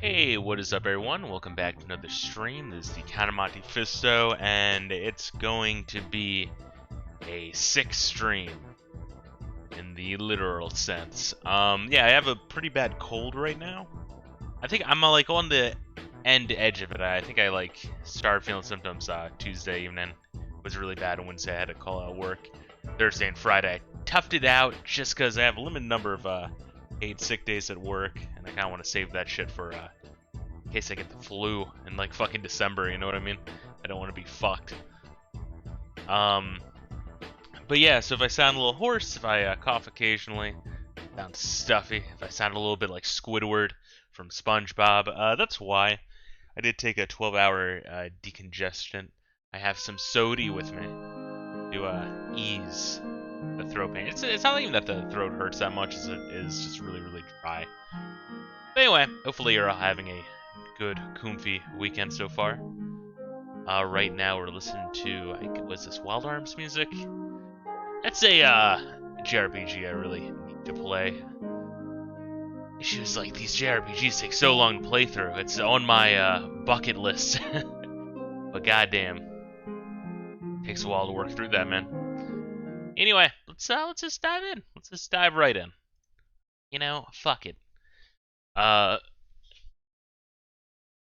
Hey, what is up everyone? Welcome back to another stream. This is the Monte Fisto, and it's going to be a sick stream in the literal sense. Yeah, I have a pretty bad cold right now. I think I'm like on the edge of it. I think I started feeling symptoms Tuesday evening. It was really bad on Wednesday. I had to call out work. Thursday and Friday, I toughed it out just because I have a limited number of paid sick days at work, and I kind of want to save that shit for in case I get the flu in like fucking December, you know what I mean? I don't want to be fucked. But yeah, so if I sound a little hoarse, if I cough occasionally, sound stuffy, if I sound a little bit like Squidward from SpongeBob, that's why. I did take a 12-hour decongestant. I have some sody with me to ease the throat pain. It's not even that the throat hurts that much as it is just really, really dry. But anyway, hopefully you're all having a good, comfy weekend so far. Right now we're listening to, what's this, Wild Arms music? That's a JRPG I really need to play. She was like, these JRPGs take so long to play through. It's on my bucket list. But goddamn, takes a while to work through that, man. Anyway, let's just dive in. Let's just dive right in. You know, fuck it. Some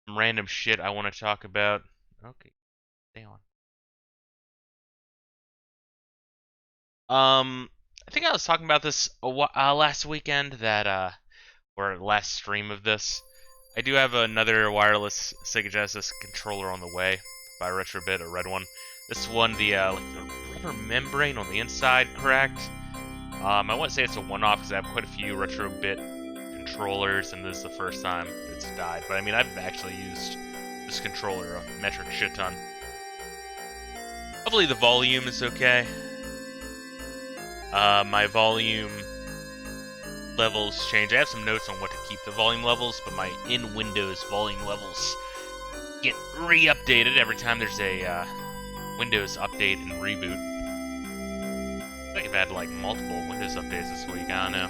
random shit I want to talk about. Okay, stay on. I think I was talking about this last weekend or last stream of this. I do have another wireless Sega Genesis controller on the way by Retrobit, a red one. This one, the rubber membrane on the inside, correct? I wouldn't say it's a one-off because I have quite a few Retrobit controllers, and this is the first time it's died. But I mean, I've actually used this controller a metric shit ton. Hopefully the volume is okay. My volume levels change. I have some notes on what to keep the volume levels, but my in-Windows volume levels get re-updated every time there's a Windows update and reboot. I think I've had like multiple Windows updates this week, I don't know.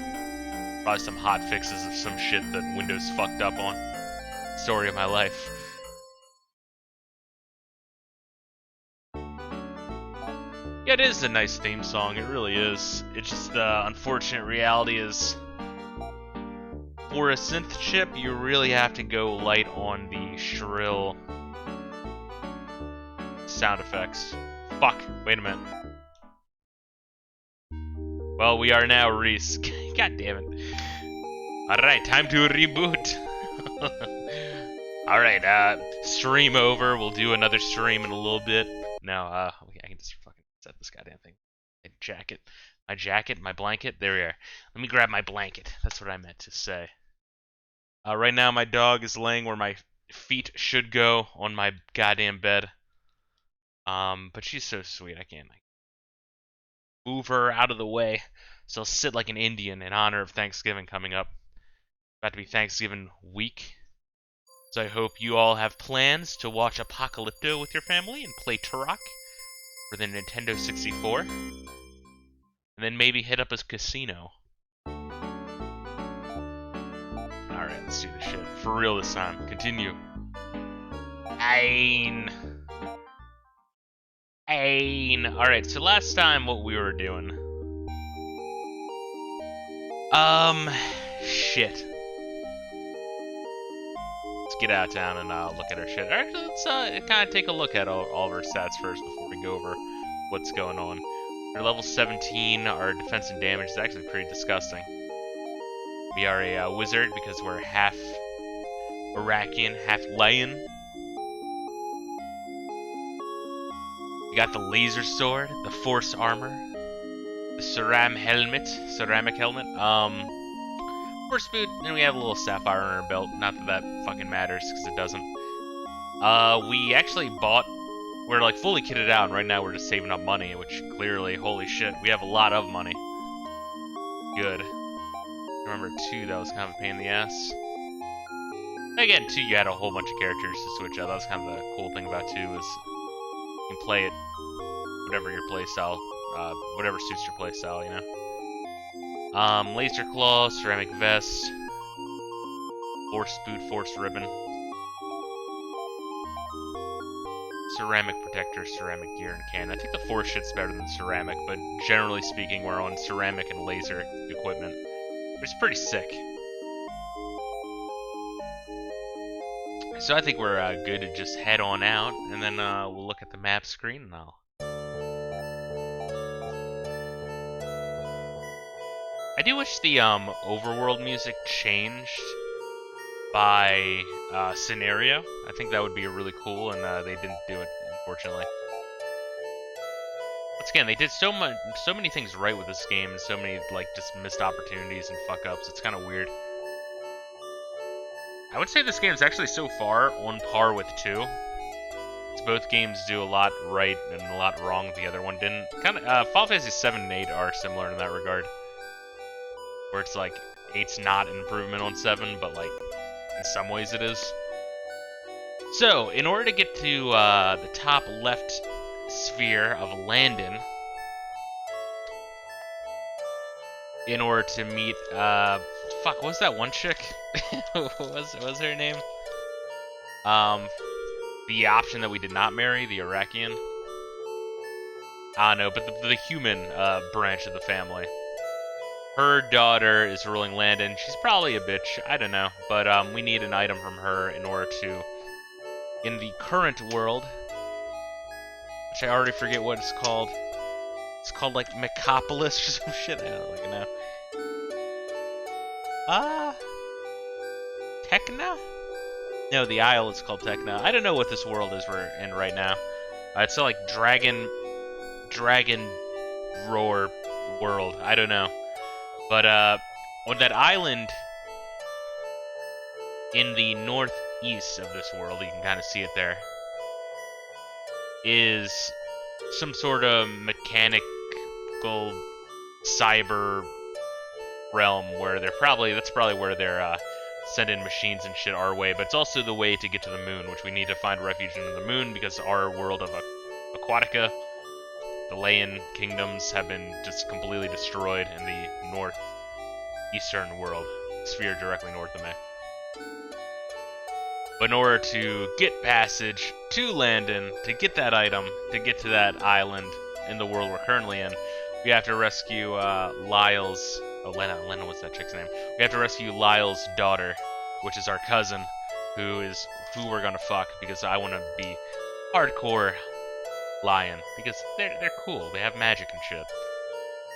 Probably some hot fixes of some shit that Windows fucked up on. Story of my life. Yeah, it is a nice theme song, it really is. It's just the unfortunate reality is, for a synth chip, you really have to go light on the shrill sound effects. Fuck, wait a minute. Well, we are now God damn it. Alright, time to reboot. Alright, stream over. We'll do another stream in a little bit. Now, I can just fucking set this goddamn thing. My jacket, my blanket. There we are. Let me grab my blanket. That's what I meant to say. Right now, my dog is laying where my feet should go on my goddamn bed. But she's so sweet. I can't move her out of the way. So I'll sit like an Indian in honor of Thanksgiving coming up. About to be Thanksgiving week. So I hope you all have plans to watch Apocalypto with your family and play Turok for the Nintendo 64. And then maybe hit up a casino. Alright, let's do this shit. For real this time. Continue. Ain. Alright, so last time what we were doing. Shit. Let's get out of town and look at our shit. Actually, let's kind of take a look at all of our stats first before we go over what's going on. We're level 17, our defense and damage is actually pretty disgusting. We are a wizard because we're half Iraqian, half lion. We got the laser sword, the force armor, the ceramic helmet, force boot, and we have a little sapphire on our belt. Not that that fucking matters, because it doesn't. We actually we're like fully kitted out, and right now we're just saving up money, which clearly, holy shit, we have a lot of money. Good. Remember 2, that was kind of a pain in the ass. Again, 2, you had a whole bunch of characters to switch out. That was kind of the cool thing about 2, is you can play it whatever your playstyle, whatever suits your playstyle, you know. Laser claw, ceramic vest. Force boot, force ribbon. Ceramic protector, ceramic gear, and can. I think the force shit's better than ceramic, but generally speaking, we're on ceramic and laser equipment, which is pretty sick. So I think we're good to just head on out, and then we'll look at the map screen, and I do wish the overworld music changed by scenario. I think that would be really cool, and they didn't do it, unfortunately. Once again, they did so many things right with this game, and so many like just missed opportunities and fuck ups. It's kind of weird. I would say this game is actually so far on par with 2. Both games do a lot right and a lot wrong the other one didn't. Kind of, Final Fantasy 7 and 8 are similar in that regard, where it's like 8's not an improvement on 7, but like in some ways it is. So, in order to get to the top left sphere of Landon, in order to meet, fuck, what was that one chick? what was her name? The option that we did not marry, the Iraqian. I don't know, but the human branch of the family. Her daughter is ruling Landon. She's probably a bitch, I don't know. But we need an item from her in order to, in the current world, which I already forget what it's called. It's called like Mecopolis or some shit, I don't like know. Techna? No, the Isle is called Techna. I don't know what this world is we're in right now. It's like Dragon Roar world. I don't know. But on that island in the northeast of this world, you can kind of see it there, is some sort of mechanical cyber realm where that's probably where they're sending machines and shit our way, but it's also the way to get to the moon, which we need to find refuge in the moon because our world of Aquatica, the Leyan kingdoms, have been just completely destroyed in the northeastern world, sphere directly north of me. But in order to get passage to Landon, to get that item, to get to that island in the world we're currently in, we have to rescue Lyle's... Oh, Lena, what's that chick's name? We have to rescue Lyle's daughter, which is our cousin, who we're gonna fuck, because I want to be hardcore lion, because they're cool. They have magic and shit.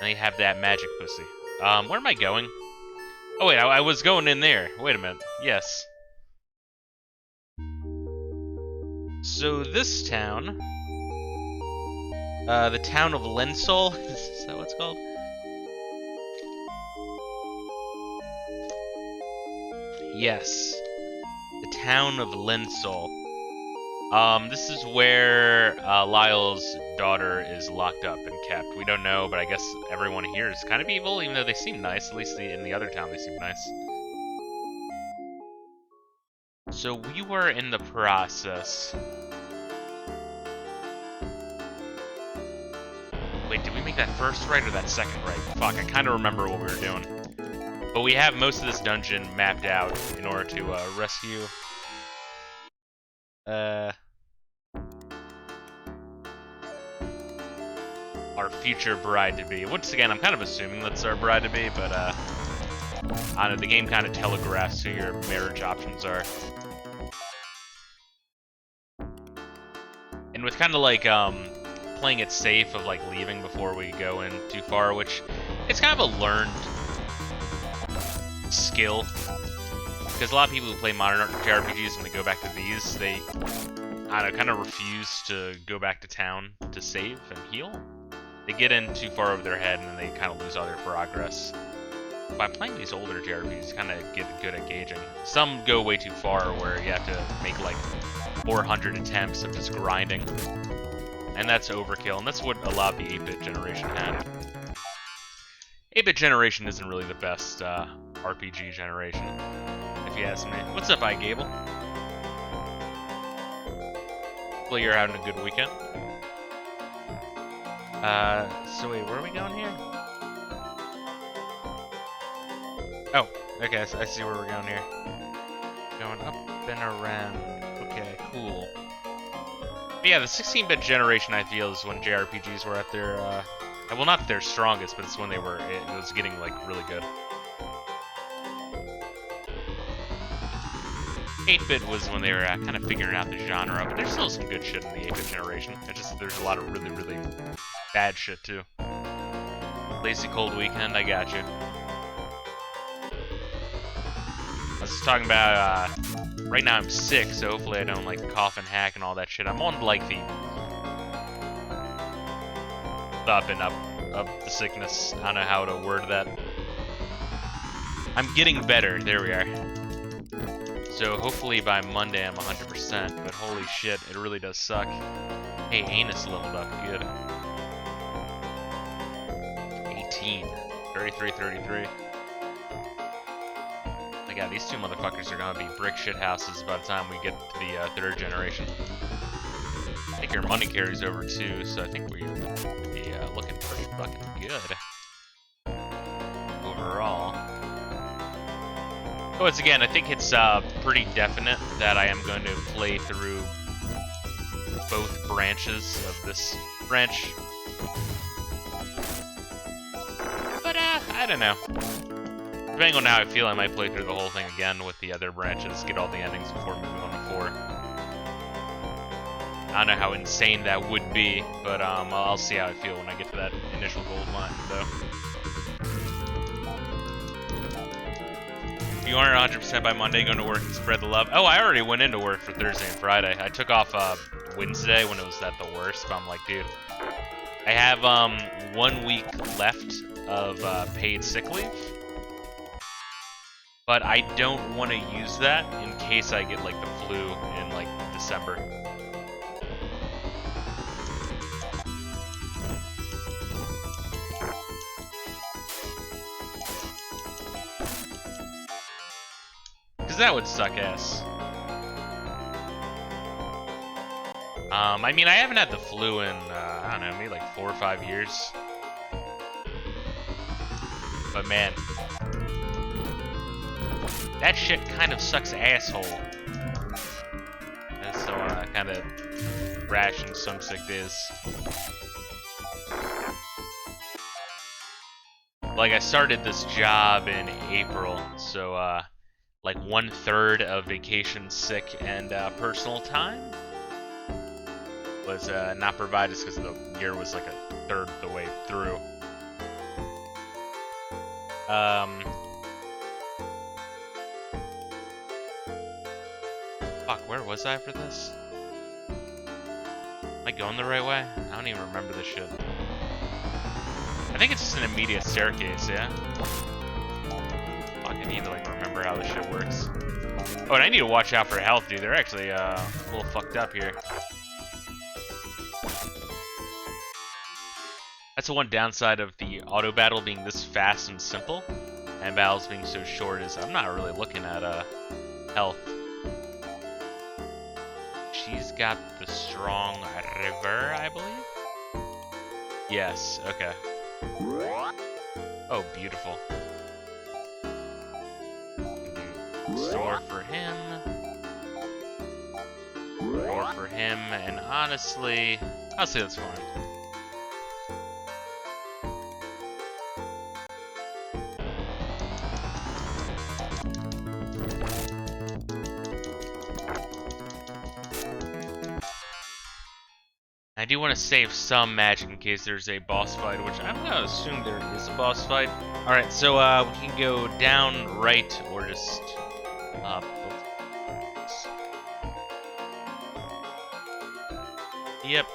And they have that magic pussy. Where am I going? Oh wait, I was going in there. Wait a minute. Yes. So this town, the town of Lensol, is that what it's called? Yes, the town of Lensol. This is where Lyle's daughter is locked up and kept. We don't know, but I guess everyone here is kind of evil, even though they seem nice. At least in the other town, they seem nice. So we were in the process. Wait, did we make that first right or that second right? Fuck, I kind of remember what we were doing. But we have most of this dungeon mapped out in order to rescue our future bride-to-be. Once again, I'm kind of assuming that's our bride-to-be, but I don't know, the game kind of telegraphs who your marriage options are. And with kind of like playing it safe of like leaving before we go in too far, which it's kind of a learned skill, because a lot of people who play modern JRPGs, when they go back to these, they I don't know, kind of refuse to go back to town to save and heal. They get in too far over their head and then they kind of lose all their progress. By playing these older JRPGs, you kind of get good at gauging. Some go way too far where you have to make like 400 attempts of just grinding, and that's overkill, and that's what a lot of the 8-bit generation had. 8-bit generation isn't really the best RPG generation, if you ask me. What's up, iGable? Hopefully you're having a good weekend. So wait, where are we going here? Oh, okay, I see where we're going here. been around. Okay, cool. But yeah, the 16-bit generation, I feel, is when JRPGs were at their, well, not their strongest, but it's when it was getting, like, really good. 8-bit was when they were kind of figuring out the genre, but there's still some good shit in the 8-bit generation. It's just there's a lot of really, really bad shit, too. Lazy Cold Weekend, I got you. I was just talking about, right now I'm sick, so hopefully I don't, like, cough and hack and all that shit. I'm on, like, the up and up of the sickness. I don't know how to word that. I'm getting better. There we are. So hopefully by Monday I'm 100%, but holy shit, it really does suck. Hey, anus leveled up. Good. 18. 33, 33. My god, these two motherfuckers are gonna be brick shit houses by the time we get to the 3rd generation. I think your money carries over too, so I think we could be looking pretty fucking good overall. Once again, I think it's pretty definite that I am going to play through both branches of this branch. But I don't know. Depending on how I feel, I might play through the whole thing again with the other branches, get all the endings before moving on to 4. I don't know how insane that would be, but I'll see how I feel when I get to that initial gold line, though. If you aren't 100% by Monday, going to work and spread the love. Oh, I already went into work for Thursday and Friday. I took off Wednesday when it was at the worst, but I'm like, dude, I have 1 week left of paid sick leave. But I don't want to use that in case I get, like, the flu in, like, December. Because that would suck ass. I mean, I haven't had the flu in, I don't know, maybe like 4 or 5 years. But man, that shit kind of sucks asshole. And so I kind of ration some sick days. Like, I started this job in April, so like 1/3 of vacation, sick, and personal time was not provided because the year was like 1/3 the way through. Fuck, where was I for this? Am I going the right way? I don't even remember this shit. I think it's just an immediate staircase, yeah? Fuck, I need to like remember how this shit works. Oh, and I need to watch out for health, dude. They're actually a little fucked up here. That's the one downside of the auto battle being this fast and simple, and battles being so short, is I'm not really looking at health. She's got the strong river, I believe? Yes, okay. Oh, beautiful. Store for him. Store for him, and honestly that's fine. I do want to save some magic in case there's a boss fight, which I'm gonna assume there is a boss fight. Alright, so we can go down, right, or just up. Yep.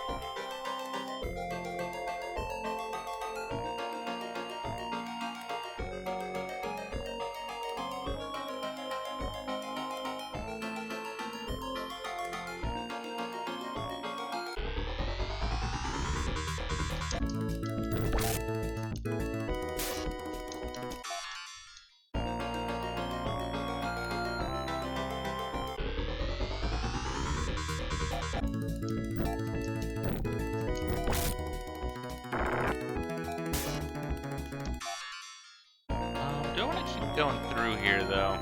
Do I want to keep going through here, though?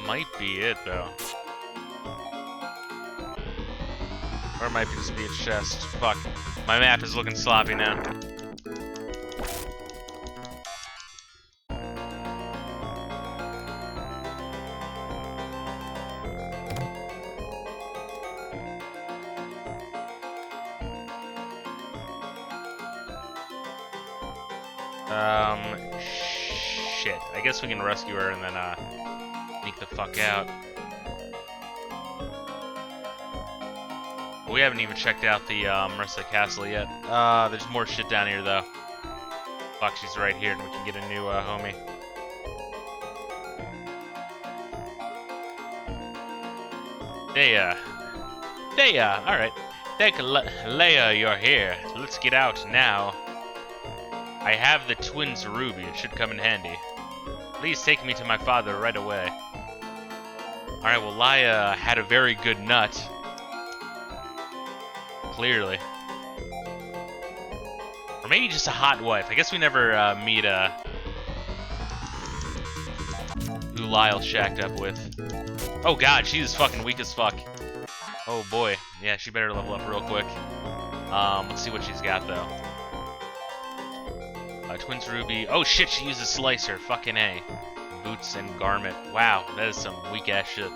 might be it, though. Or it might just be a chest. Fuck. My map is looking sloppy now. Shit. I guess we can rescue her and then, sneak the fuck out. We haven't even checked out the, rest of the castle yet. There's more shit down here, though. Fuck, she's right here and we can get a new, homie. Leia, alright. Thank Leia, you're here. Let's get out now. I have the twins ruby, it should come in handy. Please take me to my father right away. Alright, well, Leia had a very good nut. Clearly. Or maybe just a hot wife. I guess we never meet who Lyle shacked up with. Oh god, she's fucking weak as fuck. Oh boy. Yeah, she better level up real quick. Let's see what she's got though. Twins Ruby. Oh shit, she uses Slicer. Fucking A. Boots and Garment. Wow, that is some weak ass shit.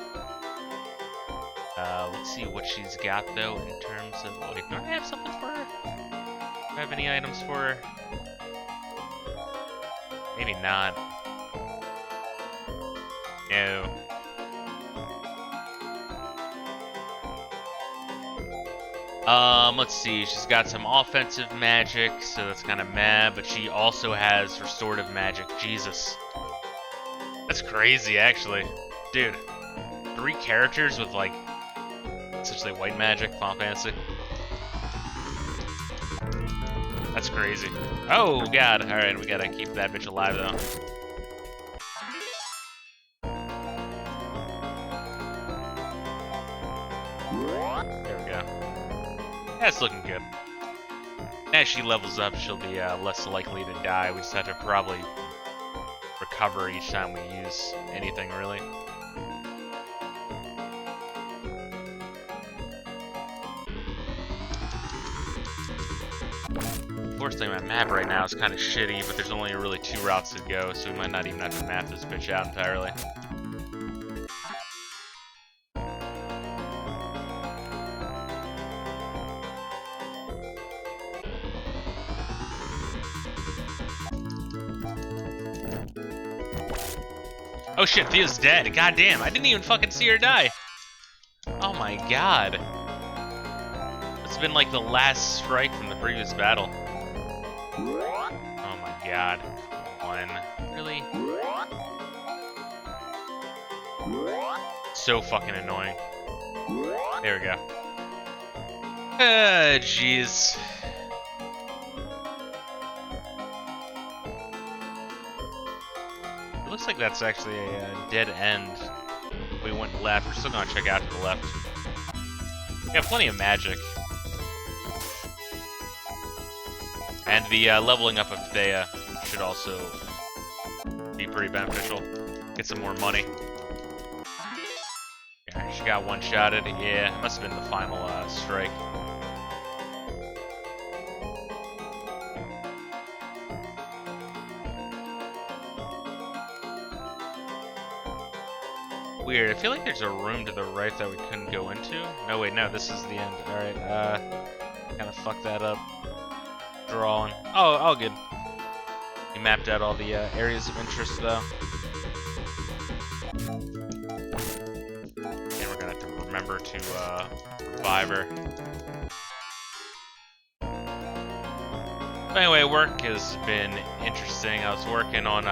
Let's see what she's got though in terms of. Wait, do I have something for her? Do I have any items for her? Maybe not. No. Let's see, she's got some offensive magic, so that's kind of meh, but she also has restorative magic. Jesus. That's crazy, actually. Dude, 3 characters with, like, essentially white magic, Final Fantasy. That's crazy. Oh, God. Alright, we gotta keep that bitch alive, though. There we go. That's looking good. As she levels up, she'll be less likely to die. We just have to probably recover each time we use anything, really. Unfortunately, my map right now is kind of shitty, but there's only really 2 routes to go, so we might not even have to map this bitch out entirely. Oh shit, Thea's dead. God damn, I didn't even fucking see her die. Oh my god. It's been like the last strike from the previous battle. Oh my god. Come on. Really? So fucking annoying. There we go. Jeez. It looks like that's actually a dead end. We went left. We're still gonna check out to the left. We have plenty of magic. And the leveling up of Thea should also be pretty beneficial. Get some more money. Yeah, she got one-shotted. Yeah, it must have been the final strike. Weird. I feel like there's a room to the right that we couldn't go into. No, wait, no, this is the end. Alright, kind of fucked that up. Drawing. Oh, all good. We mapped out all the areas of interest, though. And we're gonna have to remember to revive her. But anyway, work has been interesting. I was working on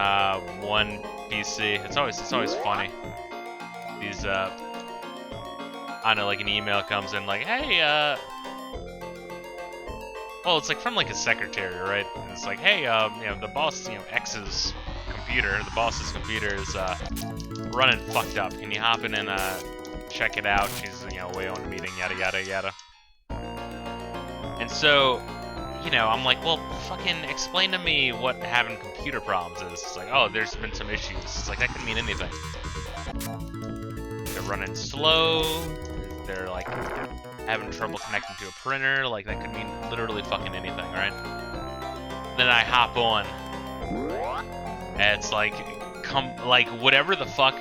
one PC. It's always funny. These I don't know, like an email comes in like, hey, well, it's like from like a secretary, right? And it's like, hey, you know, the boss, X's computer, the boss's computer is running fucked up. Can you hop in and check it out? She's, away on a meeting, yada yada yada. And so, I'm like, well, fucking explain to me what having computer problems is. It's like, oh, there's been some issues. It's like, that could mean anything. running slow, if they're like having trouble connecting to a printer, like that could mean literally fucking anything, right? Then I hop on, and it's like, like whatever the fuck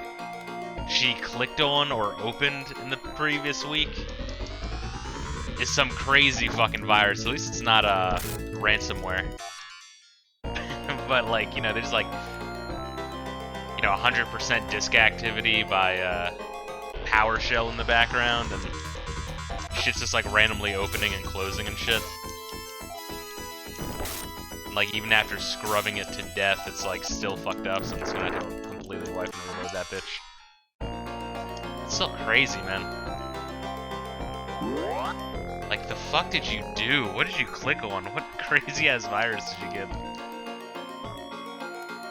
she clicked on or opened in the previous week is some crazy fucking virus. At least it's not ransomware. But like, you know, there's like, you know, 100% disk activity by PowerShell in the background, and shit's just like randomly opening and closing and shit. And, like even after scrubbing it to death, it's like still fucked up, so I'm just gonna have to completely wipe and reload that bitch. It's so crazy, man. Like, the fuck did you do? What did you click on? What crazy ass virus did you get?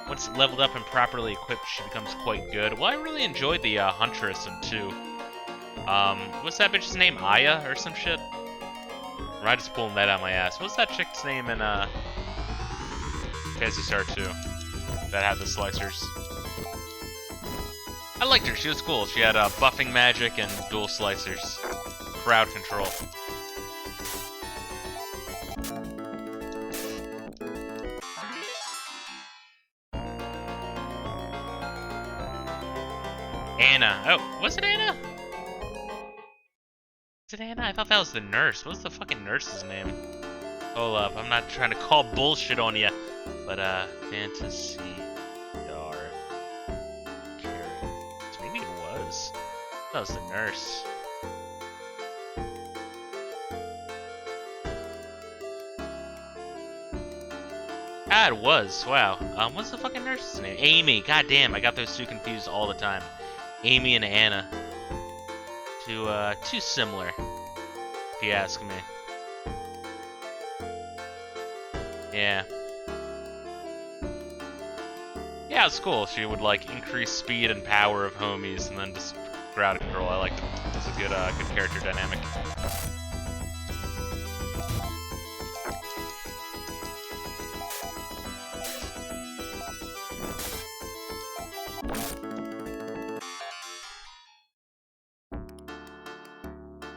Once leveled up and properly equipped, she becomes quite good. Well, I really enjoyed the Huntress in 2. What's that bitch's name? Aya or some shit? Or I just pulling that out of my ass. What's that chick's name in Phantasy Star 2 that had the slicers? I liked her. She was cool. She had buffing magic and dual slicers. Crowd control. Anna. Oh, was it Anna? Is it Anna? I thought that was the nurse. What's the fucking nurse's name? Hold up. I'm not trying to call bullshit on you. But, Phantasy Star characters. Maybe it was. That was the nurse. Ah, it was. Wow. What's the fucking nurse's name? Amy. God damn, I got those two confused all the time. Amy and Anna. Too similar, if you ask me. Yeah. Yeah, it's cool. She would like increase speed and power of homies, and then just crowd control. I liked it. It's a good character dynamic.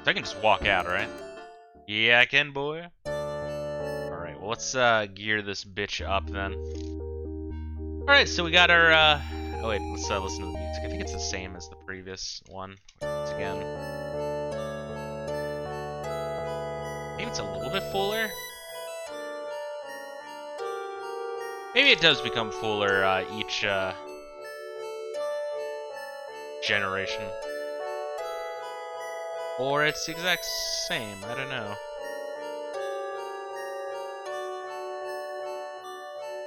I can just walk out, right? Yeah, I can, boy. Alright, well, let's gear this bitch up then. Alright, so we got our, oh wait, let's listen to the music. I think it's the same as the previous one. Once again. Maybe it's a little bit fuller? Maybe it does become fuller each generation. Or it's the exact same, I don't know.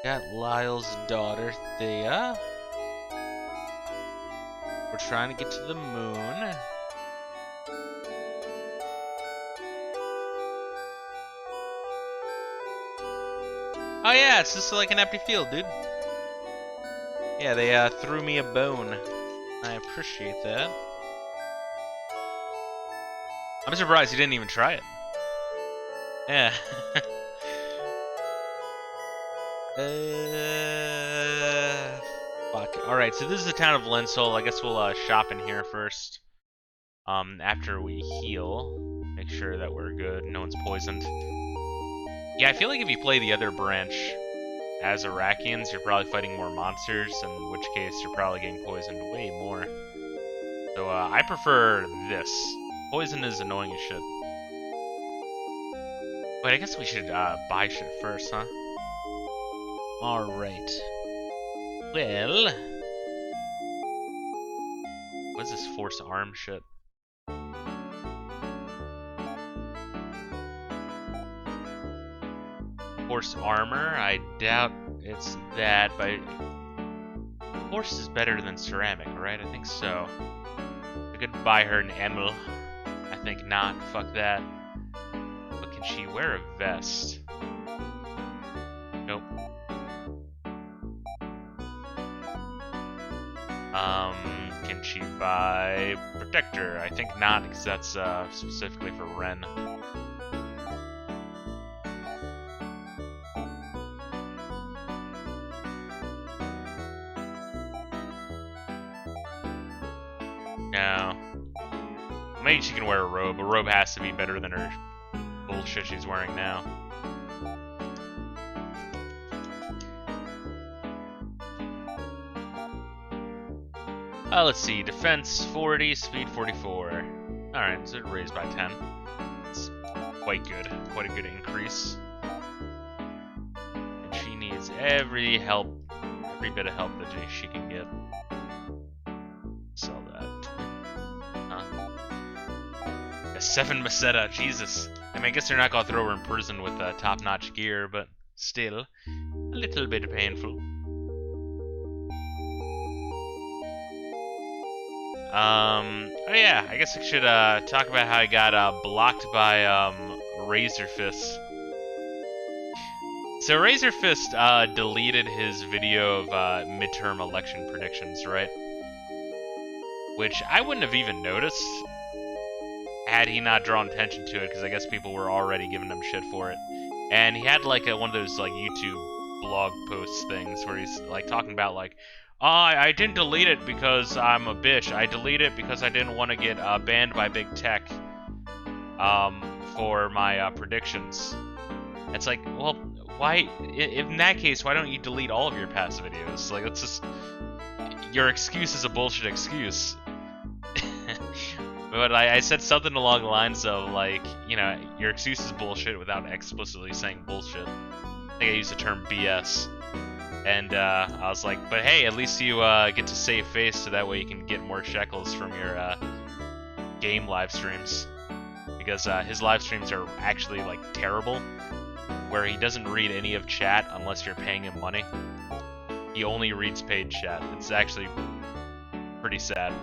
Got Lyle's daughter, Thea. We're trying to get to the moon. Oh yeah, it's just like an empty field, dude. Yeah, they threw me a bone. I appreciate that. I'm surprised you didn't even try it. Yeah. Fuck. Alright, so this is the town of Lensol. I guess we'll shop in here first. After we heal. Make sure that we're good, no one's poisoned. Yeah, I feel like if you play the other branch as Iraqians, you're probably fighting more monsters, in which case you're probably getting poisoned way more. So, I prefer this. Poison is annoying as shit. Wait, I guess we should buy shit first, huh? Alright. Well... What is this force arm shit? Force armor? I doubt it's that, but... Force is better than ceramic, right? I think so. I could buy her an Emil. I think not. Fuck that. But can she wear a vest? Nope. Can she buy protector? I think not, because that's specifically for Ren. No. maybe she can wear a robe. A robe has to be better than her bullshit she's wearing now. Let's see, defense 40, speed 44. Alright, so it raised by 10. It's quite good, quite a good increase. And she needs every bit of help that she can get. Sell that. Huh? A 7 Meseta, Jesus. I mean, I guess they're not gonna throw her in prison with top-notch gear, but still, a little bit painful. Oh yeah, I guess I should talk about how I got blocked by Razor Fist. So Razor Fist deleted his video of midterm election predictions, right? Which I wouldn't have even noticed had he not drawn attention to it, because I guess people were already giving him shit for it. And he had like one of those like YouTube blog posts things where he's like talking about like, I didn't delete it because I'm a bitch. I deleted it because I didn't want to get banned by big tech for my predictions. It's like, well, why? In that case, why don't you delete all of your past videos? Like, that's just your excuse is a bullshit excuse. But I said something along the lines of like, you know, your excuse is bullshit without explicitly saying bullshit. I think I used the term BS. And I was like, but hey, at least you get to save face so that way you can get more shekels from your game live streams. Because his live streams are actually like terrible, where he doesn't read any of chat unless you're paying him money. He only reads paid chat. It's actually pretty sad.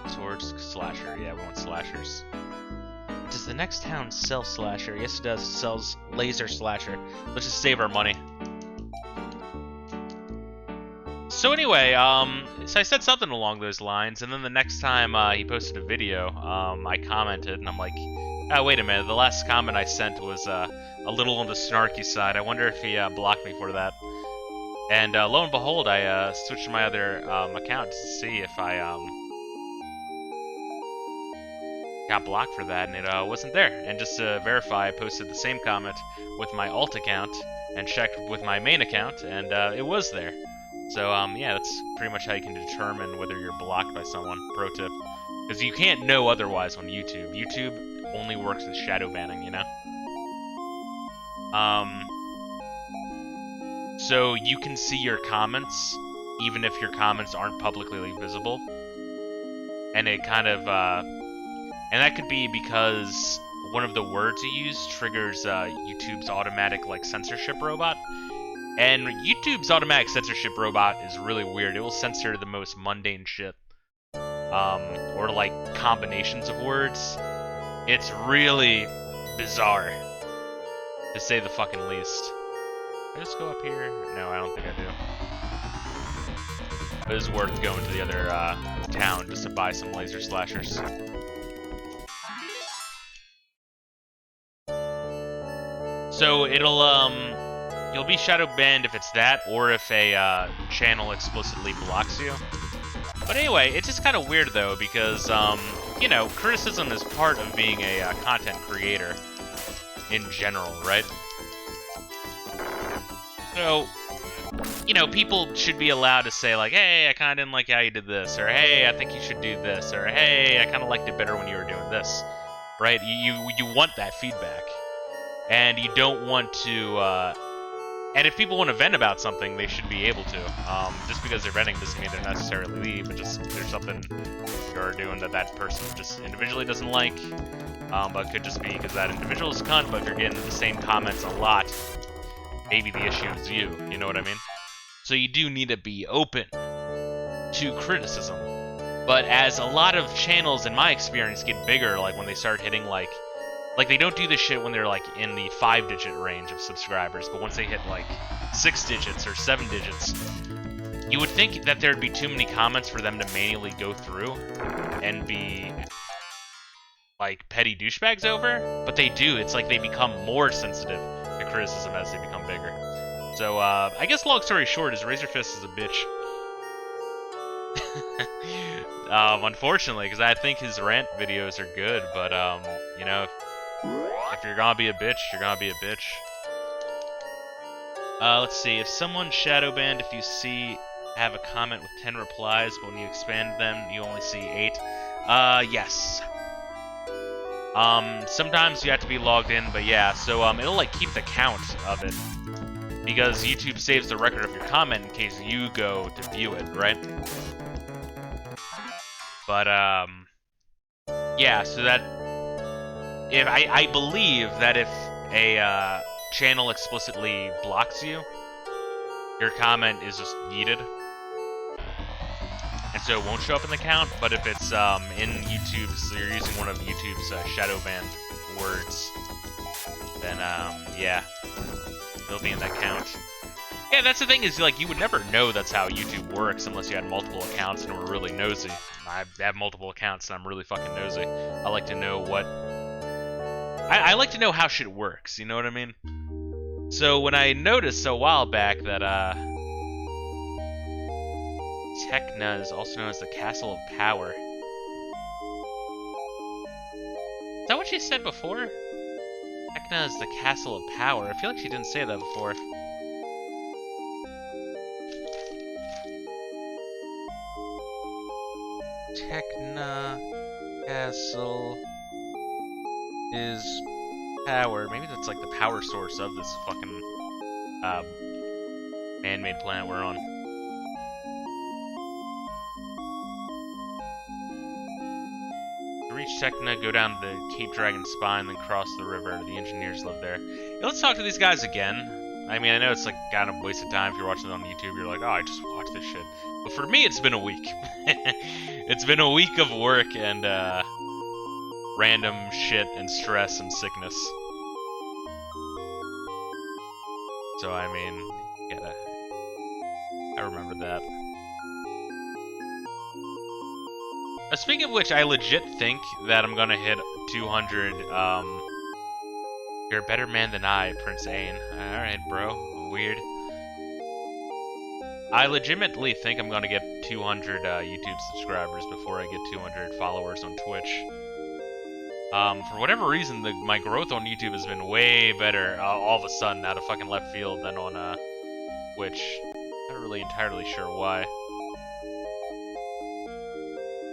Swords, slasher. Yeah, we want slashers. Does the next town sell slasher? Yes, it does. It sells laser slasher. Let's just save our money. So anyway, so I said something along those lines, and then the next time he posted a video, I commented, and I'm like, oh, wait a minute, the last comment I sent was a little on the snarky side. I wonder if he blocked me for that. And lo and behold, I switched to my other account to see if I got blocked for that, and it wasn't there. And just to verify, I posted the same comment with my alt account and checked with my main account, and it was there. So yeah, that's pretty much how you can determine whether you're blocked by someone. Pro tip, because you can't know otherwise on YouTube. YouTube only works with shadow banning, you know. So you can see your comments even if your comments aren't publicly visible, and it kind of and that could be because one of the words you use triggers YouTube's automatic like censorship robot. And YouTube's automatic censorship robot is really weird. It will censor the most mundane shit, or like combinations of words. It's really bizarre, to say the fucking least. Can I just go up here? No, I don't think I do. But it's worth going to the other town just to buy some laser slashers. So you'll be shadow banned if it's that, or if a channel explicitly blocks you. But anyway, it's just kind of weird though, because you know, criticism is part of being a content creator in general, right? So, you know, people should be allowed to say like, hey, I kind of didn't like how you did this, or hey, I think you should do this, or hey, I kind of liked it better when you were doing this, right? You want that feedback, and you don't want to. And if people want to vent about something, they should be able to. Just because they're venting doesn't mean they're necessarily leave. But just there's something you're doing that that person just individually doesn't like. But it could just be because that individual's a cunt. But if you're getting the same comments a lot, maybe the issue is you. You know what I mean? So you do need to be open to criticism. But as a lot of channels, in my experience, get bigger, like when they start hitting like they don't do this shit when they're like in the 5-digit range of subscribers, but once they hit like 6 digits or 7 digits, you would think that there'd be too many comments for them to manually go through and be like petty douchebags over, but they do. It's like they become more sensitive to criticism as they become bigger. So I guess long story short is Razor Fist is a bitch. Unfortunately, because I think his rant videos are good, but, you know, if you're gonna be a bitch, you're gonna be a bitch. Let's see, if someone shadow banned, if you have a comment with 10 replies, but when you expand them, you only see 8. Yes. Sometimes you have to be logged in, but yeah, so, it'll, like, keep the count of it. Because YouTube saves the record of your comment in case you go to view it, right? But, yeah, so that... I believe that if a, channel explicitly blocks you, your comment is just yeeted. And so it won't show up in the count, but if it's, in YouTube's, so you're using one of YouTube's, shadow banned words, then, yeah. They'll be in that count. Yeah, that's the thing is, like, you would never know that's how YouTube works unless you had multiple accounts and were really nosy. I have multiple accounts and I'm really fucking nosy. I like to know what... I like to know how shit works, you know what I mean? So when I noticed a while back that, Tekna is also known as the Castle of Power. Is that what she said before? Tekna is the Castle of Power. I feel like she didn't say that before. Tekna Castle is power. Maybe that's like the power source of this fucking man-made planet we're on. To reach Tekna, go down the Cape Dragon Spine, then cross the river. The engineers live there. Yeah, let's talk to these guys again. I mean, I know it's like kind of a waste of time if you're watching it on YouTube. You're like, oh, I just watched this shit. But for me, it's been a week. It's been a week of work and random shit and stress and sickness. So I mean, I remember that. Speaking of which, I legit think that I'm gonna hit 200. You're a better man than I, Prince Ain. Alright, bro. Weird. I legitimately think I'm gonna get 200 YouTube subscribers before I get 200 followers on Twitch. For whatever reason, my growth on YouTube has been way better all of a sudden out of fucking left field than on Twitch. Not really entirely sure why.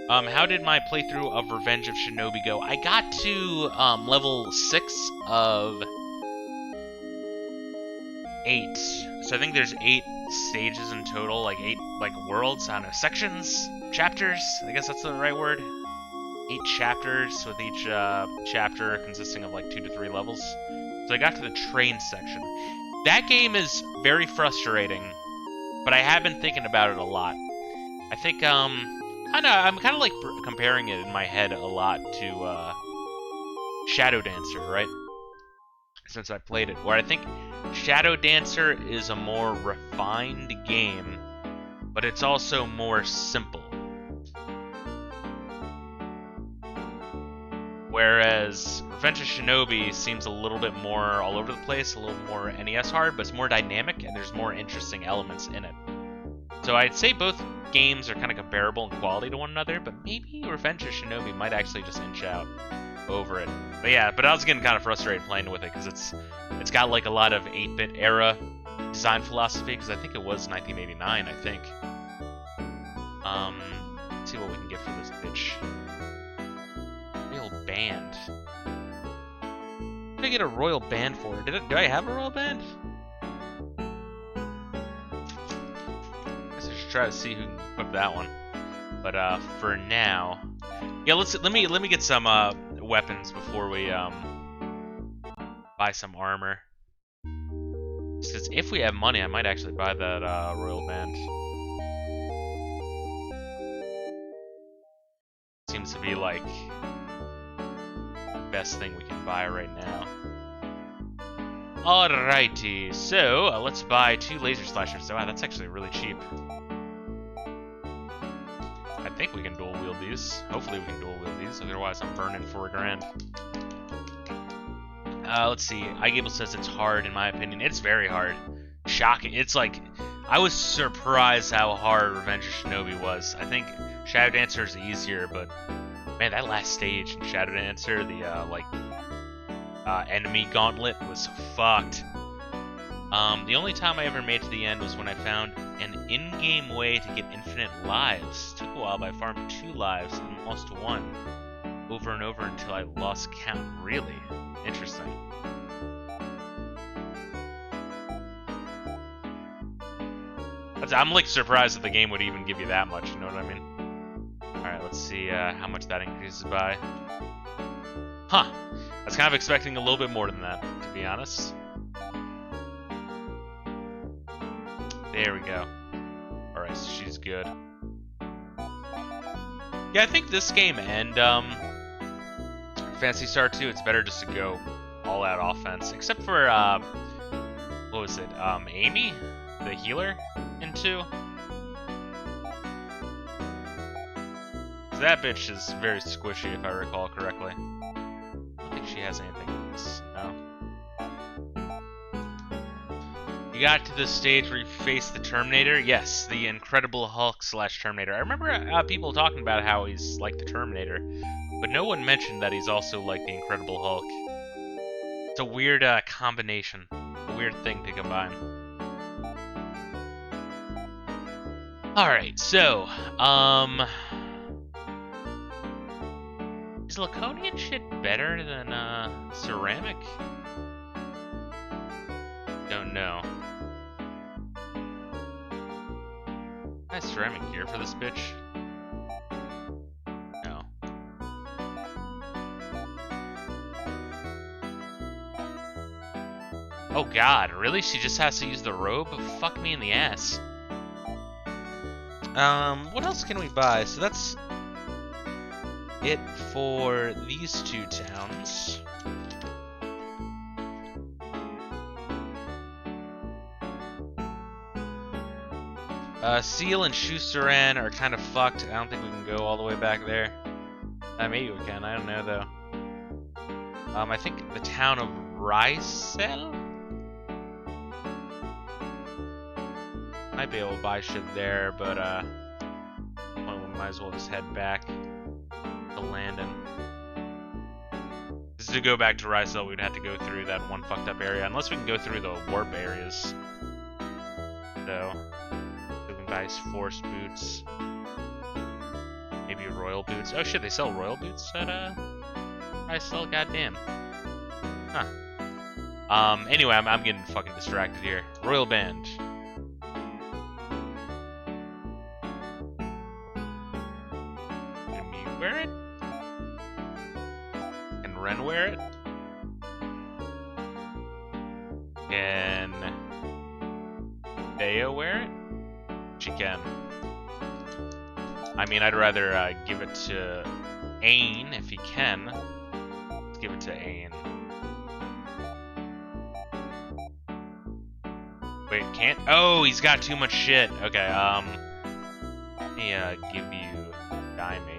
How did my playthrough of Revenge of Shinobi go? I got to level 6 of 8. So I think there's 8 stages in total, like 8 worlds, I don't know, sections, chapters. I guess that's the right word. 8 chapters, with each chapter consisting of like 2 to 3 levels. So I got to the train section. That game is very frustrating, but I have been thinking about it a lot. I think I'm kind of like comparing it in my head a lot to Shadow Dancer, right? Since I played it, where I think Shadow Dancer is a more refined game, but it's also more simple. Whereas Revenge of Shinobi seems a little bit more all over the place, a little more NES hard, but it's more dynamic and there's more interesting elements in it. So I'd say both games are kind of comparable in quality to one another, but maybe Revenge of Shinobi might actually just inch out over it. But yeah, but I was getting kind of frustrated playing with it because it's got like a lot of 8-bit era design philosophy, because I think it was 1989, I think. Let's see what we can get for this bitch. Royal Band. What did I get a Royal Band for? Do I have a Royal Band? Try to see who can equip that one, but for now, yeah, let me get some weapons before we buy some armor. Because if we have money, I might actually buy that Royal Band. Seems to be like the best thing we can buy right now. Alrighty, so let's buy 2 laser slashers. So wow, that's actually really cheap. I think we can dual wield these. Hopefully we can dual wield these, otherwise I'm burning for $1,000. Let's see. iGable says it's hard in my opinion. It's very hard. Shocking. It's like I was surprised how hard Revenge of Shinobi was. I think Shadow Dancer is easier, but man, that last stage in Shadow Dancer, the enemy gauntlet was fucked. The only time I ever made it to the end was when I found an in-game way to get infinite lives. It took a while, but I farmed 2 lives and lost 1 over and over until I lost count. Really interesting. I'm like surprised that the game would even give you that much, you know what I mean? Alright, let's see how much that increases by. Huh. I was kind of expecting a little bit more than that, to be honest. There we go. Alright, so she's good. Yeah, I think this game and Phantasy Star 2, it's better just to go all-out offense. Except for, what was it? Amy? The healer in 2? That bitch is very squishy, if I recall correctly. I don't think she has anything in this. No. You got to the stage where you face the Terminator? Yes, the Incredible Hulk / Terminator. I remember people talking about how he's like the Terminator, but no one mentioned that he's also like the Incredible Hulk. It's a weird combination. A weird thing to combine. Alright, so, is Laconian shit better than, ceramic? Don't know. Nice ceramic gear for this bitch. No. Oh god, really? She just has to use the robe? Fuck me in the ass. What else can we buy? So that's it for these 2 towns. Seal and Shusaran are kind of fucked. I don't think we can go all the way back there. Maybe we can. I don't know though. I think the town of Rysel might be able to buy shit there, but we might as well just head back to Landon. Just to go back to Rysel, we'd have to go through that one fucked up area, unless we can go through the warp areas. So we can buy force boots, maybe royal boots. Oh shit, they sell royal boots at Rysel. Goddamn. Huh. Anyway, I'm getting fucking distracted here. Royal band. Wear it? Can Ren wear it? Can Thea wear it? She can. I mean, I'd rather give it to Ain if he can. Let's give it to Ain. Wait, can't? Oh, he's got too much shit. Okay, let me give you Diamond.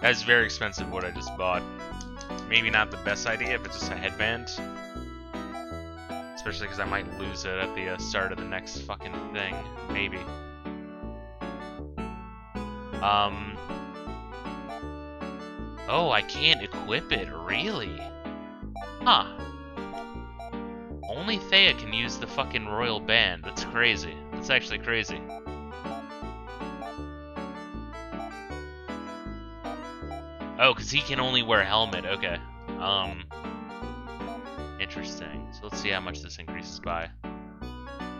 That's very expensive what I just bought. Maybe not the best idea if it's just a headband. Especially because I might lose it at the start of the next fucking thing. Maybe. Oh, I can't equip it, really? Huh. Only Thea can use the fucking royal band. That's crazy. That's actually crazy. Oh, because he can only wear a helmet. Okay. Interesting. So let's see how much this increases by.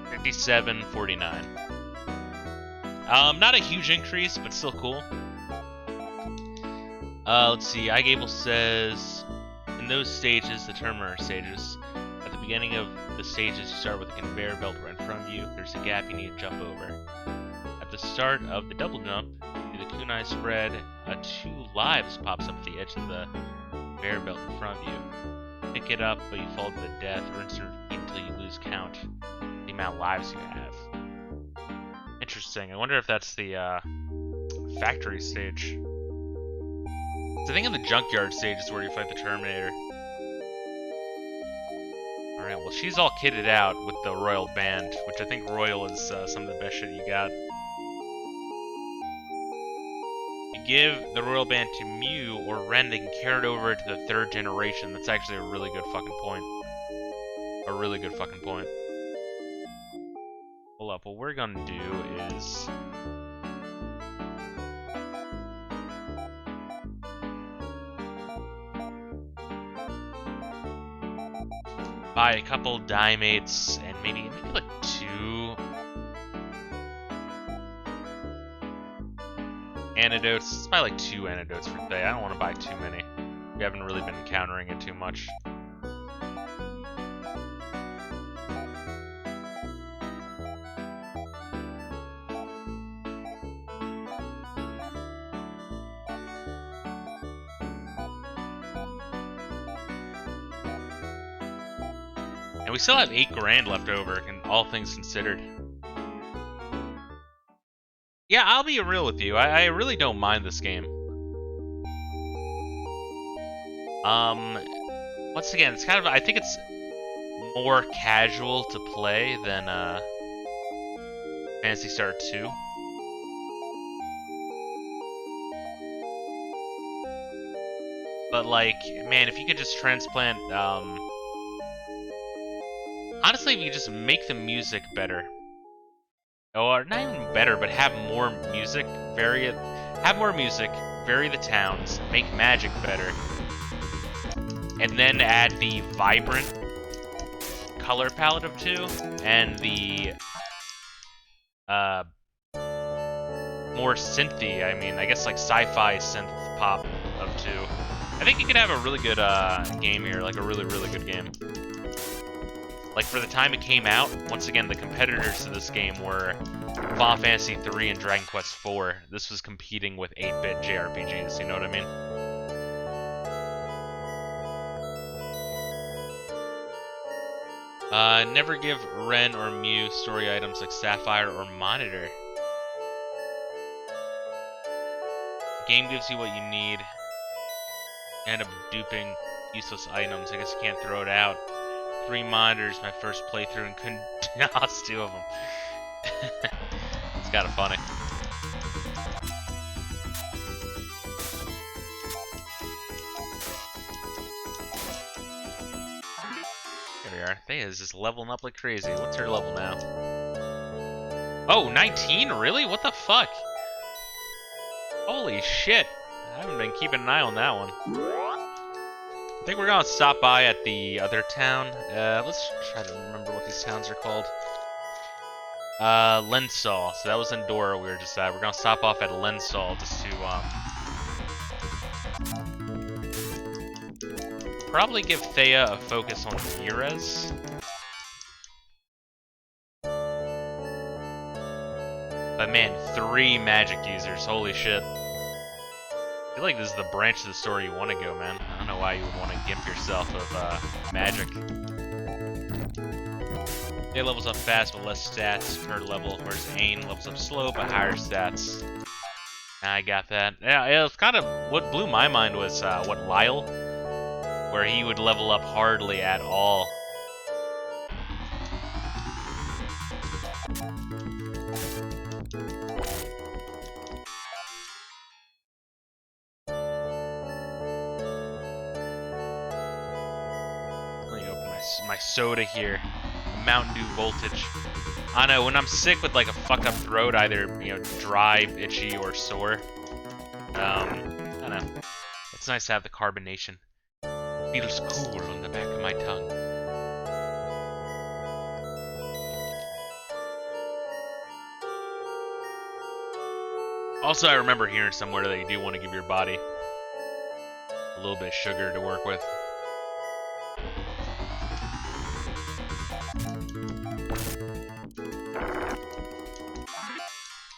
57.49. Not a huge increase, but still cool. Let's see. iGable says, in those stages, the Terminator stages, at the beginning of the stages, you start with a conveyor belt right in front of you. There's a gap you need to jump over. At the start of the double jump, do the kunai spread, 2 lives pops up at the edge of the conveyor belt in front of you. Pick it up, but you fall to the death, rinse and repeat until you lose count. The amount of lives you have. Interesting. I wonder if that's the factory stage. I think in the junkyard stage is where you fight the Terminator. Alright, well, she's all kitted out with the Royal Band, which I think Royal is some of the best shit you got. You give the Royal Band to Mew or Ren, they can carry it over to the 3rd generation. That's actually a really good fucking point. A really good fucking point. Hold up, what we're gonna do is... buy a couple Dimates and maybe like 2 antidotes. Let's buy like 2 antidotes for Thay. I don't want to buy too many. We haven't really been encountering it too much. And we still have 8 grand left over, and all things considered. Yeah, I'll be real with you. I really don't mind this game. Once again, it's kind of, I think it's more casual to play than Phantasy Star 2. But like, man, if you could just transplant, honestly, if you just make the music better, or not even better, but have more music, vary the towns, make magic better, and then add the vibrant color palette of 2 and the more synthy, I guess like sci-fi synth pop of 2. I think you could have a really good game here, like a really, really good game. Like, for the time it came out, once again, the competitors to this game were Final Fantasy III and Dragon Quest IV. This was competing with 8-bit JRPGs, you know what I mean? Never give Ren or Mew story items like Sapphire or Monitor. The game gives you what you need. You end up duping useless items. I guess you can't throw it out. 3 monitors, my first playthrough, and couldn't toss 2 of them. It's kind of funny. There we are. Thea is just leveling up like crazy. What's her level now? Oh, 19? Really? What the fuck? Holy shit. I haven't been keeping an eye on that one. I think we're gonna stop by at the other town. Let's try to remember what these towns are called. Lensol. So that was in Dora we were just at. We're gonna stop off at Lensol just to, probably give Thea a focus on Mirez. But man, 3 magic users. Holy shit. I feel like this is the branch of the story you want to go, man. I don't know why you would want to gimp yourself of magic. It levels up fast but less stats per level, whereas Ain levels up slow but higher stats. I got that. Yeah, it was kind of what blew my mind was what Lyle, where he would level up hardly at all. My soda here, Mountain Dew Voltage. I know, when I'm sick with like a fucked up throat, either, you know, dry, itchy, or sore, I don't know. It's nice to have the carbonation. Feels cool on the back of my tongue. Also, I remember hearing somewhere that you do want to give your body a little bit of sugar to work with.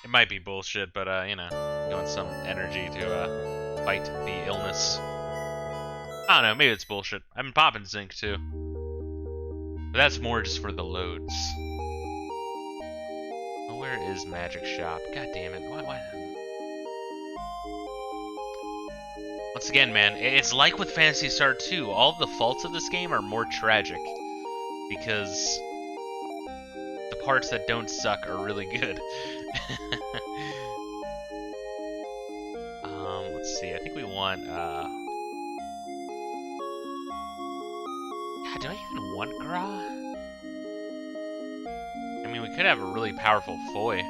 It might be bullshit, but, you know, you want some energy to, fight the illness. I don't know, maybe it's bullshit. I've been popping zinc, too. But that's more just for the loads. Oh, where is Magic Shop? God damn it, why? Once again, man, it's like with Phantasy Star 2. All of the faults of this game are more tragic. because the parts that don't suck are really good. Let's see. I think we want. God, do I even want Gra? I mean, we could have a really powerful Foy.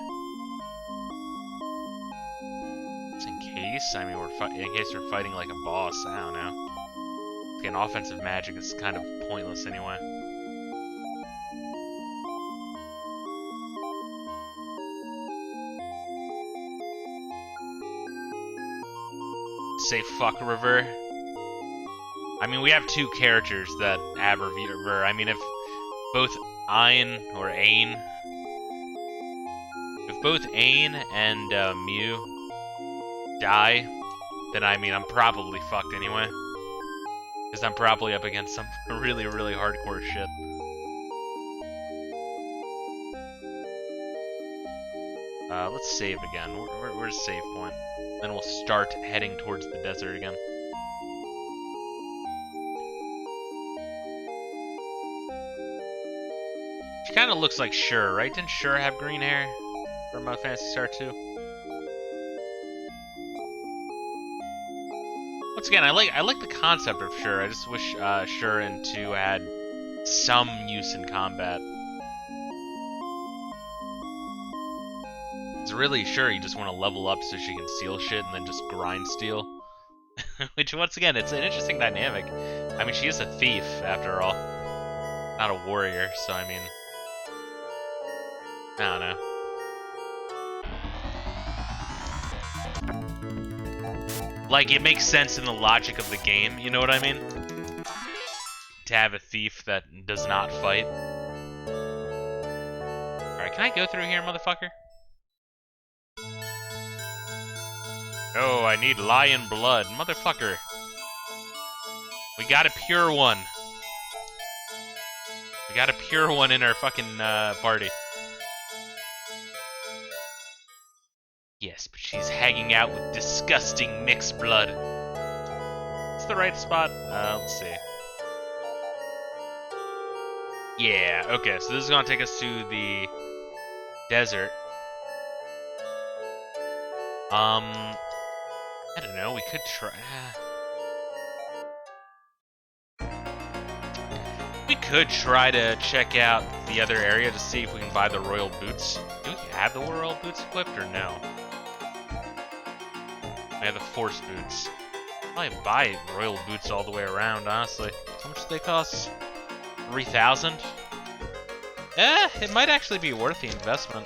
Just in case. I mean, in case we're fighting like a boss. I don't know. Again, offensive magic is kind of pointless anyway. Say fuck River. I mean, we have two characters that have River. I mean, if both Ain or Ain, if both Ain and Mew die, then I mean, I'm probably fucked anyway. Because I'm probably up against some really, really hardcore shit. Let's save again. Where's the save point? Then we'll start heading towards the desert again. She kind of looks like Shur, right? Didn't Shur have green hair from Phantasy Star II? Once again, I like the concept of Shur. I just wish Shur and 2 had some use in combat. It's really Shur, you just want to level up so she can steal shit and then just grind steal. Which, once again, it's an interesting dynamic. I mean, she is a thief, after all. Not a warrior, so I mean... I don't know. Like, it makes sense in the logic of the game, you know what I mean? To have a thief that does not fight. Alright, can I go through here, motherfucker? Oh, I need lion blood. Motherfucker. We got a pure one. We got a pure one in our fucking party. Yes, but she's hanging out with disgusting mixed blood. It's the right spot. Let's see. Yeah, okay, so this is gonna take us to the desert. I don't know, we could try... We could try to check out the other area to see if we can buy the royal boots. Do we have the royal boots equipped or no? I have the force boots. I'll probably buy royal boots all the way around, honestly. How much do they cost? 3,000? It might actually be worth the investment.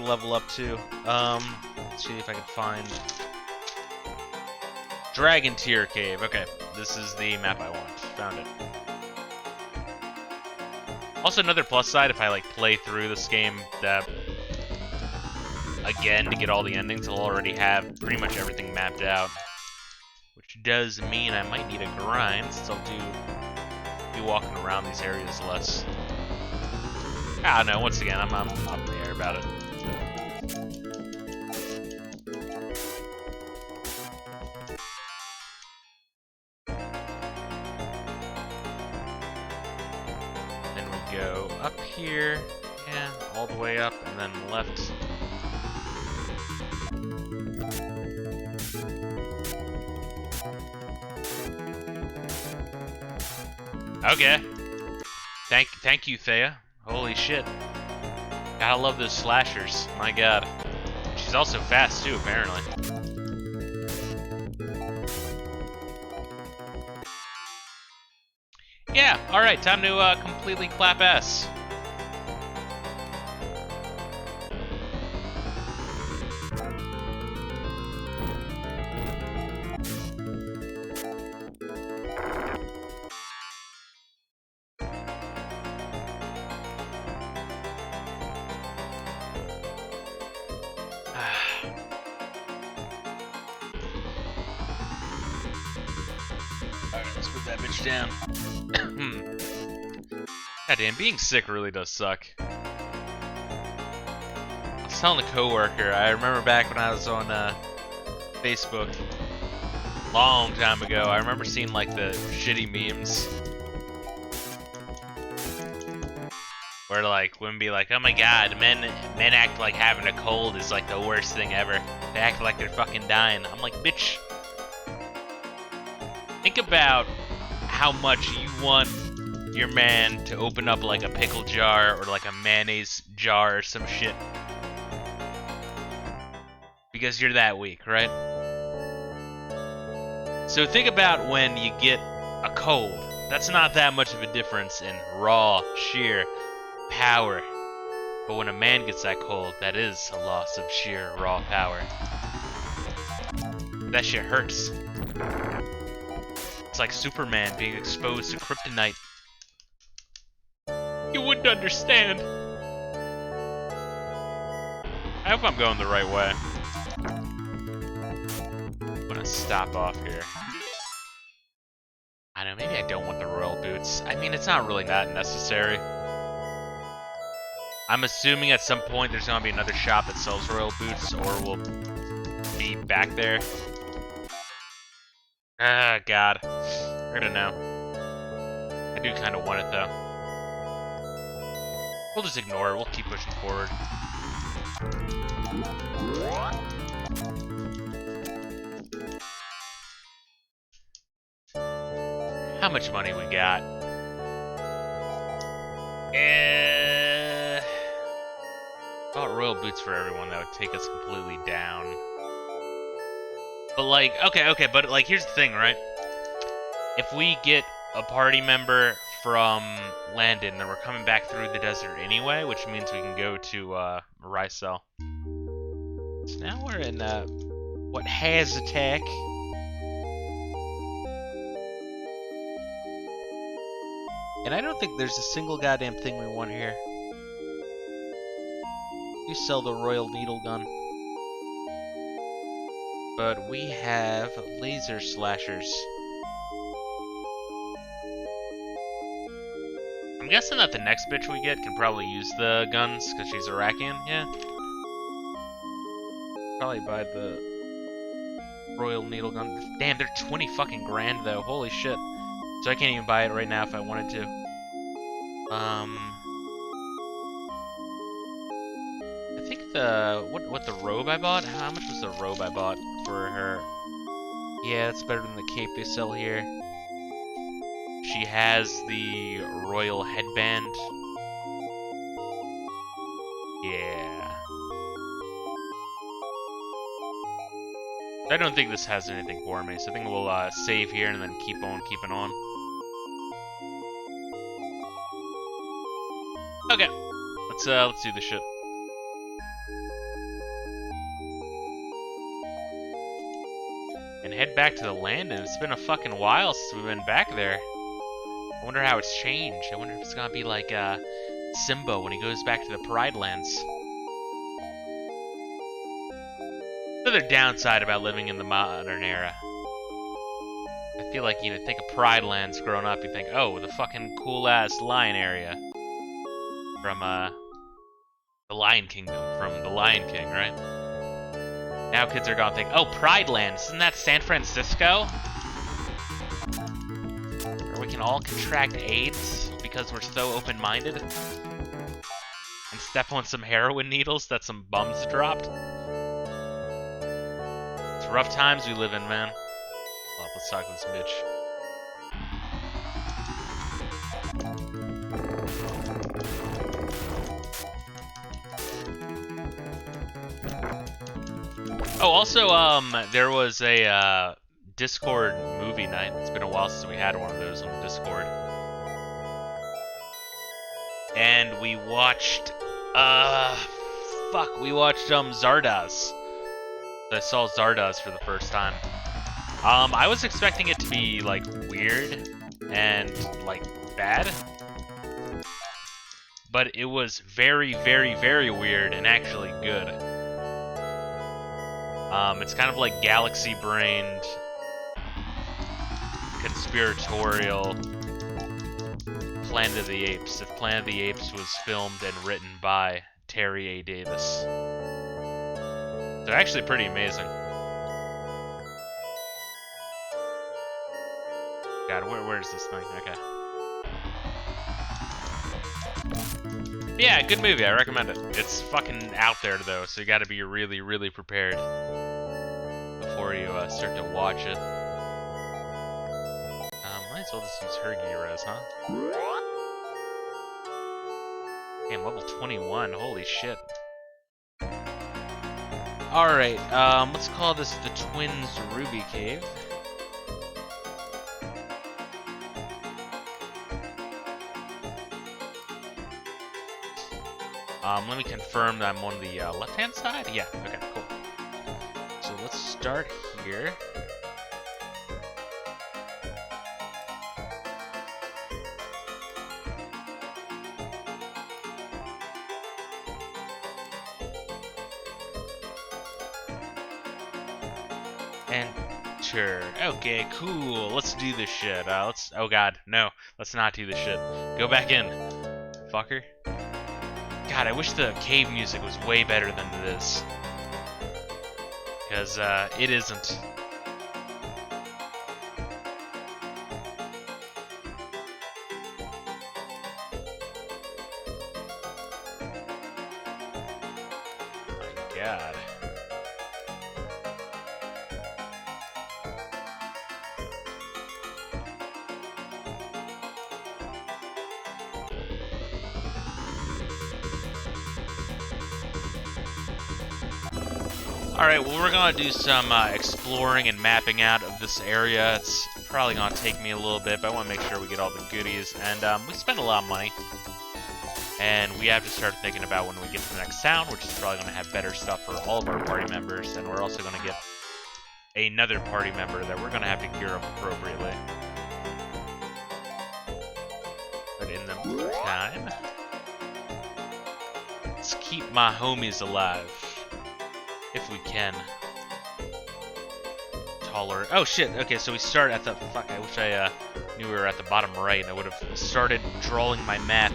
Level up too. Let's see if I can find Dragon Tier Cave. Okay, this is the map I want. Found it. Also, another plus side, if I like play through this game again to get all the endings, I'll already have pretty much everything mapped out, which does mean I might need a grind since I'll be walking around these areas less. I don't know. Once again, I'm there about it. Go up here, yeah, all the way up, and then left. Okay. Thank you, Thea. Holy shit. Gotta love those slashers. My god. She's also fast too, apparently. Yeah, alright, time to completely clap ass. Alright, let's put that bitch down. Goddamn, being sick really does suck. I was telling a coworker, I remember back when I was on Facebook, long time ago. I remember seeing like the shitty memes where like women be like, "Oh my god, men act like having a cold is like the worst thing ever. They act like they're fucking dying." I'm like, bitch. Think about how much you want your man to open up like a pickle jar or like a mayonnaise jar or some shit. Because you're that weak, right? So think about when you get a cold. That's not that much of a difference in raw, sheer power. But when a man gets that cold, that is a loss of sheer raw power. That shit hurts. It's like Superman being exposed to kryptonite. You wouldn't understand. I hope I'm going the right way. I'm gonna stop off here. I don't know, maybe I don't want the royal boots. I mean, it's not really that necessary. I'm assuming at some point there's gonna be another shop that sells royal boots, or we'll be back there. Ah, God. I don't know. I do kind of want it, though. We'll just ignore it. We'll keep pushing forward. How much money we got? Bought royal boots for everyone. That would take us completely down. But like, okay, but like, here's the thing, right? If we get a party member from Landon, then we're coming back through the desert anyway, which means we can go to Rysel. So now we're in what has attack. And I don't think there's a single goddamn thing we want here. You sell the royal needle gun. But we have laser slashers. I'm guessing that the next bitch we get can probably use the guns because she's Iraqian, yeah? Probably buy the royal needle gun. Damn, they're 20 fucking grand though. Holy shit. So I can't even buy it right now if I wanted to. I think the what the robe I bought? How much was the robe I bought for her? Yeah, that's better than the cape they sell here. She has the royal headband. Yeah. I don't think this has anything for me, so I think we'll save here and then keep on keeping on. Okay, let's do this shit. And head back to the land, and it's been a fucking while since we've been back there. I wonder how it's changed. I wonder if it's gonna be like Simba when he goes back to the Pride Lands. Another downside about living in the modern era. I feel like you think of Pride Lands growing up, you think, oh, the fucking cool-ass lion area. From the Lion Kingdom, from the Lion King, right? Now kids are gonna think, oh, Pride Land, isn't that San Francisco? Where we can all contract AIDS because we're so open-minded? And step on some heroin needles that some bums dropped? It's rough times we live in, man. Well, let's talk to this bitch. Oh, also, there was a Discord movie night. It's been a while since we had one of those on Discord. And we watched, we watched Zardoz. I saw Zardoz for the first time. I was expecting it to be, like, weird and, like, bad. But it was very, very, very weird and actually good. It's kind of like galaxy-brained, conspiratorial Planet of the Apes. If Planet of the Apes was filmed and written by Terry A. Davis. They're actually pretty amazing. God, where's this thing? Okay. Yeah, good movie. I recommend it. It's fucking out there though, so you got to be really, really prepared before you start to watch it. Might as well just use her Gyros, huh? Damn, level 21. Holy shit. Alright, let's call this the Twins Ruby Cave. Let me confirm that I'm on the left-hand side? Yeah, okay, cool. So let's start here. Enter. Okay, cool. Let's do this shit. Oh god, no. Let's not do this shit. Go back in, fucker. God, I wish the cave music was way better than this. Because, it isn't. My god. Alright, well we're gonna do some exploring and mapping out of this area. It's probably gonna take me a little bit, but I wanna make sure we get all the goodies. And we spent a lot of money. And we have to start thinking about when we get to the next town, which is probably gonna have better stuff for all of our party members. And we're also gonna get another party member that we're gonna have to gear up appropriately. But in the meantime, let's keep my homies alive. If we can. Taller. Oh shit, okay, so we start at the. Fuck, I wish I knew we were at the bottom right. I would have started drawing my map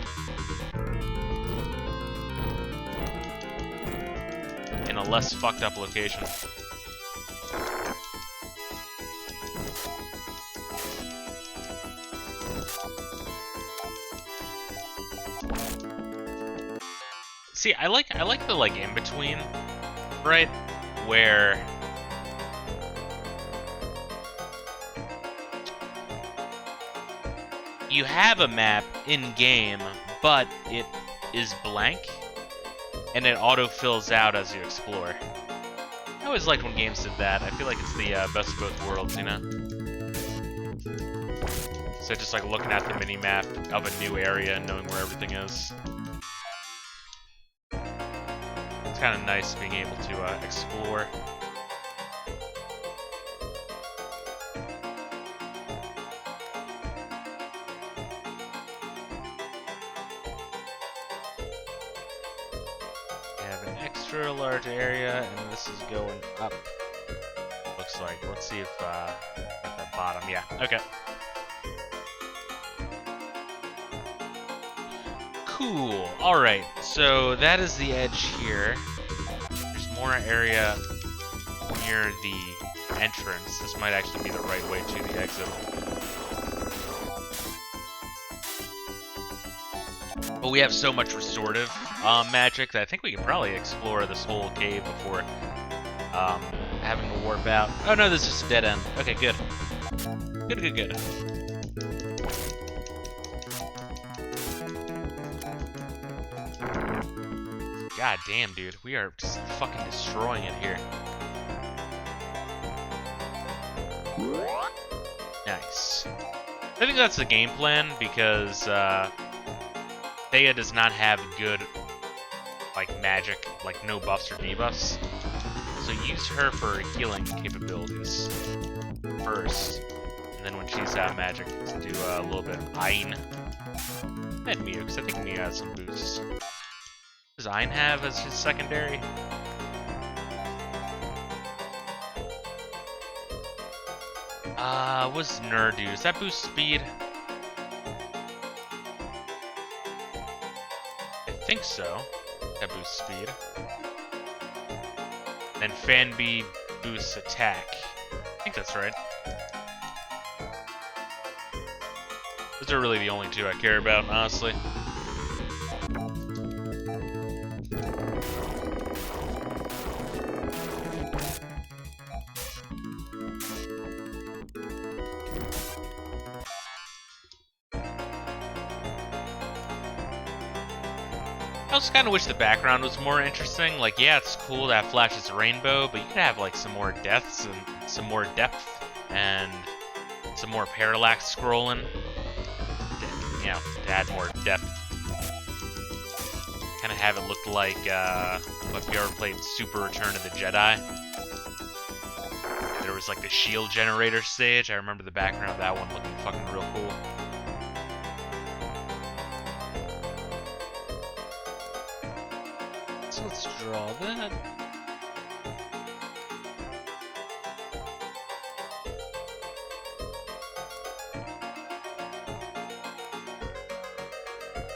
in a less fucked up location. See, I like the like in between. Right, where you have a map in-game, but it is blank, and it auto-fills out as you explore. I always liked when games did that. I feel like it's the best of both worlds, you know? So just like looking at the mini-map of a new area and knowing where everything is. It's kind of nice being able to explore. We have an extra large area, and this is going up. Looks like. Let's see if at the bottom. Yeah. Okay. Cool. Alright, so that is the edge here. There's more area near the entrance. This might actually be the right way to the exit. But we have so much restorative magic that I think we can probably explore this whole cave before having to warp out. Oh no, this is a dead end. Okay, good. Good. God damn, dude. We are just fucking destroying it here. Nice. I think that's the game plan, because Thea does not have good, like, magic, like, no buffs or debuffs. So use her for healing capabilities first. And then when she's out of magic, do a little bit of Ein. And Mew, because I think Mew has some boosts. Does Ein have as his secondary? What's Nerd do? Does that boost speed? I think so. That boosts speed. And Fanby boosts attack. I think that's right. Those are really the only two I care about, honestly. I also kind of wish the background was more interesting. Like, yeah, it's cool that flashes rainbow, but you could have like some more depths and some more depth and some more parallax scrolling. You know, to add more depth. Kind of have it look like, if you ever played Super Return of the Jedi. There was like the shield generator stage. I remember the background of that one looking fucking real cool. So let's draw that.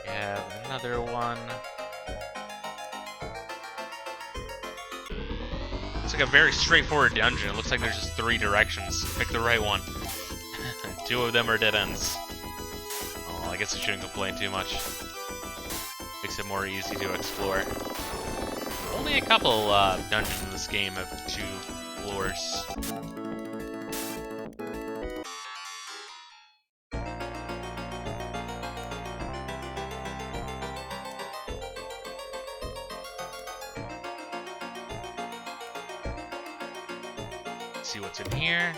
We have another one. It's like a very straightforward dungeon. It looks like there's just 3 directions. Pick the right one. 2 of them are dead ends. Oh, I guess I shouldn't complain too much. Makes it more easy to explore. Only a couple dungeons in this game have 2 floors. Let's see what's in here.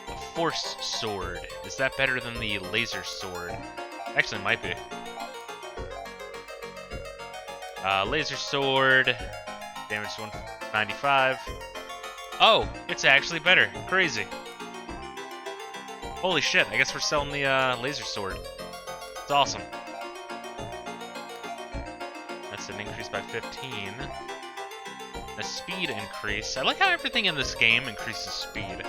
A Force Sword. Is that better than the Laser Sword? Actually, it might be. Laser Sword. Damage 195. Oh, it's actually better. Crazy. Holy shit, I guess we're selling the Laser Sword. It's awesome. That's an increase by 15. A speed increase. I like how everything in this game increases speed.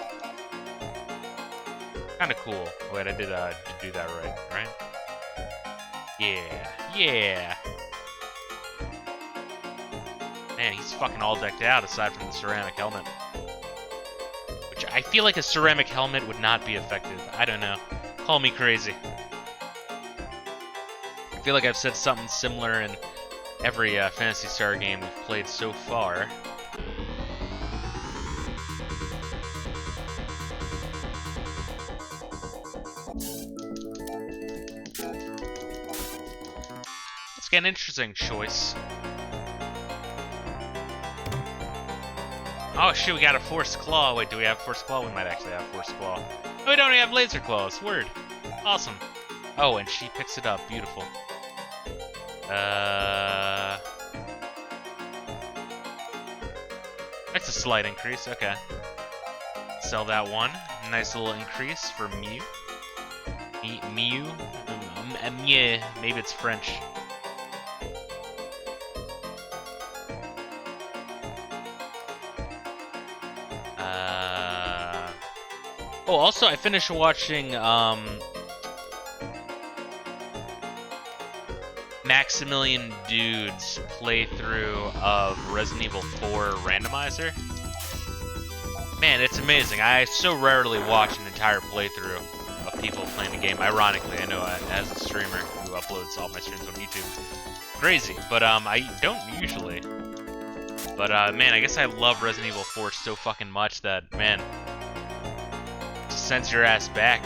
Kinda cool. Wait, I did do that right? Yeah. Man, he's fucking all decked out aside from the ceramic helmet. Which I feel like a ceramic helmet would not be effective. I don't know. Call me crazy. I feel like I've said something similar in every Phantasy Star game we've played so far. Let's get an interesting choice. Oh shit, we got a Force Claw. Wait, do we have Force Claw? We might actually have Force Claw. Oh, we don't have Laser Claws. Word. Awesome. Oh, and she picks it up. Beautiful. That's a slight increase. Okay. Sell that one. Nice little increase for Mew. Mew? Yeah, maybe it's French. Oh, also, I finished watching, Maximilian Dude's playthrough of Resident Evil 4 Randomizer. Man, it's amazing. I so rarely watch an entire playthrough of people playing the game. Ironically, I know as a streamer who uploads all my streams on YouTube. Crazy, but I don't usually. But man, I guess I love Resident Evil 4 so fucking much that, man, just sends your ass back.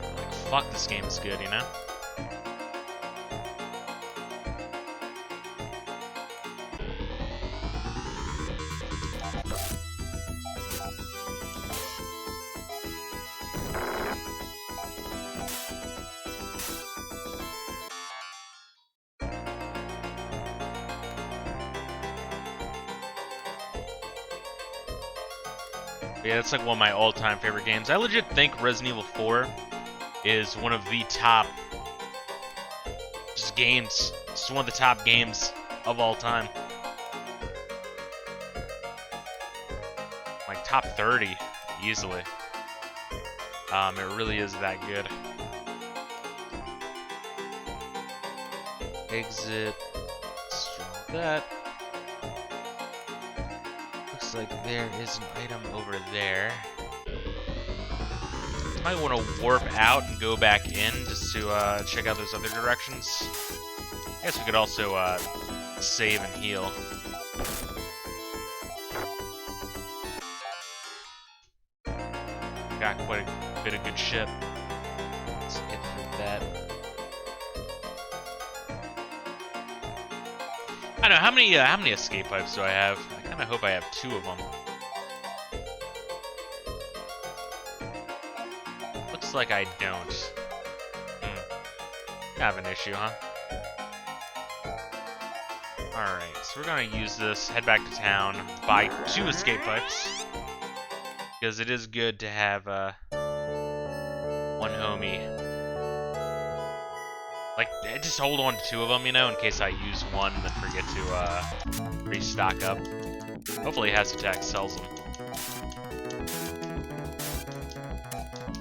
Like, fuck, this game is good, you know? Yeah, it's like one of my all-time favorite games. I legit think Resident Evil 4 is one of the top games. It's one of the top games of all time. Like top 30, easily. It really is that good. Exit. Let's draw that. Looks like there is an item over there. might want to warp out and go back in just to check out those other directions. I guess we could also save and heal. Got quite a bit of good shit. Let's get through that. I don't know, how many escape pipes do I have? I kind of hope I have 2 of them. Looks like I don't. Have an issue, huh? Alright, so we're gonna use this, head back to town, buy 2 escape pipes. Because it is good to have one homie. Like, just hold on to 2 of them, you know, in case I use one and then forget to restock up. Hopefully Hashtag sells them.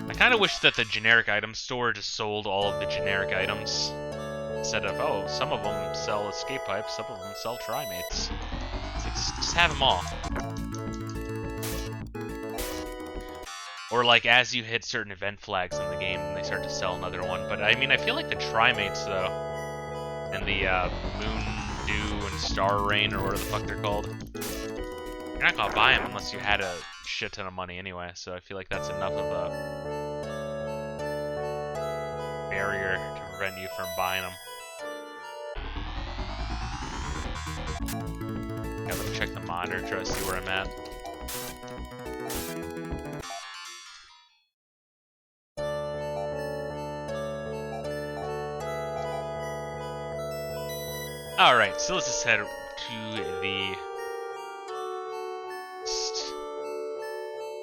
I kind of wish that the generic item store just sold all of the generic items. Instead of, oh, some of them sell escape pipes, some of them sell trimates. It's like, just have them all. Or like, as you hit certain event flags in the game, they start to sell another one. But I mean, I feel like the trimates, though, and the Moon Dew and Star Rain, or whatever the fuck they're called, you're not gonna buy them unless you had a shit ton of money anyway. So I feel like that's enough of a barrier to prevent you from buying them. Yeah, let me check the monitor, try to see where I'm at. Alright, so let's just head to the...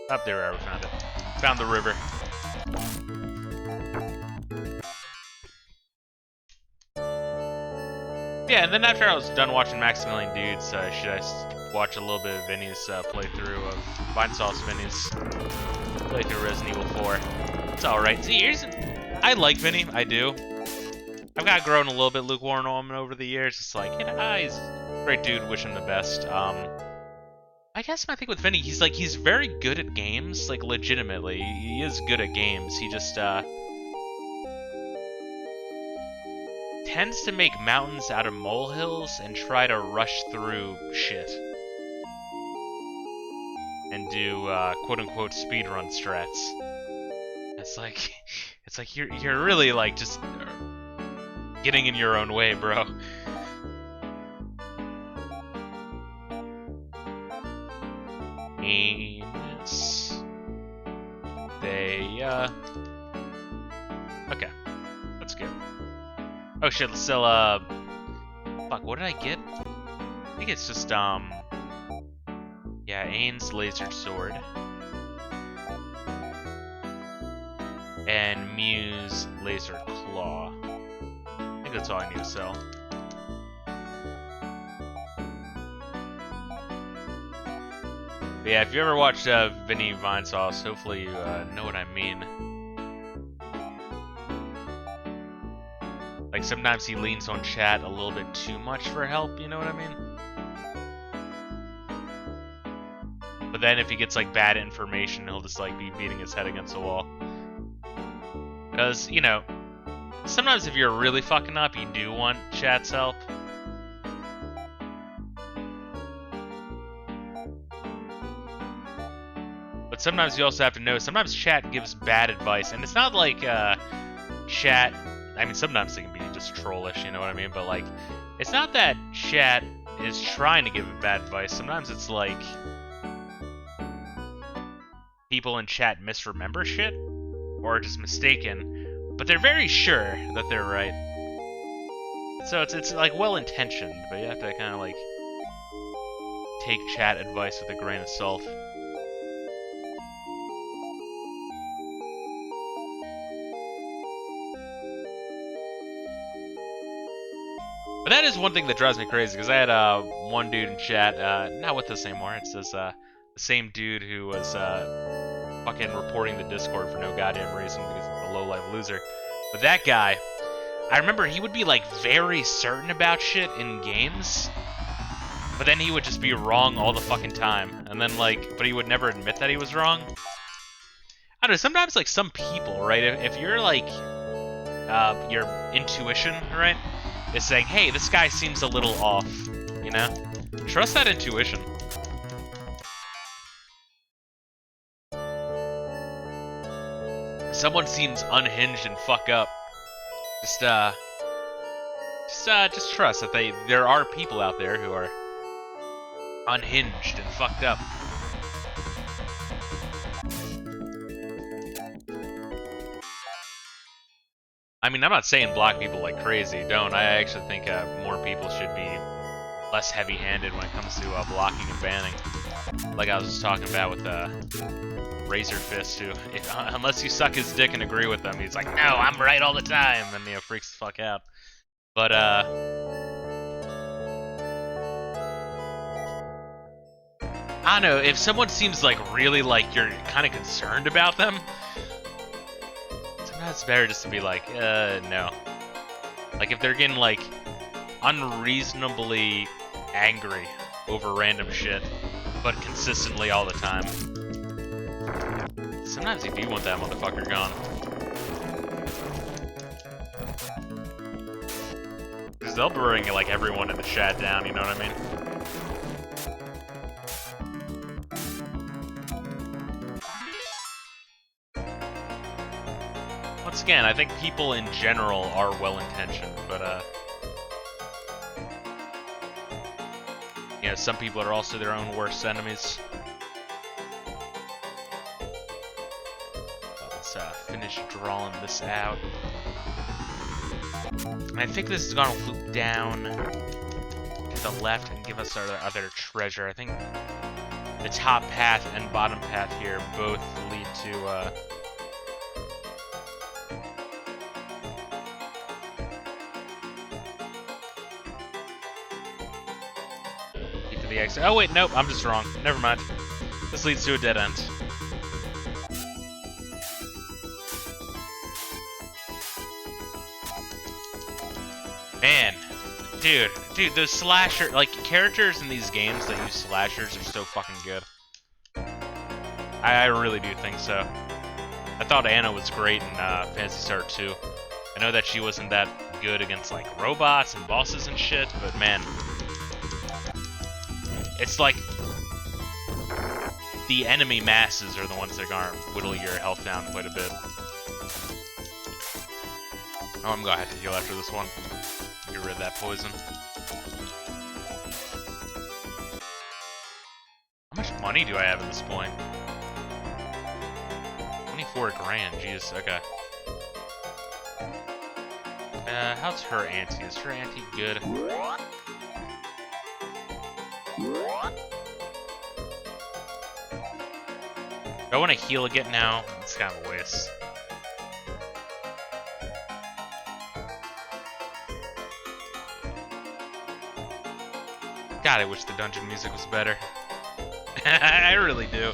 Up there, we found it. Found the river. Yeah, and then after I was done watching Maximilian Dudes, should I watch a little bit of Vinny's playthrough of Vinesauce Vinny's playthrough Resident Evil 4. It's alright. See, I like Vinny, I do. I've got grown a little bit lukewarm on him over the years. It's like, you know, he's a great dude, wish him the best. I guess my thing with Vinny, he's very good at games, like, legitimately. He is good at games. He just, tends to make mountains out of molehills and try to rush through shit. And do, quote-unquote speedrun strats. It's like, you're really, like, just getting in your own way, bro. Okay. Let's go. Oh shit, let's sell, fuck, what did I get? I think it's just, yeah, Ain's laser sword. And Mew's laser claw. I think that's all I need to sell. But yeah, if you ever watched Vinny Vinesauce, hopefully you know what I mean. Like, sometimes he leans on chat a little bit too much for help, you know what I mean? But then if he gets, like, bad information, he'll just, like, be beating his head against the wall. Because, you know, sometimes if you're really fucking up, you do want chat's help. But sometimes you also have to know, sometimes chat gives bad advice. And it's not like chat, I mean, sometimes they can be just trollish, you know what I mean? But, like, it's not that chat is trying to give bad advice. Sometimes it's like people in chat misremember shit or are just mistaken, but they're very sure that they're right. So it's like well-intentioned, but you have to kind of like take chat advice with a grain of salt. But that is one thing that drives me crazy, because I had one dude in chat, not with us anymore, it's this the same dude who was fucking reporting the Discord for no goddamn reason because he's a low-life loser. But that guy, I remember he would be like very certain about shit in games, but then he would just be wrong all the fucking time. And then like, but he would never admit that he was wrong. I don't know, sometimes, like, some people, right, if you're, like, your intuition, right, is saying, hey, this guy seems a little off, you know? Trust that intuition. If someone seems unhinged and fuck up, just trust that there are people out there who are unhinged and fucked up. I mean, I'm not saying block people like crazy, don't. I actually think more people should be less heavy-handed when it comes to blocking and banning. Like I was just talking about with Razor Fist, who, unless you suck his dick and agree with him, he's like, no, I'm right all the time, and, you know, freaks the fuck out. But, I don't know, if someone seems like really like you're kind of concerned about them, sometimes it's better just to be like, no. Like if they're getting like unreasonably angry over random shit, but consistently all the time, sometimes you do want that motherfucker gone. Because they'll bring like everyone in the chat down, you know what I mean? Once again, I think people in general are well-intentioned, but, you know, some people are also their own worst enemies. Let's finish drawing this out. And I think this is gonna loop down to the left and give us our other treasure. I think the top path and bottom path here both lead to, the exit. Oh wait, nope, I'm just wrong. Never mind. This leads to a dead end. Man, dude, those slasher, like, characters in these games that use slashers are so fucking good. I really do think so. I thought Anna was great in Phantasy Star II. I know that she wasn't that good against, like, robots and bosses and shit, but man, it's like the enemy masses are the ones that are gonna whittle your health down quite a bit. Oh, I'm gonna have to heal after this one. Get rid of that poison. How much money do I have at this point? 24 grand, jeez, okay. How's her ante? Is her ante good? Do I want to heal again now? It's kind of a waste. God, I wish the dungeon music was better. I really do.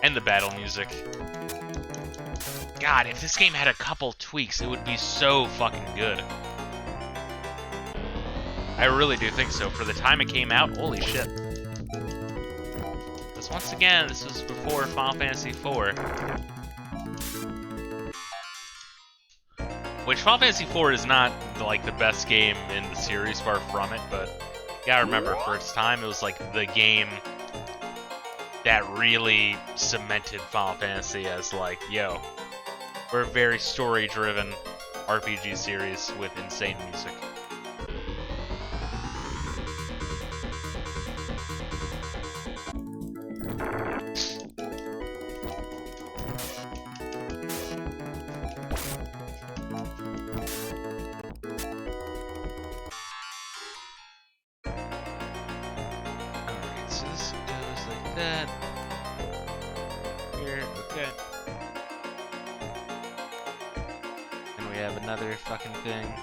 And the battle music. God, if this game had a couple tweaks, it would be so fucking good. I really do think so. For the time it came out, holy shit. Because once again, this was before Final Fantasy IV. Which, Final Fantasy IV is not, like, the best game in the series, far from it, but you gotta remember, for its time, it was, like, the game that really cemented Final Fantasy as, like, yo, we're a very story-driven RPG series with insane music. Alright, so this goes like that. Here, okay. Have another fucking thing.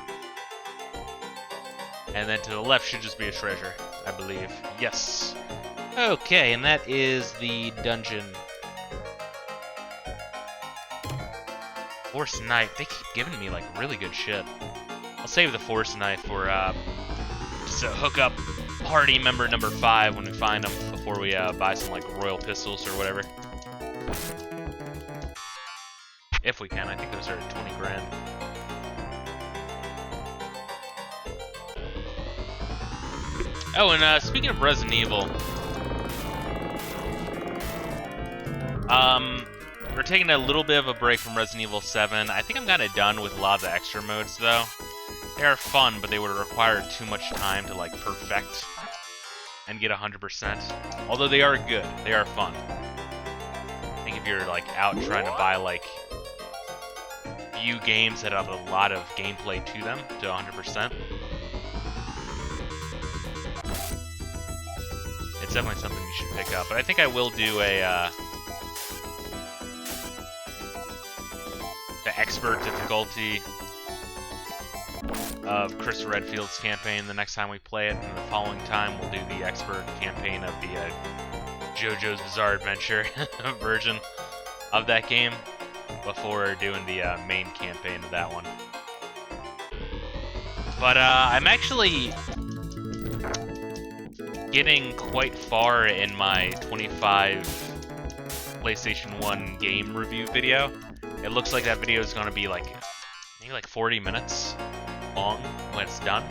And then to the left should just be a treasure, I believe. Yes. Okay, and that is the dungeon. Horse Knight. They keep giving me, like, really good shit. I'll save the Force Knife for just to hook up party member number 5 when we find them before we buy some like Royal Pistols or whatever. If we can, I think those are 20 grand. Oh, and speaking of Resident Evil, we're taking a little bit of a break from Resident Evil 7. I think I'm kind of done with a lot of the extra modes, though. They are fun, but they would require too much time to like perfect and get 100%. Although they are good, they are fun. I think if you're like out trying to buy like few games that have a lot of gameplay to them to 100%. It's definitely something you should pick up, but I think I will do a the expert difficulty of Chris Redfield's campaign the next time we play it, and the following time we'll do the expert campaign of the JoJo's Bizarre Adventure version of that game before doing the main campaign of that one. But I'm actually getting quite far in my 25 PlayStation 1 game review video. It looks like that video is going to be like maybe like 40 minutes long when it's done,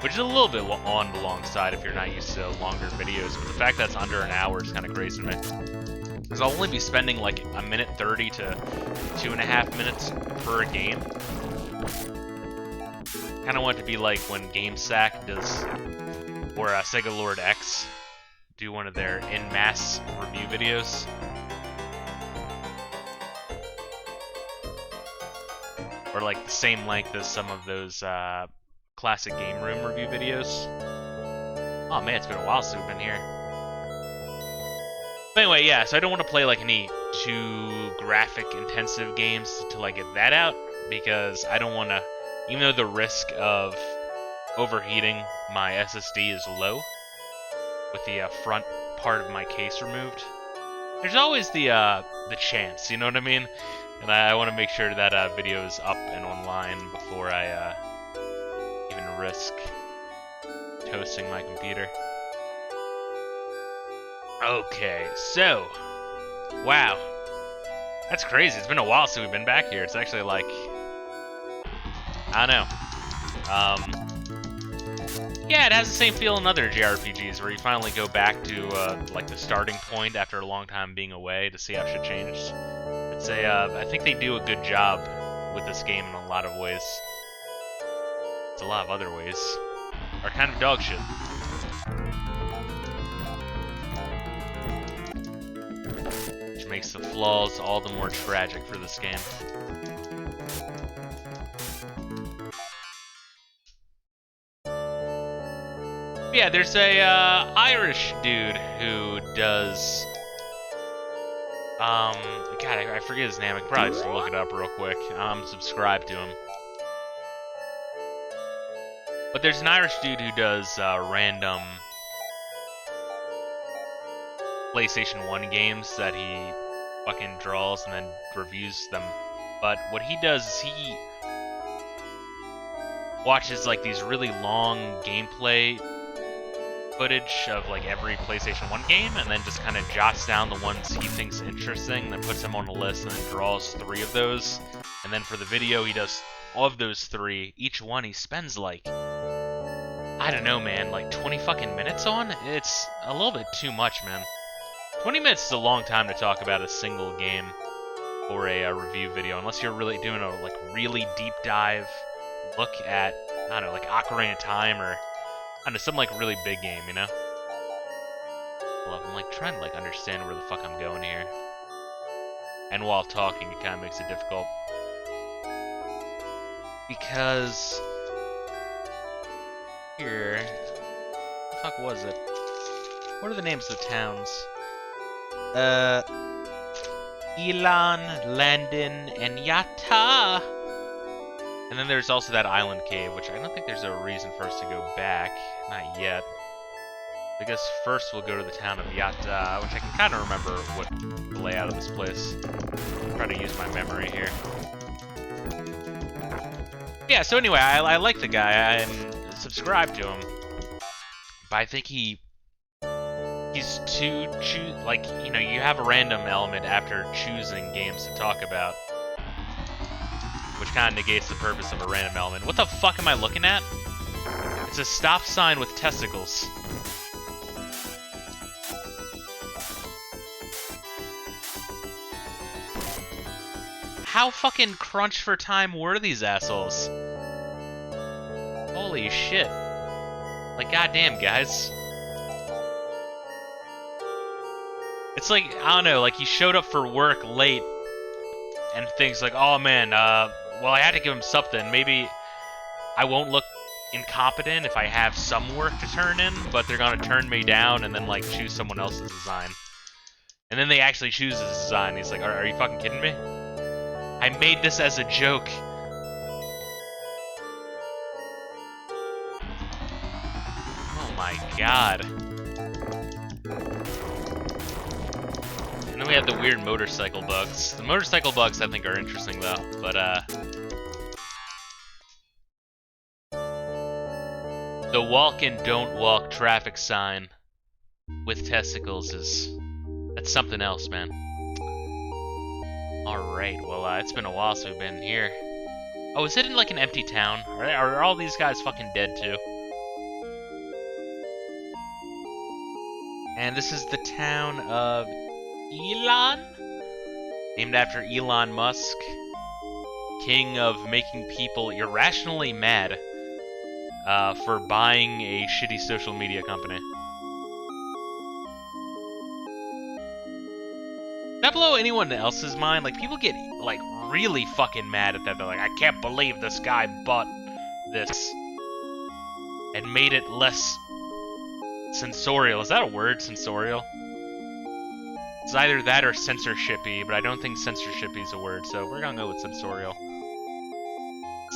which is a little bit on the long side if you're not used to longer videos, but the fact that it's under an hour is kind of crazy to me. Because I'll only be spending like a minute 30 to 2.5 minutes per game. Kind of want it to be like when GameSack does, or Sega Lord X do one of their en masse review videos. Or like the same length as some of those classic game room review videos. Oh man, it's been a while since we've been here. But anyway, yeah, so I don't want to play like any too graphic intensive games to like get that out, because I don't want to, even though the risk of overheating my SSD is low with the front part of my case removed, there's always the chance, you know what I mean? And I want to make sure that video is up and online before I even risk toasting my computer. Okay, so, wow, that's crazy. It's been a while since we've been back here. It's actually like, I don't know. Yeah, it has the same feel in other JRPGs where you finally go back to like the starting point after a long time being away to see how shit changed. It's a, I think they do a good job with this game in a lot of ways. It's a lot of other ways are kind of dog shit. Which makes the flaws all the more tragic for this game. Yeah, there's a Irish dude who does God, I forget his name. I can probably just look it up real quick. I'm subscribed to him. But there's an Irish dude who does random PlayStation 1 games that he fucking draws and then reviews them. But what he does is he watches like these really long gameplay footage of like every PlayStation 1 game, and then just kind of jots down the ones he thinks interesting, then puts them on a list, and then draws 3 of those. And then for the video, he does all of those 3. Each one he spends like, I don't know, man, like 20 fucking minutes on? It's a little bit too much, man. 20 minutes is a long time to talk about a single game for a review video, unless you're really doing a like really deep dive look at, I don't know, like Ocarina of Time or I don't know, some like really big game, you know? Well, I'm like trying to like understand where the fuck I'm going here. And while talking, it kind of makes it difficult. Because here, what the fuck was it? What are the names of the towns? Elan, Landon, and Yatta. And then there's also that island cave, which I don't think there's a reason for us to go back. Not yet. I guess first we'll go to the town of Yatta, which I can kind of remember what the layout of this place. Try to use my memory here. Yeah, so anyway, I like the guy and subscribe to him. But I think he's too like, you know, you have a random element after choosing games to talk about, which kind of negates the purpose of a random element. What the fuck am I looking at? It's a stop sign with testicles. How fucking crunch for time were these assholes? Holy shit. Like, goddamn, guys. It's like, I don't know, like he showed up for work late and thinks like, oh man, well, I had to give him something. Maybe I won't look incompetent if I have some work to turn in, but they're gonna turn me down and then like choose someone else's design. And then they actually choose his design. He's like, are you fucking kidding me? I made this as a joke. Oh my god. And then we have the weird motorcycle bugs. The motorcycle bugs I think are interesting though, but the walk and don't walk traffic sign with testicles that's something else, man. Alright, well, it's been a while since we've been here. Oh, is it in like an empty town? Are all these guys fucking dead too? And this is the town of Elon? Named after Elon Musk, king of making people irrationally mad for buying a shitty social media company. Does that blow anyone else's mind? Like, people get, like, really fucking mad at that. They're like, I can't believe this guy bought this and made it less sensorial. Is that a word, sensorial? It's either that or censorship-y, but I don't think censorship-y is a word, so we're gonna go with sensorial.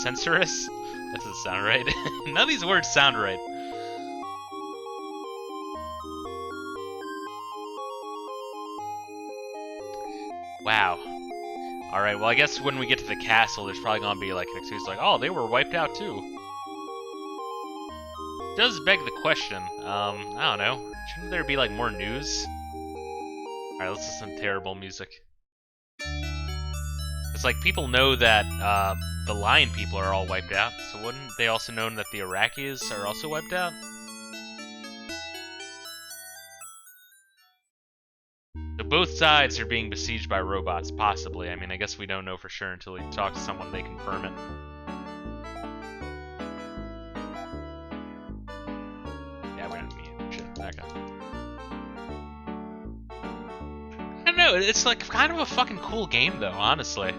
Censorous? That doesn't sound right. None of these words sound right. Wow. Alright, well I guess when we get to the castle, there's probably gonna be like an excuse like, oh, they were wiped out too. Does beg the question, I don't know, shouldn't there be like more news? Alright, let's listen to terrible music. It's like people know that the lion people are all wiped out, so wouldn't they also know that the Iraqis are also wiped out? So both sides are being besieged by robots, possibly. I mean, I guess we don't know for sure until we talk to someone, they confirm it. Yeah, we don't need shit. Okay. I don't know, it's like kind of a fucking cool game though, honestly.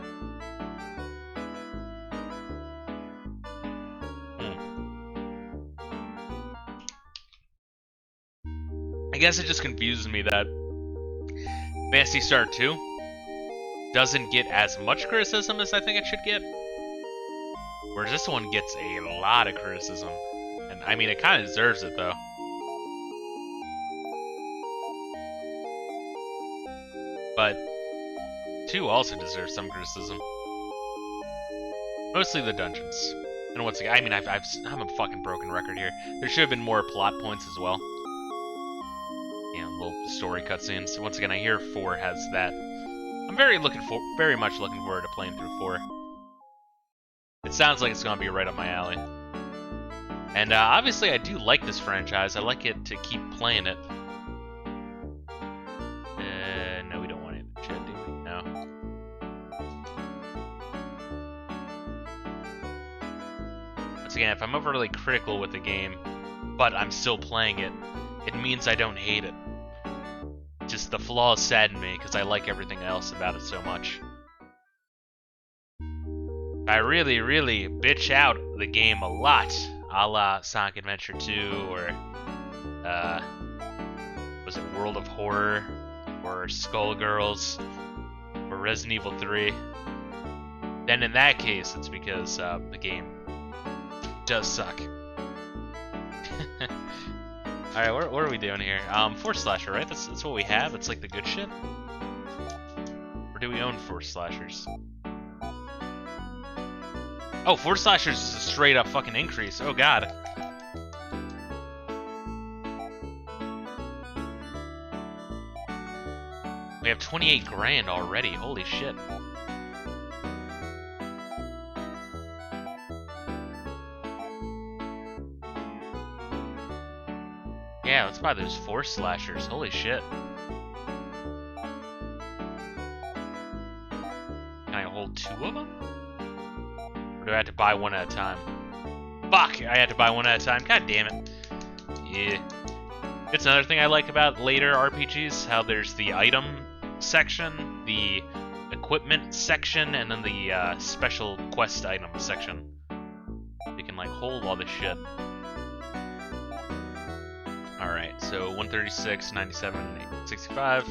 I guess it just confuses me that Phantasy Star II doesn't get as much criticism as I think it should get. Whereas this one gets a lot of criticism. And I mean, it kind of deserves it though. But 2 also deserves some criticism. Mostly the dungeons. And once again, I mean, I'm a fucking broken record here. There should have been more plot points as well. You know, little story cutscenes. Once again, I hear 4 has that. I'm very much looking forward to playing through 4. It sounds like it's gonna be right up my alley. And obviously, I do like this franchise. I like it to keep playing it. No, we don't want any of the shit, do we? No. Once again, if I'm overly critical with the game, but I'm still playing it, it means I don't hate it. Just the flaws sadden me because I like everything else about it so much. I really, really bitch out the game a lot, a la Sonic Adventure 2 or was it World of Horror or Skullgirls or Resident Evil 3. Then in that case, it's because the game does suck. Alright, what are we doing here? Force Slasher, right? That's what we have? That's like the good shit? Or do we own Force Slashers? Oh, Force Slashers is a straight up fucking increase. Oh god. We have 28 grand already. Holy shit. Yeah, let's buy those Force Slashers. Holy shit. Can I hold 2 of them? Or do I have to buy one at a time? Fuck! I had to buy one at a time. God damn it. Yeah. It's another thing I like about later RPGs, how there's the item section, the equipment section, and then the special quest item section. You can like hold all this shit. Alright, so 136, 97, 65.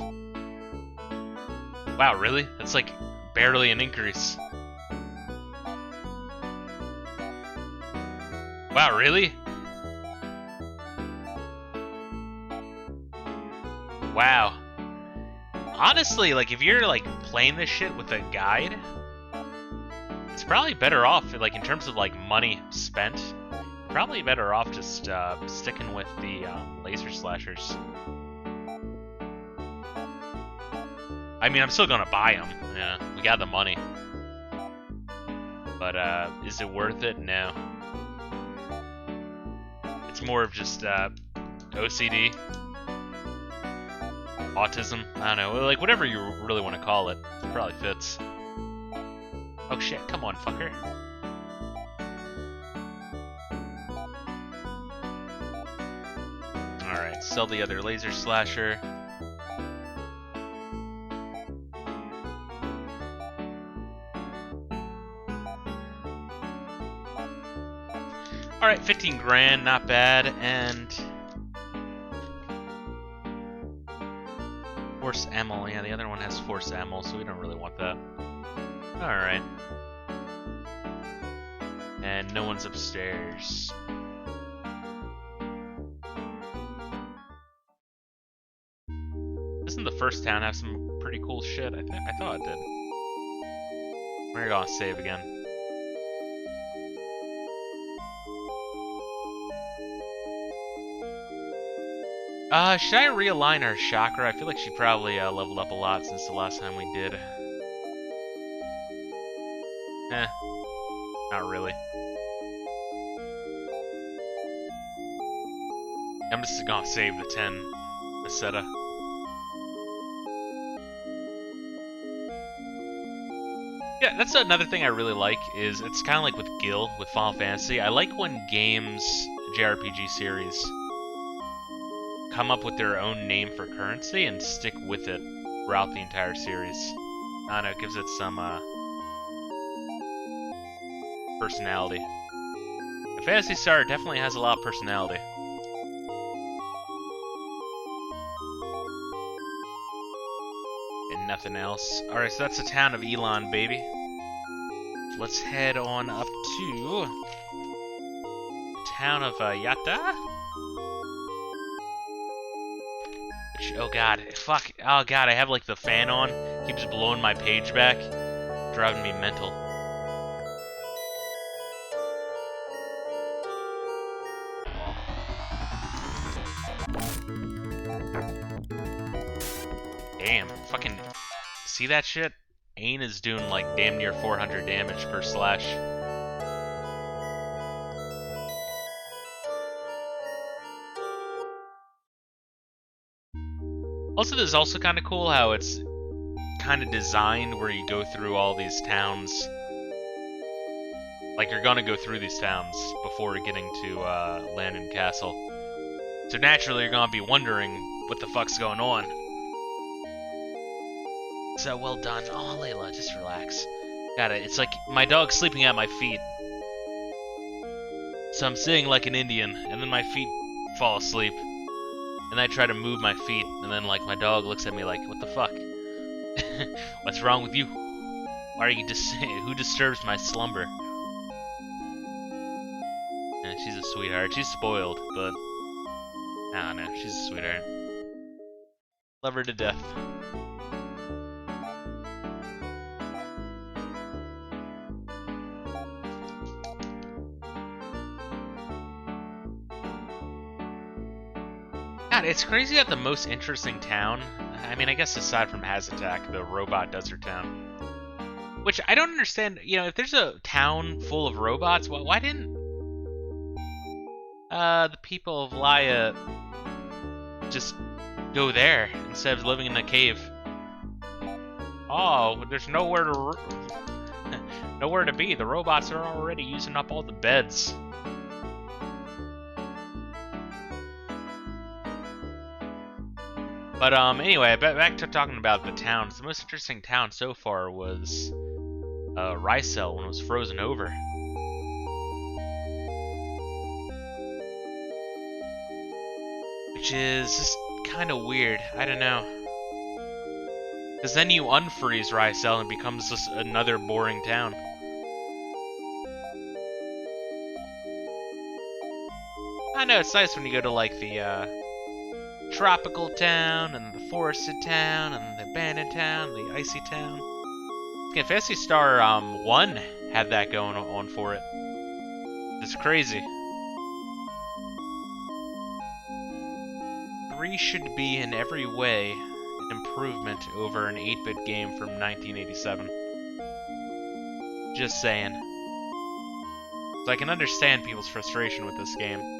Wow, really? That's like barely an increase. Wow, really? Wow. Honestly, like, if you're, like, playing this shit with a guide, it's probably better off, like, in terms of, like, money spent, probably better off just sticking with the laser slashers. I mean, I'm still gonna buy them. Yeah, we got the money. But, is it worth it? No. It's more of just, OCD. Autism? I don't know. Like, whatever you really want to call it. It probably fits. Oh shit, come on, fucker. Alright, sell the other laser slasher. Alright, 15 grand, not bad, and Force ammo, yeah, the other one has Force ammo, so we don't really want that. Alright. And no one's upstairs. Doesn't the first town have some pretty cool shit? I thought it did. We're gonna save again. Should I realign our chakra? I feel like she probably leveled up a lot since the last time we did. Not really. I'm just gonna save the 10 Meseta. Yeah, that's another thing I really like, is it's kind of like with Gil, with Final Fantasy. I like when games, JRPG series, come up with their own name for currency and stick with it throughout the entire series. I don't know, it gives it some personality. And Phantasy Star definitely has a lot of personality. And nothing else. Alright, so that's the town of Elon, baby. Let's head on up to the town of Yatta. Oh god, fuck. Oh god, I have like the fan on. Keeps blowing my page back. Driving me mental. Damn, fucking. See that shit? Ain is doing like damn near 400 damage per slash. Also, this is also kind of cool how it's kind of designed where you go through all these towns. Like, you're gonna go through these towns before getting to Landon Castle. So naturally, you're gonna be wondering what the fuck's going on. So, well done. Oh, Layla, just relax. Got it. It's like my dog's sleeping at my feet. So I'm sitting like an Indian, and then my feet fall asleep. And I try to move my feet, and then like my dog looks at me like, what the fuck? What's wrong with you? Why are you who disturbs my slumber? And she's a sweetheart. She's spoiled, but I don't know. She's a sweetheart. Love her to death. God, it's crazy that the most interesting town, I mean, I guess aside from Hazatak, the robot desert town, which I don't understand, you know, if there's a town full of robots, why didn't the people of Laya just go there instead of living in a cave? Oh, there's nowhere to be. The robots are already using up all the beds. But anyway, back to talking about the towns. The most interesting town so far was Rysel when it was frozen over. Which is just kind of weird. I don't know. Because then you unfreeze Rysel and it becomes just another boring town. I know, it's nice when you go to like the tropical town, and the forested town, and the abandoned town, the icy town. Okay, Phantasy Star 1 had that going on for it. It's crazy. 3 should be in every way an improvement over an 8-bit game from 1987. Just saying. So I can understand people's frustration with this game.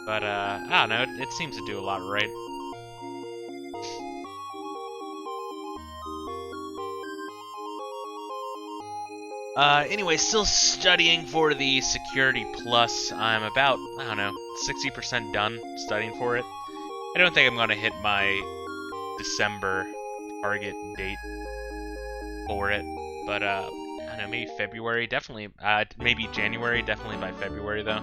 But, I don't know, it seems to do a lot right. Anyway, still studying for the Security Plus. I'm about, I don't know, 60% done studying for it. I don't think I'm gonna hit my December target date for it. But, I don't know, maybe February, definitely, maybe January, definitely by February, though.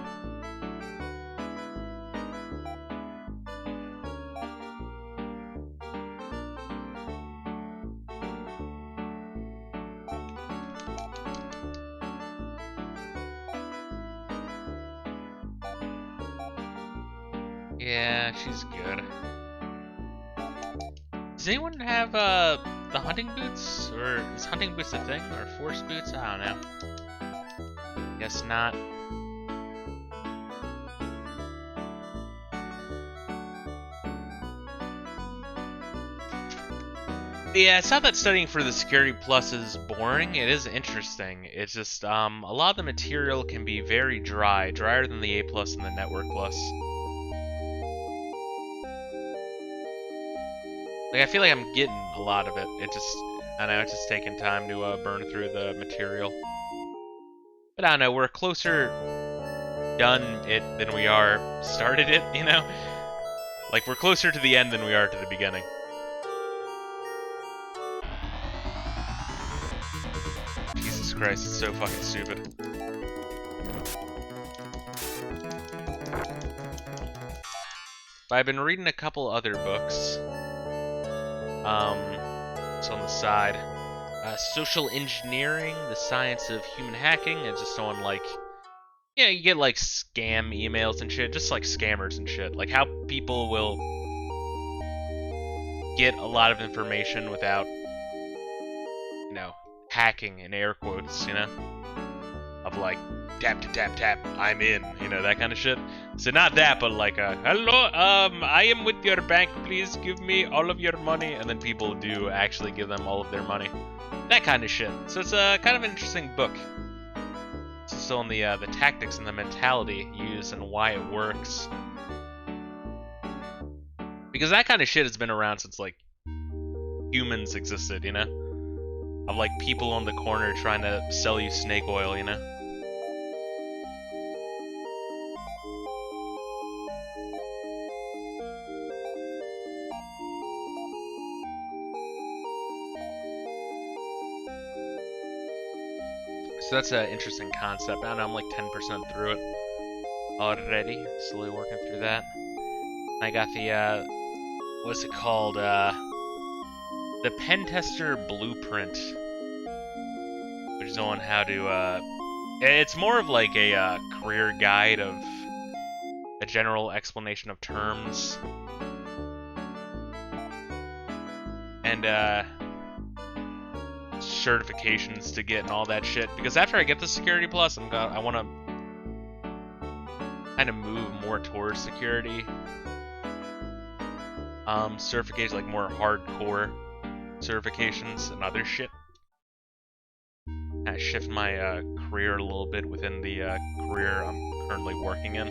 Yeah, she's good. Does anyone have the hunting boots? Or is hunting boots a thing? Or force boots? I don't know. Guess not. Yeah, it's not that studying for the Security Plus is boring. It is interesting. It's just a lot of the material can be very dry, drier than the A Plus and the Network Plus. Like, I feel like I'm getting a lot of it. It just, I don't know, it's just taking time to burn through the material. But I don't know, we're closer done it than we are started it, you know? Like, we're closer to the end than we are to the beginning. Jesus Christ, it's so fucking stupid. But I've been reading a couple other books. It's on the side. Social Engineering, the Science of Human Hacking. It's just on, like, yeah, you get, like, scam emails and shit. Just, like, scammers and shit. Like, how people will get a lot of information without, you know, hacking in air quotes, you know? Of, like, tap to tap tap, I'm in, you know, that kind of shit. So not that, but like, hello, I am with your bank, please give me all of your money, and then people do actually give them all of their money. That kind of shit. So it's a kind of an interesting book. It's still on the tactics and the mentality used and why it works. Because that kind of shit has been around since, like, humans existed, you know? Of, like, people on the corner trying to sell you snake oil, you know? So that's an interesting concept. I don't know, I'm like 10% through it already. Slowly working through that. I got the, what's it called? The Pen Tester Blueprint. Which is on how to, it's more of like a career guide of a general explanation of terms. And, certifications to get and all that shit, because after I get the Security Plus, I want to kind of move more towards security. Certifications, like more hardcore certifications and other shit. Kind of shift my career a little bit within the career I'm currently working in.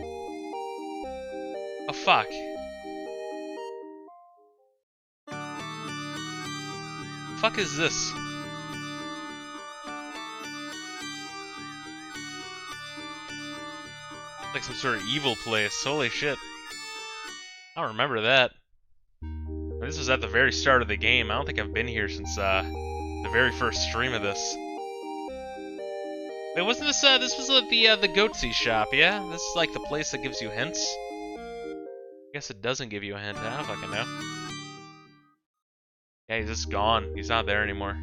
Oh fuck. Fuck is this? Like some sort of evil place. Holy shit. I don't remember that. This was at the very start of the game. I don't think I've been here since the very first stream of this. Wait, wasn't this this was the Goatsy shop, yeah? This is like the place that gives you hints? I guess it doesn't give you a hint, I don't fucking know. Yeah, he's just gone. He's not there anymore.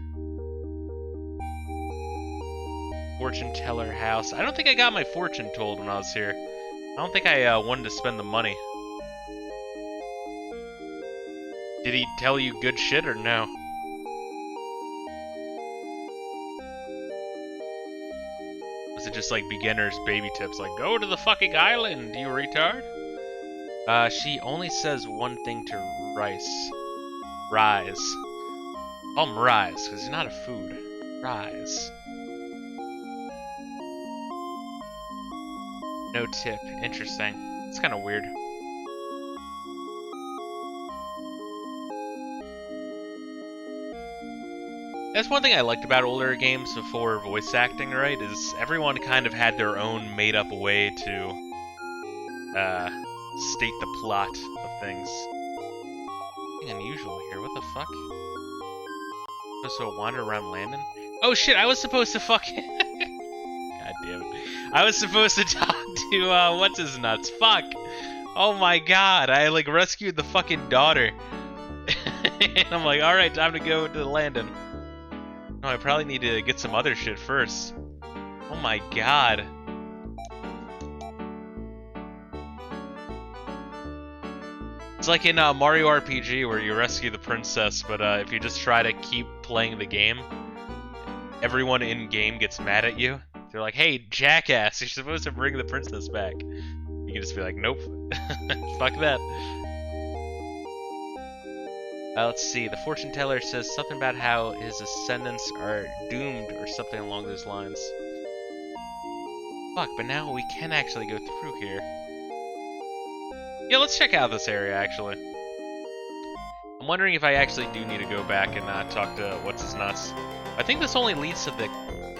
Fortune teller house. I don't think I got my fortune told when I was here. I don't think I wanted to spend the money. Did he tell you good shit or no? Was it just like beginner's baby tips, like go to the fucking island, you retard? She only says one thing to Rice. Rise. Call him Rise, because he's not a food. Rise. No tip. Interesting. It's kind of weird. That's one thing I liked about older games before voice acting, right? Is everyone kind of had their own made-up way to state the plot of things. Something unusual here. What the fuck? So wander around Landon? Oh shit! I was supposed to fucking. God damn it! I was supposed to talk to what's his nuts? Fuck! Oh my god! I like rescued the fucking daughter. And I'm like, all right, time to go to Landon. No, I probably need to get some other shit first. Oh my god. It's like in Mario RPG where you rescue the princess, but if you just try to keep playing the game, everyone in-game gets mad at you. They're like, hey, jackass, you're supposed to bring the princess back. You can just be like, nope. Fuck that. Let's see, the fortune teller says something about how his ascendants are doomed or something along those lines. Fuck, but now we can actually go through here. Yeah, let's check out this area, actually. I'm wondering if I actually do need to go back and talk to what's-his-nuts. I think this only leads to the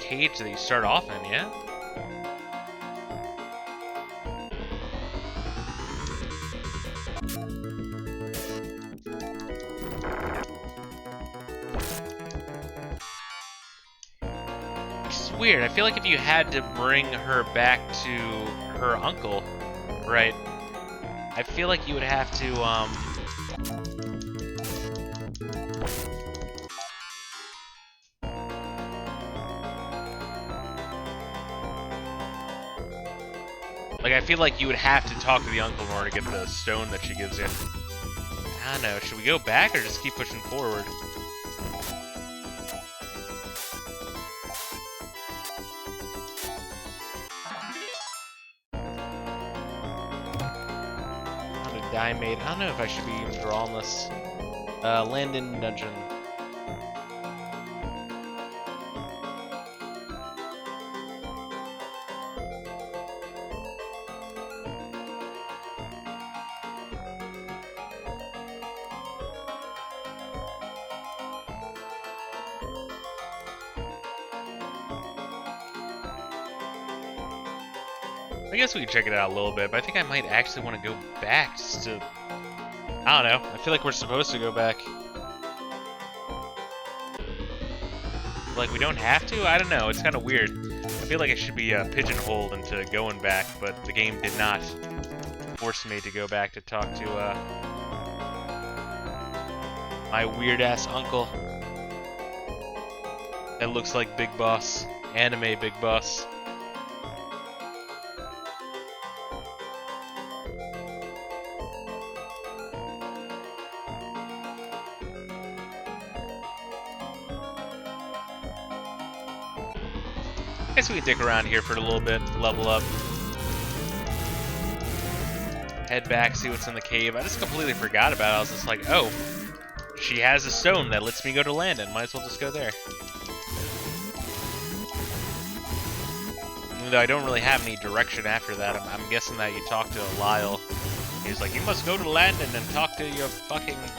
cage that you start off in, yeah? Weird. I feel like if you had to bring her back to her uncle, right? I feel like you would have to, like, I feel like you would have to talk to the uncle in order to get the stone that she gives you. I don't know. Should we go back or just keep pushing forward? I made. I don't know if I should be even drawing this. Landon Dungeon. I guess we can check it out a little bit, but I think I might actually want to go back just to... I don't know. I feel like we're supposed to go back. Like, we don't have to? I don't know. It's kind of weird. I feel like I should be pigeonholed into going back, but the game did not force me to go back to talk to my weird-ass uncle. That looks like Big Boss. Anime Big Boss. I guess we can dick around here for a little bit, level up. head back, see what's in the cave. I just completely forgot about it. I was just like, oh, she has a stone that lets me go to Landon. Might as well just go there. Even though I don't really have any direction after that, I'm guessing that you talk to Lyle. He's like, you must go to Landon and talk to your fucking... I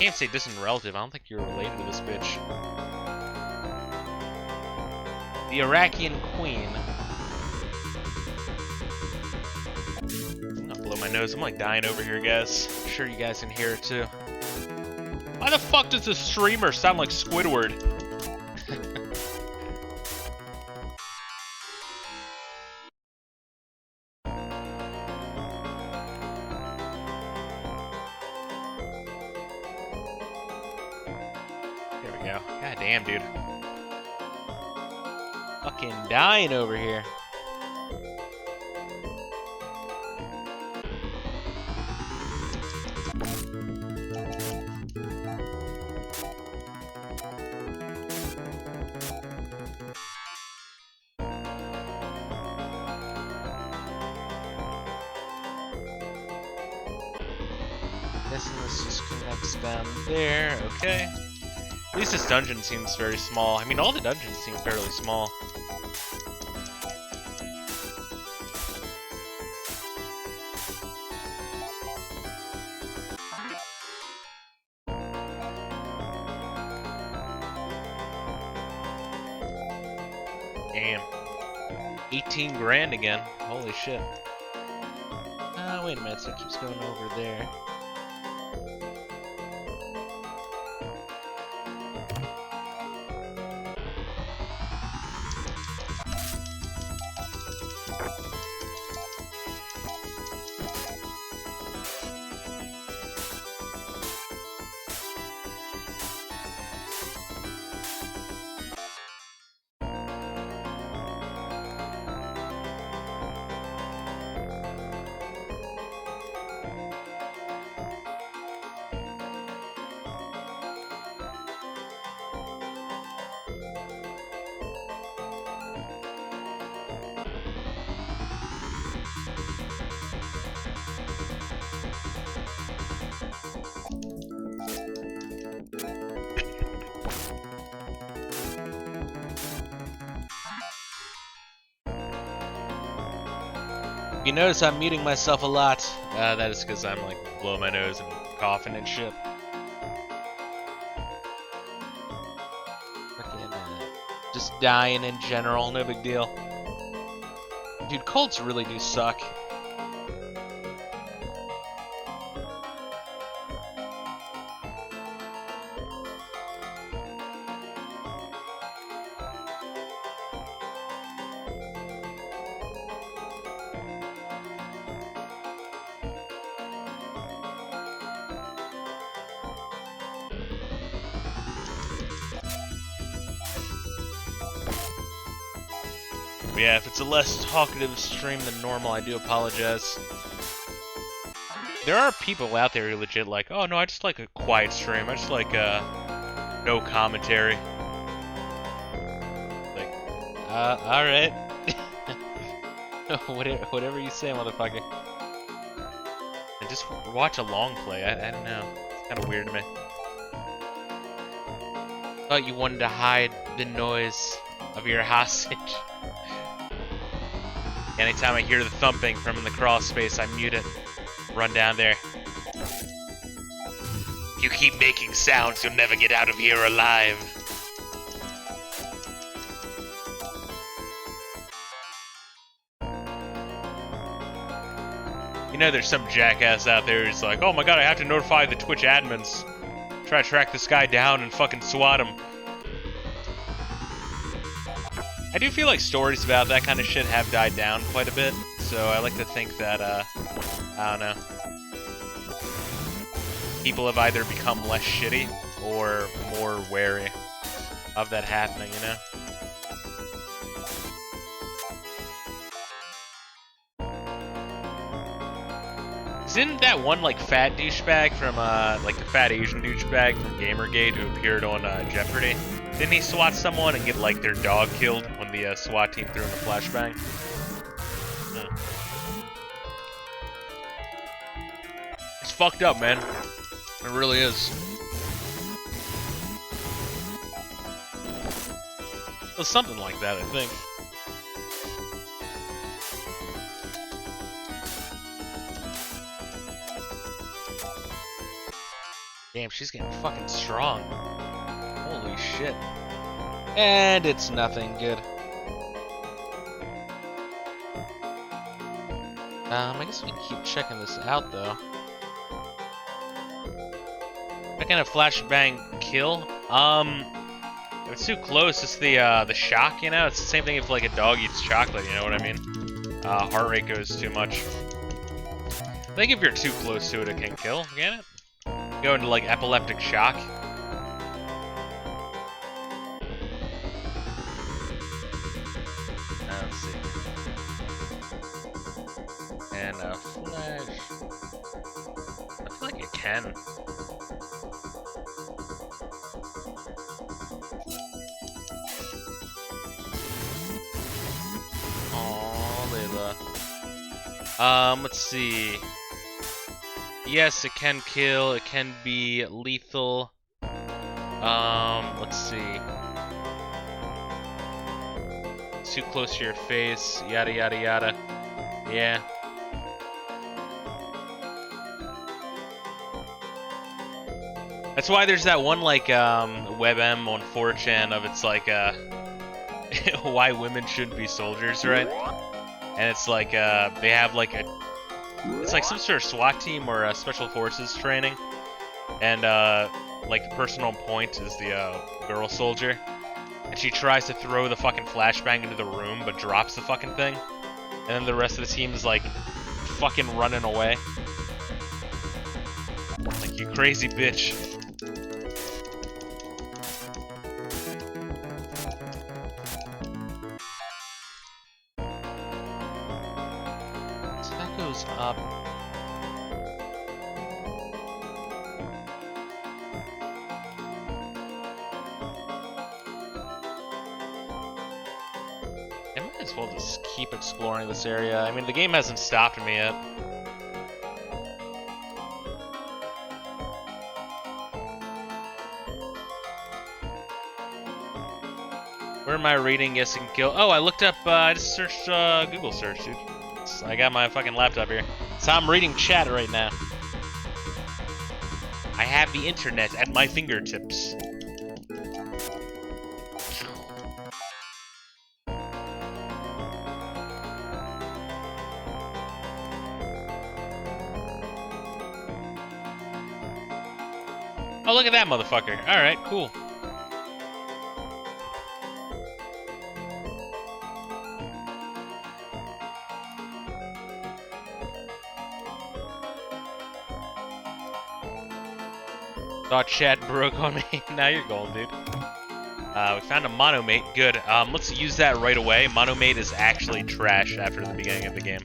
can't say distant relative. I don't think you're related to this bitch. The Iraqian Queen. I'm gonna blow my nose. I'm like dying over here, guys. I'm sure you guys can hear it too. Why the fuck does the streamer sound like Squidward? There we go. God damn, dude. Fucking dying over here. Guessing this just connects down there. Okay. At least this dungeon seems very small. I mean, all the dungeons seem fairly small. Damn. 18 grand again. Holy shit. Wait a minute, so it keeps going over there. You notice I'm muting myself a lot. That is because I'm like blowing my nose and coughing and shit. Freaking, just dying in general, no big deal. Dude, colds really do suck. Yeah, if it's a less talkative stream than normal, I do apologize. There are people out there who are legit like, oh no, I just like a quiet stream. I just like no commentary. Like, alright. Whatever you say, motherfucker. And just watch a long play. I don't know. It's kind of weird to me. Thought you wanted to hide the noise of your hostage. Anytime I hear the thumping from in the crawl space, I mute it. Run down there. If you keep making sounds, you'll never get out of here alive. You know there's some jackass out there who's like, oh my god, I have to notify the Twitch admins. Try to track this guy down and fucking swat him. I do feel like stories about that kind of shit have died down quite a bit, so I like to think that, I don't know. People have either become less shitty or more wary of that happening, you know? Isn't that one, like, fat douchebag from, like, the fat Asian douchebag from Gamergate who appeared on, Jeopardy? Didn't he swat someone and get, like, their dog killed when the SWAT team threw him a flashbang? fucked up, man. It really is. Well, something like that, I think. Damn, she's getting fucking strong. Holy shit. And it's nothing good. I guess we can keep checking this out, though. That kind of flashbang kill? If it's too close, it's the shock, you know? It's the same thing if, like, a dog eats chocolate, you know what I mean? Heart rate goes too much. I think if you're too close to it, it can kill, can it? Go into, like, epileptic shock. Let's see. And flash. I feel like it can. Oh, Layla. Let's see. Yes, it can kill. It can be lethal. Let's see. Too close to your face. Yada yada yada. Yeah. That's why there's that one, like, WebM on 4chan of it's like, why women shouldn't be soldiers, right? And it's like, they have like it's like some sort of SWAT team or special forces training. And, like, the person on point is the, girl soldier. And she tries to throw the fucking flashbang into the room, but drops the fucking thing. And then the rest of the team is, like, fucking running away. Like, you crazy bitch. Goes up. I might as well just keep exploring this area. I mean, the game hasn't stopped me yet. Where am I reading? Yes, you can kill. Oh, I looked up, I just searched, Google search, dude. I got my fucking laptop here. So I'm reading chat right now. I have the internet at my fingertips. Oh, look at that motherfucker. Alright, cool. Thought chat broke on me. Now you're golden, dude. We found a monomate. Good. Let's use that right away. Monomate is actually trash after the beginning of the game.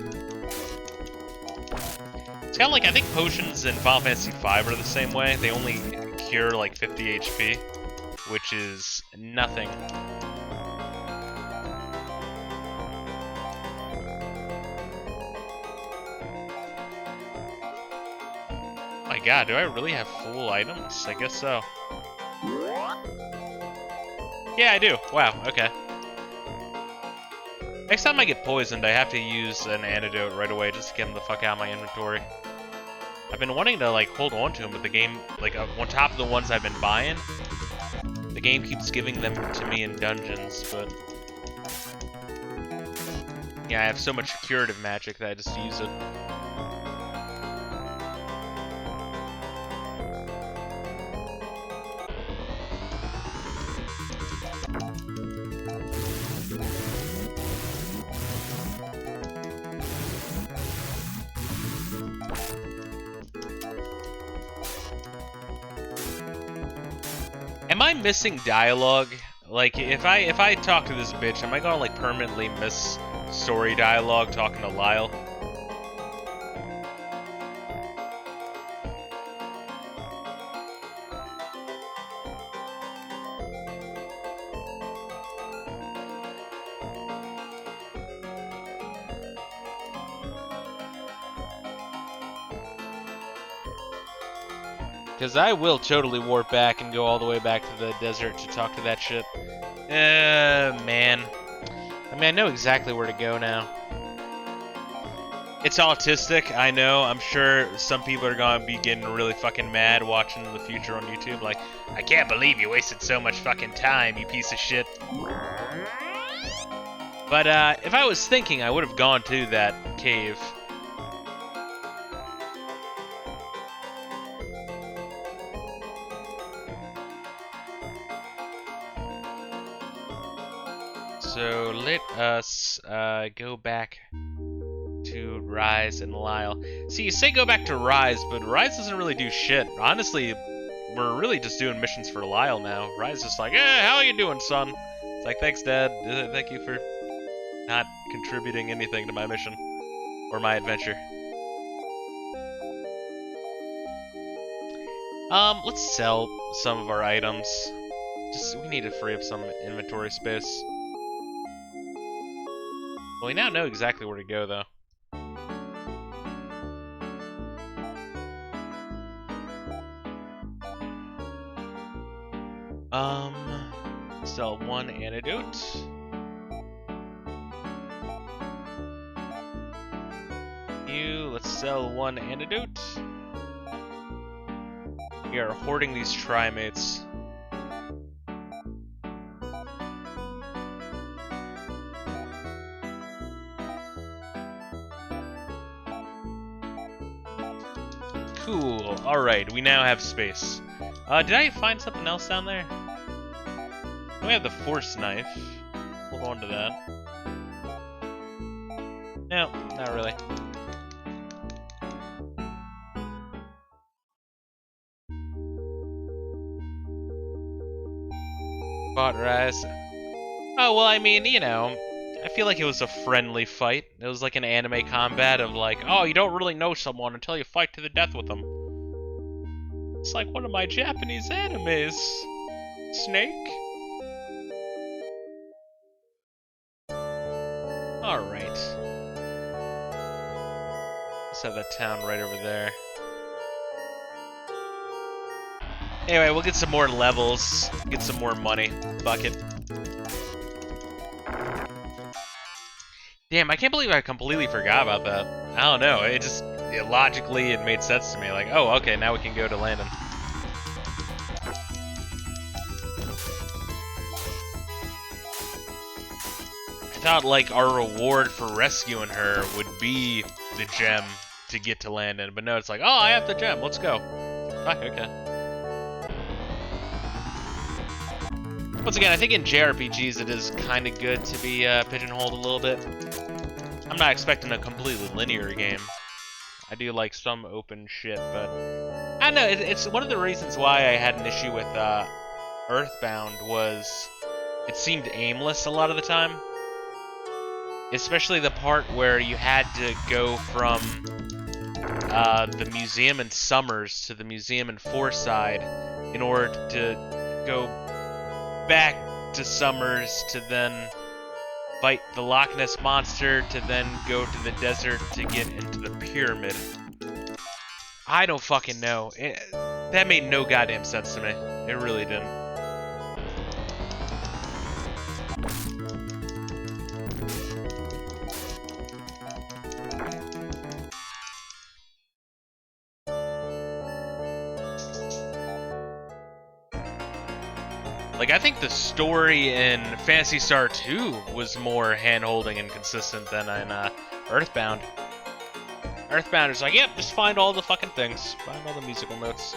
It's kind of like, I think potions in Final Fantasy V are the same way. They only cure like 50 HP, which is nothing. My god, do I really have full items? I guess so. Yeah, I do. Wow, okay. Next time I get poisoned, I have to use an antidote right away just to get them the fuck out of my inventory. I've been wanting to, like, hold on to them, but the game, like, on top of the ones I've been buying, the game keeps giving them to me in dungeons, but... yeah, I have so much curative magic that I just use it. Am I missing dialogue? Like, if I talk to this bitch, am I gonna, like, permanently miss story dialogue talking to Lyle? Because I will totally warp back and go all the way back to the desert to talk to that shit. Man. I mean, I know exactly where to go now. It's autistic, I know. I'm sure some people are gonna be getting really fucking mad watching the future on YouTube. Like, I can't believe you wasted so much fucking time, you piece of shit. But if I was thinking, I would have gone to that cave. So let us go back to Rise and Lyle. See, you say go back to Rise, but Rise doesn't really do shit. Honestly, we're really just doing missions for Lyle now. Rise is just like, how you doing, son? It's like, thanks, Dad. Thank you for not contributing anything to my mission or my adventure. Let's sell some of our items. We need to free up some inventory space. Well, we now know exactly where to go, though. Sell one antidote. Let's sell one antidote. We are hoarding these trimates. Cool. Alright, we now have space. Did I find something else down there? We have the force knife. Hold on to that. No, not really. Bought Rise. Oh, well, I mean, you know, I feel like it was a friendly fight. It was like an anime combat of like, oh, you don't really know someone until you fight to the death with them. It's like one of my Japanese animes. Snake? Alright. Let's have that town right over there. Anyway, we'll get some more levels, get some more money. Fuck it. Damn, I can't believe I completely forgot about that. I don't know, logically it made sense to me. Like, oh, okay, now we can go to Landon. I thought, like, our reward for rescuing her would be the gem to get to Landon, but no, it's like, oh, I have the gem, let's go. Fuck, okay. Once again, I think in JRPGs it is kind of good to be pigeonholed a little bit. I'm not expecting a completely linear game. I do like some open shit, but I don't know. It's one of the reasons why I had an issue with Earthbound was it seemed aimless a lot of the time. Especially the part where you had to go from the museum in Summers to the museum in Forside in order to go back to Summers to then fight the Loch Ness Monster to then go to the desert to get into the pyramid. I don't fucking know. That made no goddamn sense to me. It really didn't. Like, I think the story in Phantasy Star II was more hand-holding and consistent than in Earthbound. Earthbound is like, yep, just find all the fucking things. Find all the musical notes.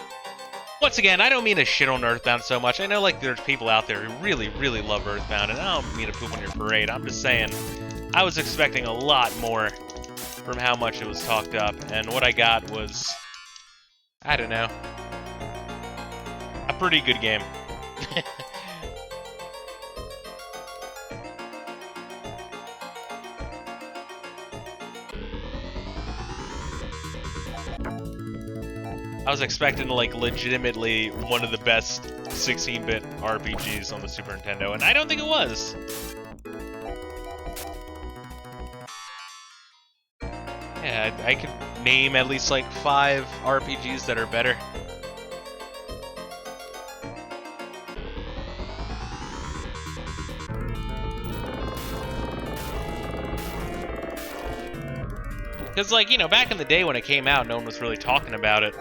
Once again, I don't mean to shit on Earthbound so much. I know, like, there's people out there who really, really love Earthbound, and I don't mean to poop on your parade. I'm just saying, I was expecting a lot more from how much it was talked up, and what I got was, I don't know, a pretty good game. I was expecting, like, legitimately one of the best 16-bit RPGs on the Super Nintendo, and I don't think it was. Yeah, I could name at least, like, 5 RPGs that are better. Because, like, you know, back in the day when it came out, no one was really talking about it.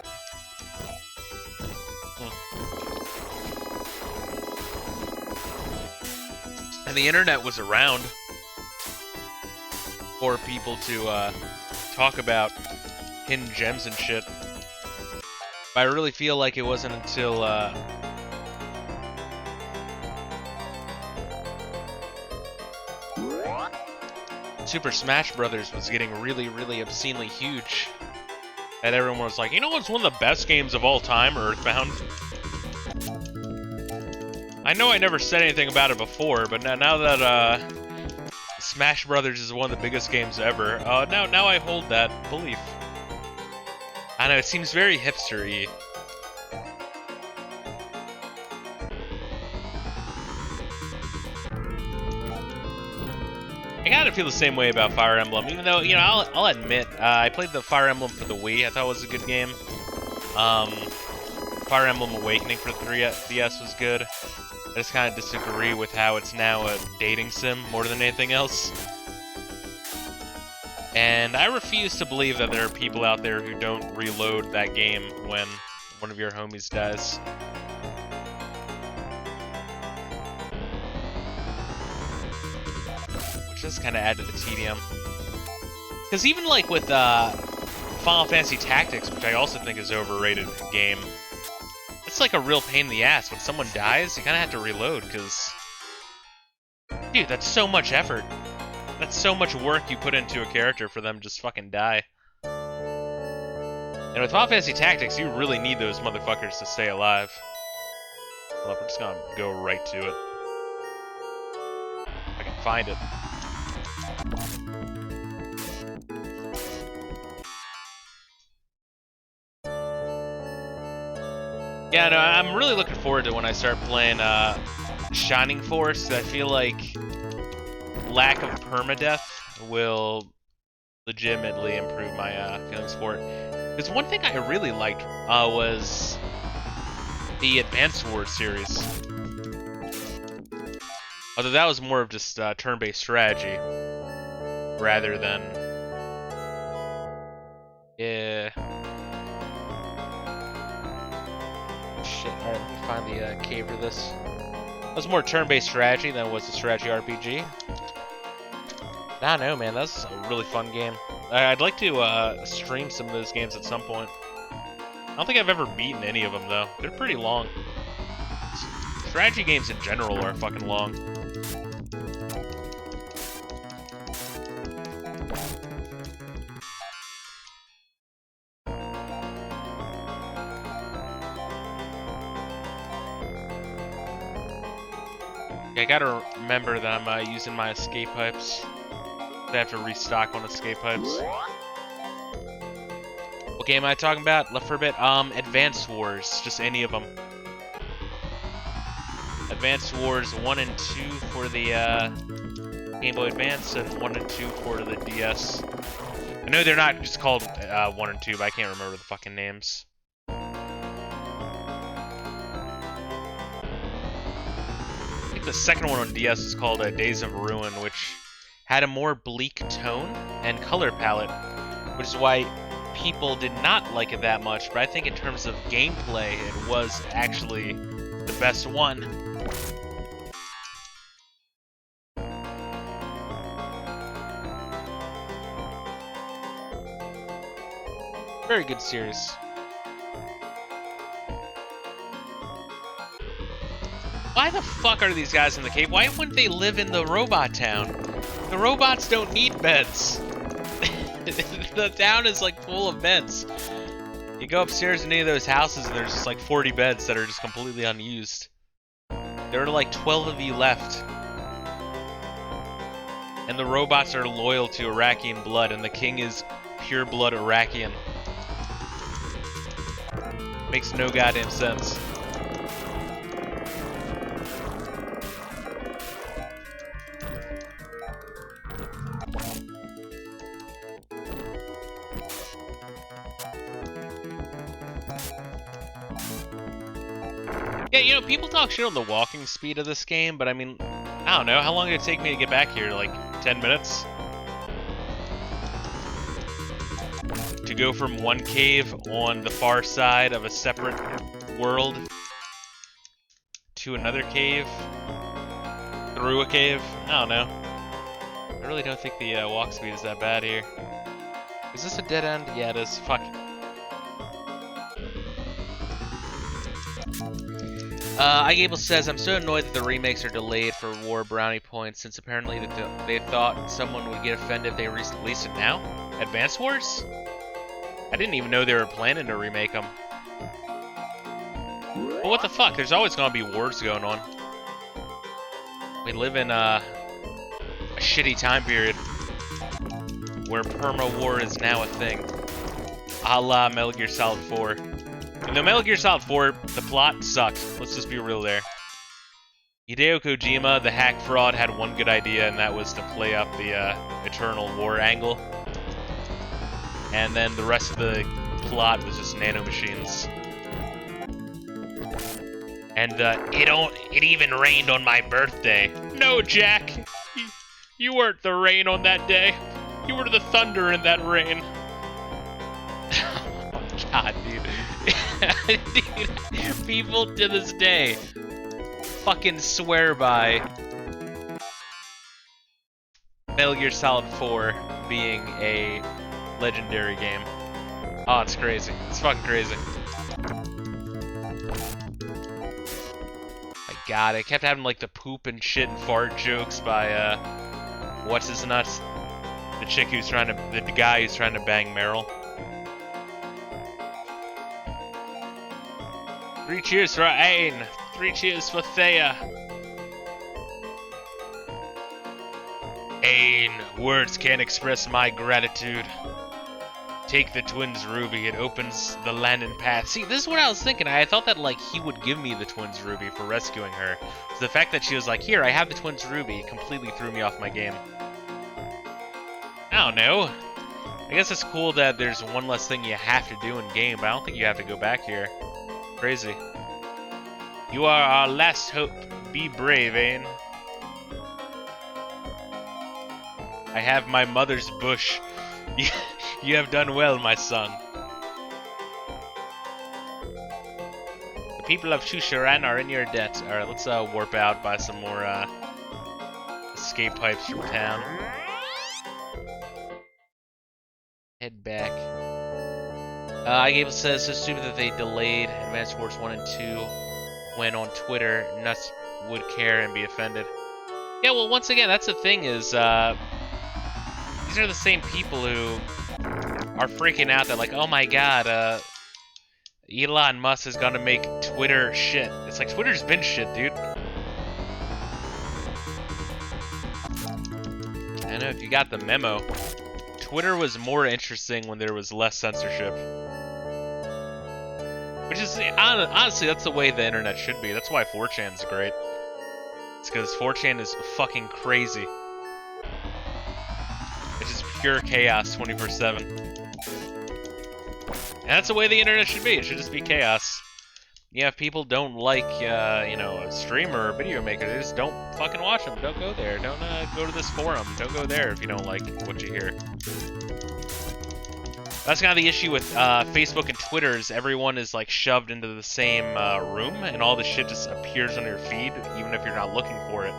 And the internet was around for people to talk about hidden gems and shit. But I really feel like it wasn't until Super Smash Brothers was getting really, really obscenely huge that everyone was like, you know what's one of the best games of all time, Earthbound? I know I never said anything about it before, but now that Smash Brothers is one of the biggest games ever, now I hold that belief. I know, it seems very hipster-y. I gotta feel the same way about Fire Emblem, even though, you know, I'll admit, I played the Fire Emblem for the Wii. I thought it was a good game. Fire Emblem Awakening for 3DS was good. I just kind of disagree with how it's now a dating sim more than anything else. And I refuse to believe that there are people out there who don't reload that game when one of your homies dies. Which does kind of add to the tedium. Because even like with Final Fantasy Tactics, which I also think is an overrated game, it's like a real pain in the ass. When someone dies, you kind of have to reload, because... Dude, that's so much effort. That's so much work you put into a character for them to just fucking die. And with Final Fantasy Tactics, you really need those motherfuckers to stay alive. Hold up, I'm just gonna go right to it. If I can find it. Yeah, no, I'm really looking forward to when I start playing Shining Force. I feel like lack of permadeath will legitimately improve my feelings for it. Because one thing I really liked was the Advance Wars series. Although that was more of just turn-based strategy rather than... Yeah... Shit, alright, let me find the cave for this. It was more turn-based strategy than it was a strategy RPG. I don't know, man, that's a really fun game. I'd like to stream some of those games at some point. I don't think I've ever beaten any of them, though. They're pretty long. Strategy games in general are fucking long. I gotta remember that I'm using my escape pipes. I have to restock on escape pipes. What game am I talking about? Left for a bit? Advance Wars. Just any of them. Advance Wars 1 and 2 for the Game Boy Advance, and 1 and 2 for the DS. I know they're not just called 1 and 2, but I can't remember the fucking names. The second one on DS is called Days of Ruin, which had a more bleak tone and color palette, which is why people did not like it that much, but I think in terms of gameplay, it was actually the best one. Very good series. Why the fuck are these guys in the cave? Why wouldn't they live in the robot town? The robots don't need beds. The town is like full of beds. You go upstairs in any of those houses and there's just like 40 beds that are just completely unused. There are like 12 of you left. And the robots are loyal to Iraqian blood, and the king is pure blood Iraqian. Makes no goddamn sense. Yeah, you know, people talk shit on the walking speed of this game, but I mean, I don't know, how long did it take me to get back here? Like, 10 minutes? to go from one cave on the far side of a separate world to another cave, through a cave. I don't know. I really don't think the walk speed is that bad here. Is this a dead end? Yeah, it is. Fuck. iGable says, I'm so annoyed that the remakes are delayed for War brownie points, since apparently they thought someone would get offended if they released it now. Advance Wars? I didn't even know they were planning to remake them. Well, what the fuck? There's always gonna be wars going on. We live in a shitty time period where perma-war is now a thing. A la Metal Gear Solid 4. In the Metal Gear Solid 4, the plot sucked. Let's just be real there. Hideo Kojima, the hack fraud, had one good idea, and that was to play up the Eternal War angle. And then the rest of the plot was just nanomachines. And it even rained on my birthday. No, Jack! You weren't the rain on that day. You were the thunder in that rain. Oh, God, dude. Dude, people to this day fucking swear by Metal Gear Solid 4 being a legendary game. Oh, it's crazy. It's fucking crazy. My God, I kept having like the poop and shit and fart jokes by what's his nuts? The chick who's trying to, the guy who's trying to bang Meryl. 3 cheers for Ain. 3 cheers for Thea. Ain, words can't express my gratitude. Take the twins' ruby, it opens the landing path. See, this is what I was thinking. I thought that, like, he would give me the twins' ruby for rescuing her. So the fact that she was like, here, I have the twins' ruby, completely threw me off my game. I don't know. I guess it's cool that there's one less thing you have to do in game, but I don't think you have to go back here. Crazy. You are our last hope. Be brave, Ain. I have my mother's bush. You have done well, my son. The people of Shusharan are in your debt. Alright, let's warp out, buy some more escape pipes from town. Head back. iGable says, so stupid that they delayed Advance Wars 1 and 2 when on Twitter nuts would care and be offended. Yeah, well, once again, that's the thing is, these are the same people who are freaking out that, like, oh my God, Elon Musk is gonna make Twitter shit. It's like, Twitter's been shit, dude. I don't know if you got the memo. Twitter was more interesting when there was less censorship. Which is, honestly, that's the way the internet should be. That's why 4chan's great. It's because 4chan is fucking crazy. It's just pure chaos 24/7. And that's the way the internet should be. It should just be chaos. Yeah, if people don't like, you know, a streamer or video maker, they just don't fucking watch them. Don't go there. Don't go to this forum. Don't go there if you don't like what you hear. That's kind of the issue with Facebook and Twitter is everyone is like shoved into the same room, and all the shit just appears on your feed, even if you're not looking for it.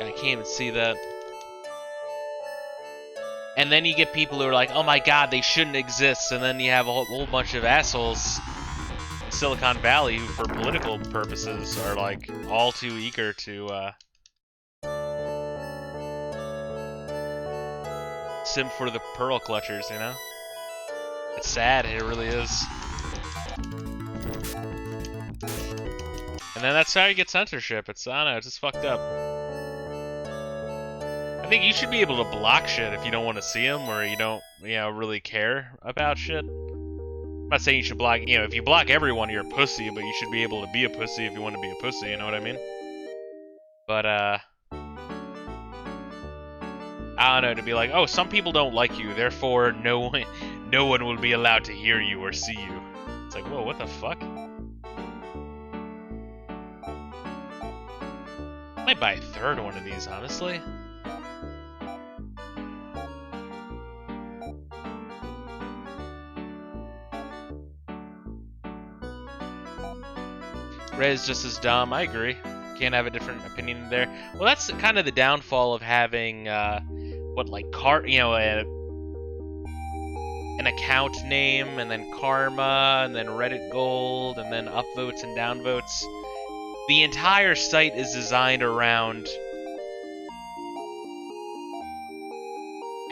I can't even see that. And then you get people who are like, oh my God, they shouldn't exist, and then you have a whole bunch of assholes in Silicon Valley who, for political purposes, are like all too eager to simp for the pearl clutchers, you know? It's sad, it really is. And then that's how you get censorship. It's, I don't know, it's just fucked up. I think you should be able to block shit if you don't want to see them or you don't, you know, really care about shit. I'm not saying you should block, you know, if you block everyone, you're a pussy, but you should be able to be a pussy if you want to be a pussy, you know what I mean? But, I don't know, to be like, oh, some people don't like you, therefore no one will be allowed to hear you or see you. It's like, whoa, what the fuck? My buy a third one of these, honestly. Ray's just as dumb. I agree. Can't have a different opinion there. Well, that's kind of the downfall of having an account name, and then karma, and then Reddit gold, and then upvotes and downvotes. The entire site is designed around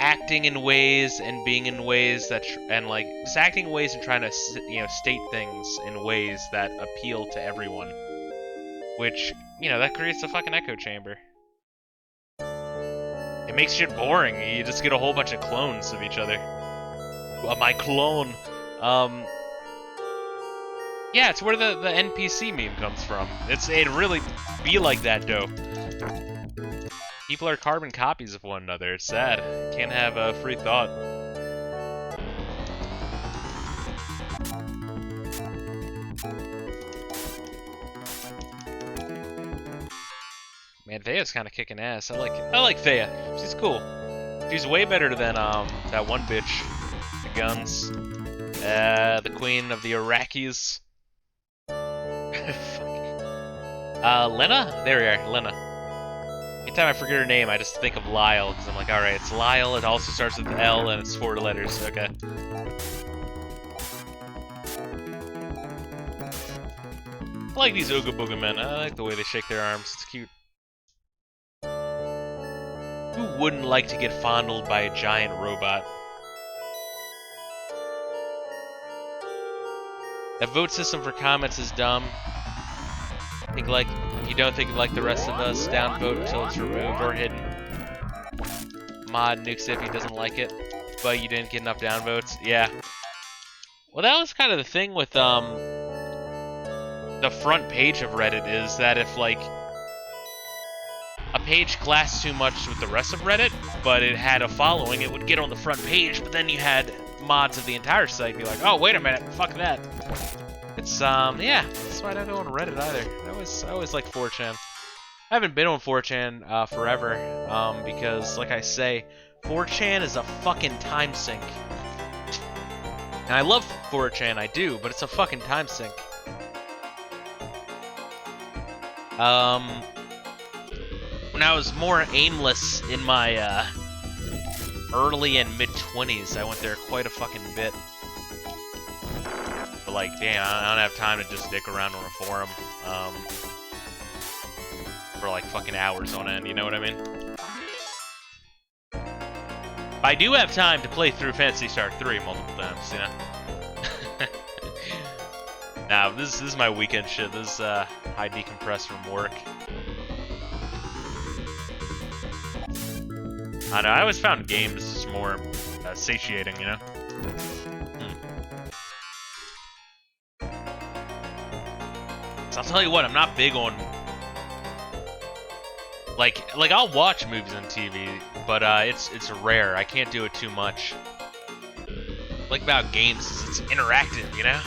acting in ways and being in ways that, just acting in ways and trying to, state things in ways that appeal to everyone. Which, that creates a fucking echo chamber. It makes shit boring. You just get a whole bunch of clones of each other. My clone. Yeah, it's where the NPC meme comes from. It really be like that, though. People are carbon copies of one another. It's sad. Can't have a free thought. Man, Thea's kind of kicking ass. I like Thea. She's cool. She's way better than that one bitch. The guns. The queen of the Iraqis. Lena? There we are, Lena. Anytime I forget her name, I just think of Lyle, because I'm like, alright, it's Lyle, it also starts with L, and it's 4 letters, okay. I like these Ooga Booga men. I like the way they shake their arms, it's cute. Who wouldn't like to get fondled by a giant robot? That vote system for comments is dumb. If you don't think like the rest of us, downvote until it's removed or hidden. Mod nukes if he doesn't like it, but you didn't get enough downvotes. Yeah. Well, that was kind of the thing with the front page of Reddit, is that if a page clashed too much with the rest of Reddit, but it had a following, it would get on the front page, but then you had mods of the entire site be like, oh, wait a minute, fuck that. It's, yeah, that's why I don't go on Reddit either. I always like 4chan. I haven't been on 4chan, forever, because, like I say, 4chan is a fucking time sink. And I love 4chan, I do, but it's a fucking time sink. When I was more aimless in my, early and mid-20s, I went there quite a fucking bit. But damn, I don't have time to just dick around on a forum, for fucking hours on end, you know what I mean? But I do have time to play through Phantasy Star III multiple times, you know? Nah, this is my weekend shit. This is, I decompress from work. I don't know, I always found games just more satiating, you know? So I'll tell you what, I'm not big on... I'll watch movies on TV, but it's rare. I can't do it too much. About games is it's interactive, you know?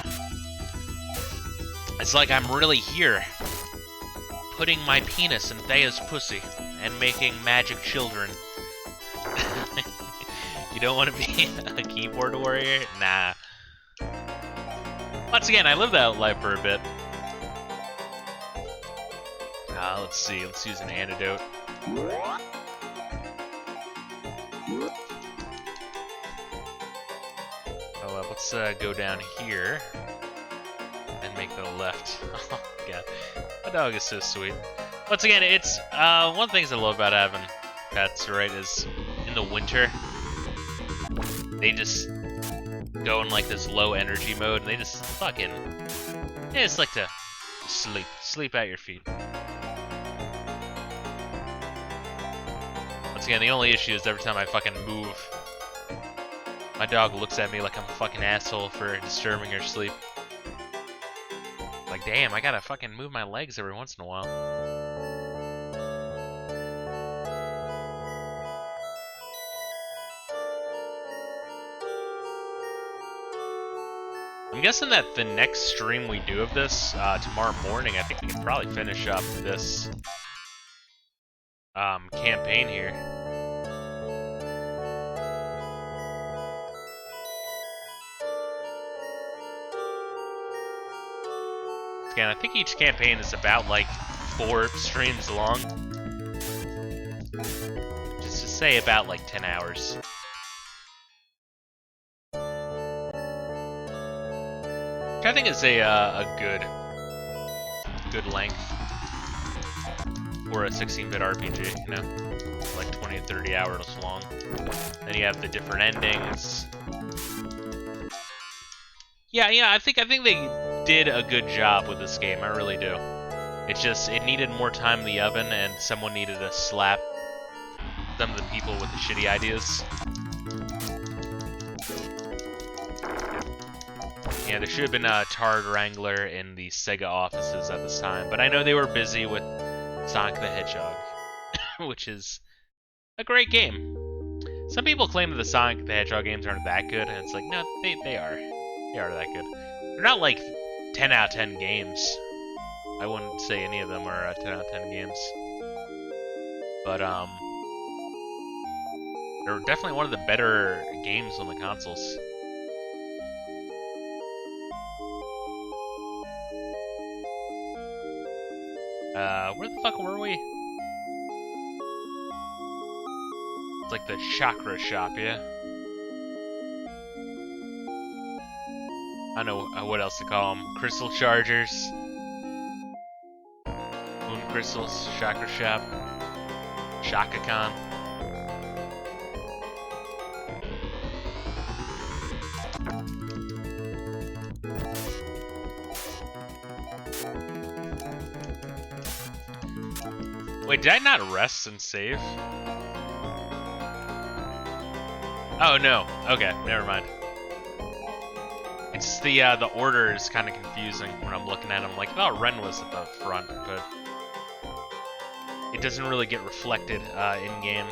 It's like I'm really here, putting my penis in Thea's pussy and making magic children. You don't want to be a keyboard warrior? Nah. Once again, I lived that life for a bit. Let's see. Let's use an antidote. Oh, let's go down here and make the left. Oh god, my dog is so sweet. Once again, it's one of the things I love about having pets, right? Is in the winter they just go in this low energy mode, and they just like to sleep at your feet. Once again, the only issue is every time I fucking move, my dog looks at me like I'm a fucking asshole for disturbing her sleep. Damn, I gotta fucking move my legs every once in a while. I'm guessing that the next stream we do of this, tomorrow morning, I think we can probably finish up this campaign here. Again, I think each campaign is about like 4 streams long. Just to say about like 10 hours. Which I think is a good length for a 16-bit RPG, you know? Like 20 to 30 hours long. Then you have the different endings. Yeah, I think they did a good job with this game, I really do. It's just, it needed more time in the oven, and someone needed to slap some of the people with the shitty ideas. Yeah, there should have been a Tard Wrangler in the Sega offices at this time, but I know they were busy with Sonic the Hedgehog, which is a great game. Some people claim that the Sonic the Hedgehog games aren't that good, and it's like, no, they are. They are that good. They're not like 10 out of 10 games. I wouldn't say any of them are 10 out of 10 games. But, they're definitely one of the better games on the consoles. Where the fuck were we? It's like the chakra shop, yeah? I don't know what else to call them. Crystal chargers. Moon crystals. Chakra shop. Shaka Khan. Wait, did I not rest and save? Oh no. Okay, never mind. It's the order is kind of confusing when I'm looking at them. Like, I thought Ren was at the front, but it doesn't really get reflected in game.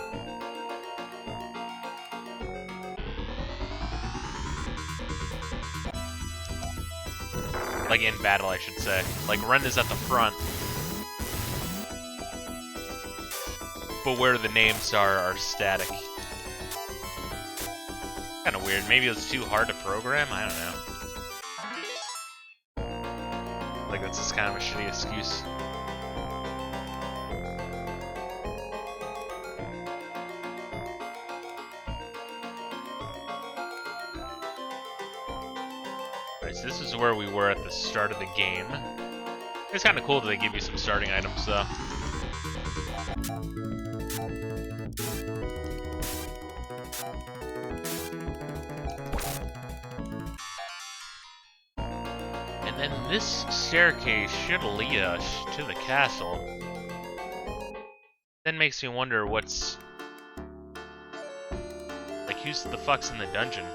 Like in battle, I should say. Like Ren is at the front, but where the names are static. Kind of weird. Maybe it was too hard to program. I don't know. Like, that's just kind of a shitty excuse. Alright, so this is where we were at the start of the game. It's kind of cool that they give you some starting items, though. And this staircase should lead us to the castle. Then makes me wonder what's... like, who's the fuck's in the dungeon?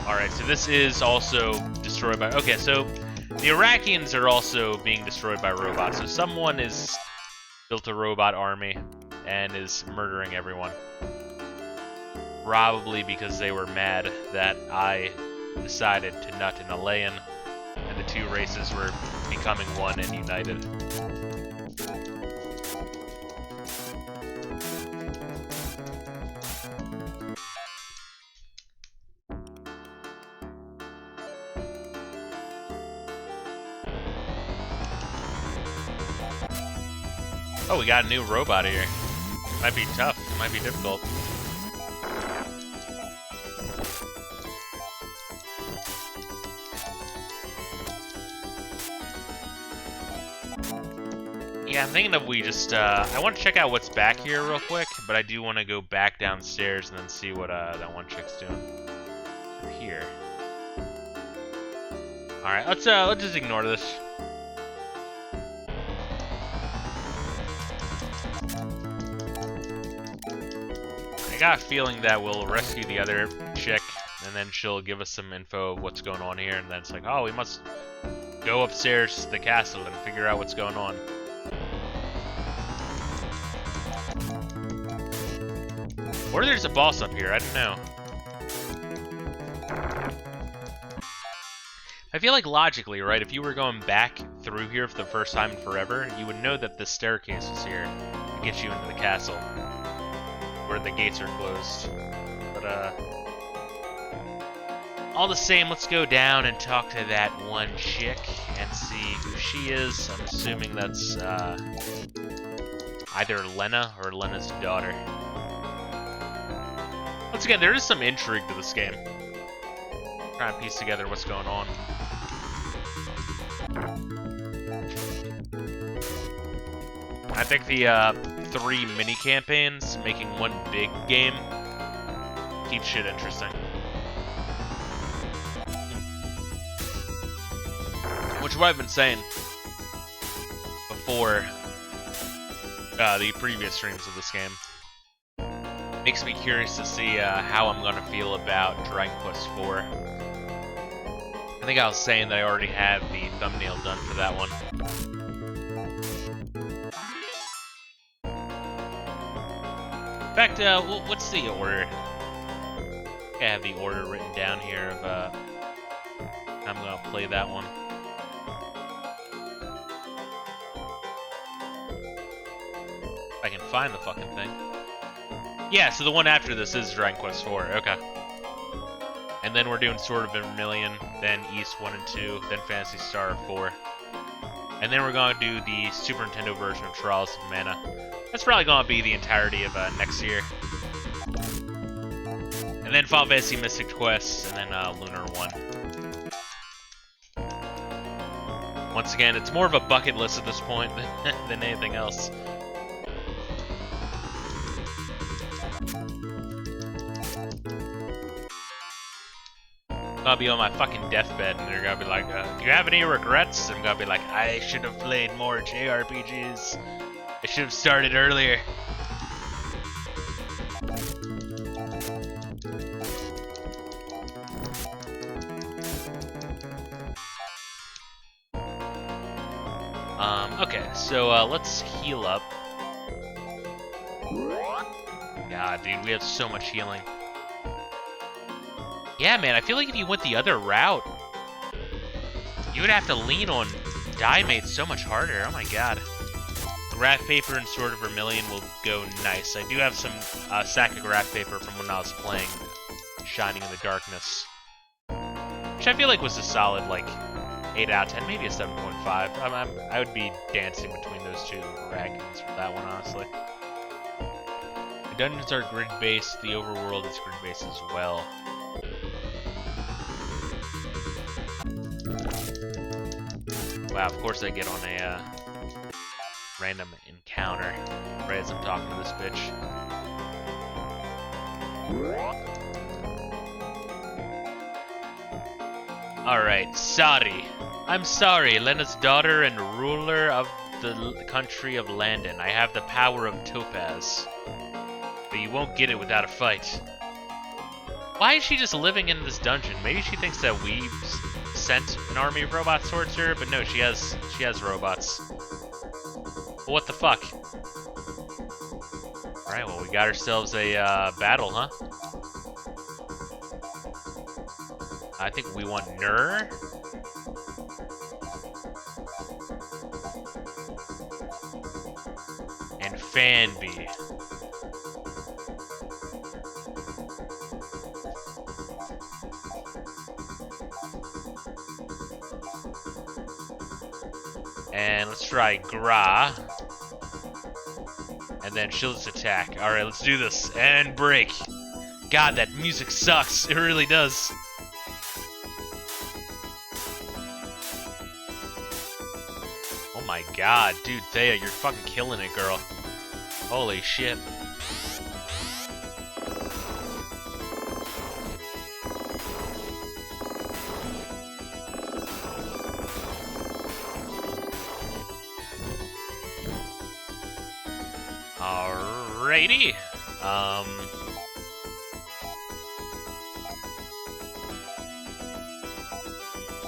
Alright, so this is also destroyed by... okay, so the Iraqians are also being destroyed by robots. So someone has built a robot army and is murdering everyone. Probably because they were mad that I decided to nut in Alayan, and the two races were becoming one and united. Oh, we got a new robot here. Might be tough, might be difficult. Yeah, I'm thinking that we just, I want to check out what's back here real quick, but I do want to go back downstairs and then see what, that one chick's doing. Here. Alright, let's just ignore this. I got a feeling that we'll rescue the other chick, and then she'll give us some info of what's going on here, and then it's like, oh, we must go upstairs to the castle and figure out what's going on. Or there's a boss up here, I don't know. I feel like logically, right, if you were going back through here for the first time in forever, you would know that this staircase is here to get you into the castle, where the gates are closed. But, all the same, let's go down and talk to that one chick and see who she is. I'm assuming that's, either Lena or Lena's daughter. Once again, there is some intrigue to this game. Trying to piece together what's going on. I think the 3 mini campaigns making one big game keeps shit interesting. Which is what I've been saying before the previous streams of this game. Makes me curious to see how I'm gonna feel about Dragon Quest IV. I think I was saying that I already have the thumbnail done for that one. In fact, what's the order? I have the order written down here of I'm gonna play that one. If I can find the fucking thing. Yeah, so the one after this is Dragon Quest IV. Okay. And then we're doing Sword of Vermilion, then East 1 and 2, then Phantasy Star IV. And then we're going to do the Super Nintendo version of Trials of Mana. That's probably going to be the entirety of next year. And then Final Fantasy Mystic Quest, and then Lunar 1. Once again, it's more of a bucket list at this point than anything else. I'll be on my fucking deathbed and they're gonna be like, do you have any regrets? I'm gonna be like, I should have played more JRPGs. I should have started earlier. Okay, so let's heal up. God, dude, we have so much healing. Yeah, man, I feel like if you went the other route, you would have to lean on die mates so much harder. Oh my god. Graph paper and Sword of Vermilion will go nice. I do have some sack of graph paper from when I was playing Shining in the Darkness, which I feel like was a solid, like, 8 out of 10, maybe a 7.5. I would be dancing between those two rankings for that one, honestly. The dungeons are grid-based, the overworld is grid-based as well. Wow, of course I get on a random encounter right as I'm talking to this bitch. Alright, sorry. I'm sorry, Lena's daughter and ruler of the country of Landon. I have the power of Topaz. But you won't get it without a fight. Why is she just living in this dungeon? Maybe she thinks that we sent an army of robots towards her, but no, she has robots. Well, what the fuck? Alright, well, we got ourselves a battle, huh? I think we want Nur. And Fanby. And let's try Gra. And then she'll just attack. Alright, let's do this. And break. God, that music sucks. It really does. Oh my god, dude, Thea, you're fucking killing it, girl. Holy shit. Alrighty.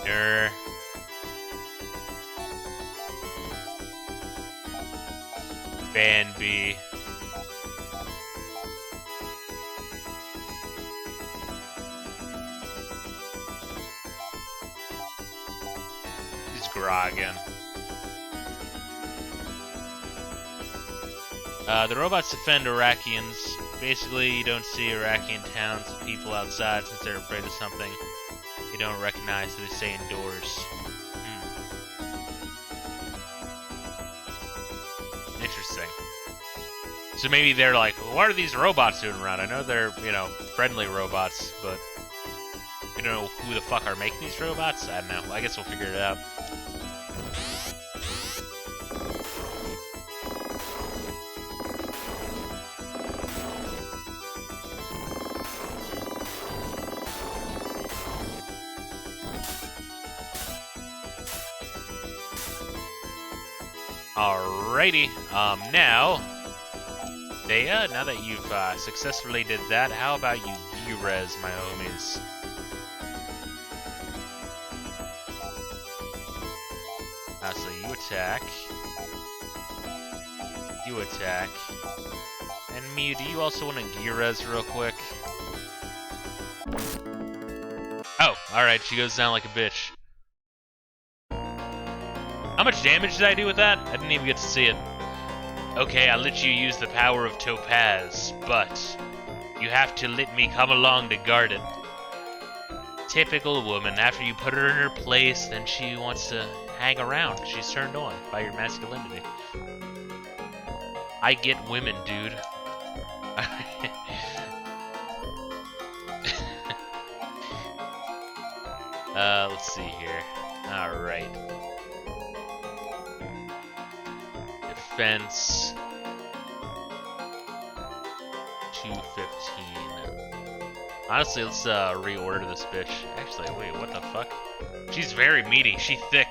Nur. Fanby. grog again. The robots defend Iraqians. Basically, you don't see Iraqian towns with people outside since they're afraid of something they don't recognize, so they stay indoors. Interesting. So maybe they're like, what are these robots doing around? I know they're, you know, friendly robots, but we don't know who the fuck are making these robots? I don't know. I guess we'll figure it out. Alrighty, now that you've successfully did that, how about you G-res, my homies? So you attack, and Miu, do you also want to G-res real quick? Oh, alright, she goes down like a bitch. How much damage did I do with that? I didn't even get to see it. Okay, I'll let you use the power of Topaz, but you have to let me come along to guard it. Typical woman. After you put her in her place, then she wants to hang around. She's turned on by your masculinity. I get women, dude. Let's see here. Alright. Defense 215. Honestly, let's reorder this bitch. Actually, wait, what the fuck? She's very meaty. She's thick.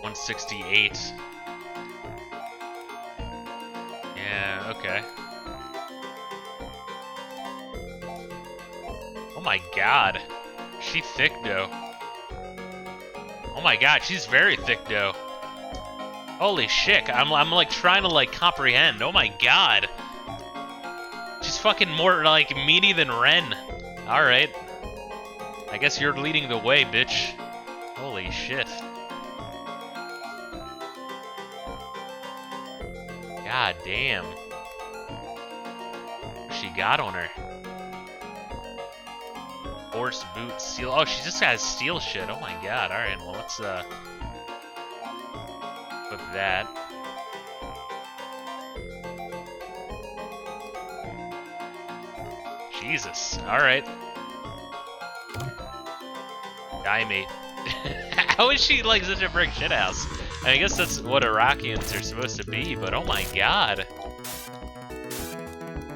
$168. Yeah, okay. Oh my god. She thick though. Oh my god, she's very thick though. Holy shit, I'm like trying to like comprehend. Oh my god. She's fucking more like meaty than Ren. Alright. I guess you're leading the way, bitch. Holy shit. God damn. What's she got on her? Horse, boot, steel. Oh, she just has steel shit. Oh my god. Alright, well, let's, equip that. Jesus. Alright. Die, mate. How is she, like, such a brick shithouse? I guess that's what Iraqians are supposed to be, but oh my god.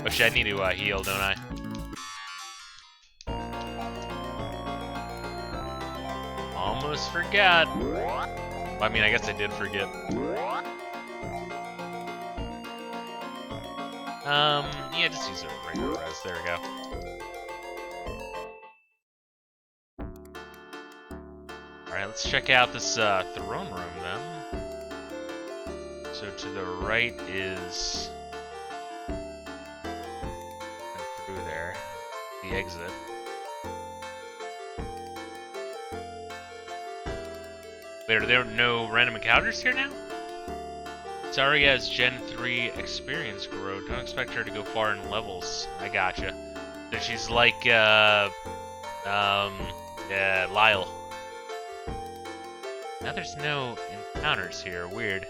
Oh shit, I need to, heal, don't I? Almost forgot. Well, I mean, I guess I did forget. Yeah, just use a regular res. There we go. Alright, let's check out this throne room then. So to the right is through there, the exit. Wait, are there no random encounters here now? Sorry, as Gen 3 experience grow, don't expect her to go far in levels. I gotcha. So she's like, yeah, Lyle. Now there's no encounters here, weird.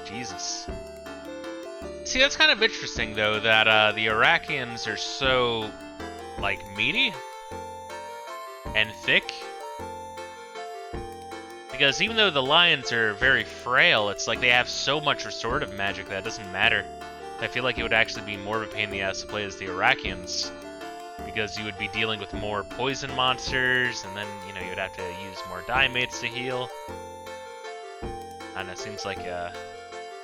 Jesus. See, that's kind of interesting, though, that the Iraqians are so, like, meaty and thick. Because even though the lions are very frail, it's like they have so much restorative magic that it doesn't matter. I feel like it would actually be more of a pain in the ass to play as the Iraqians, because you would be dealing with more poison monsters, and then, you know, you'd have to use more die mates to heal. I don't know, it seems like more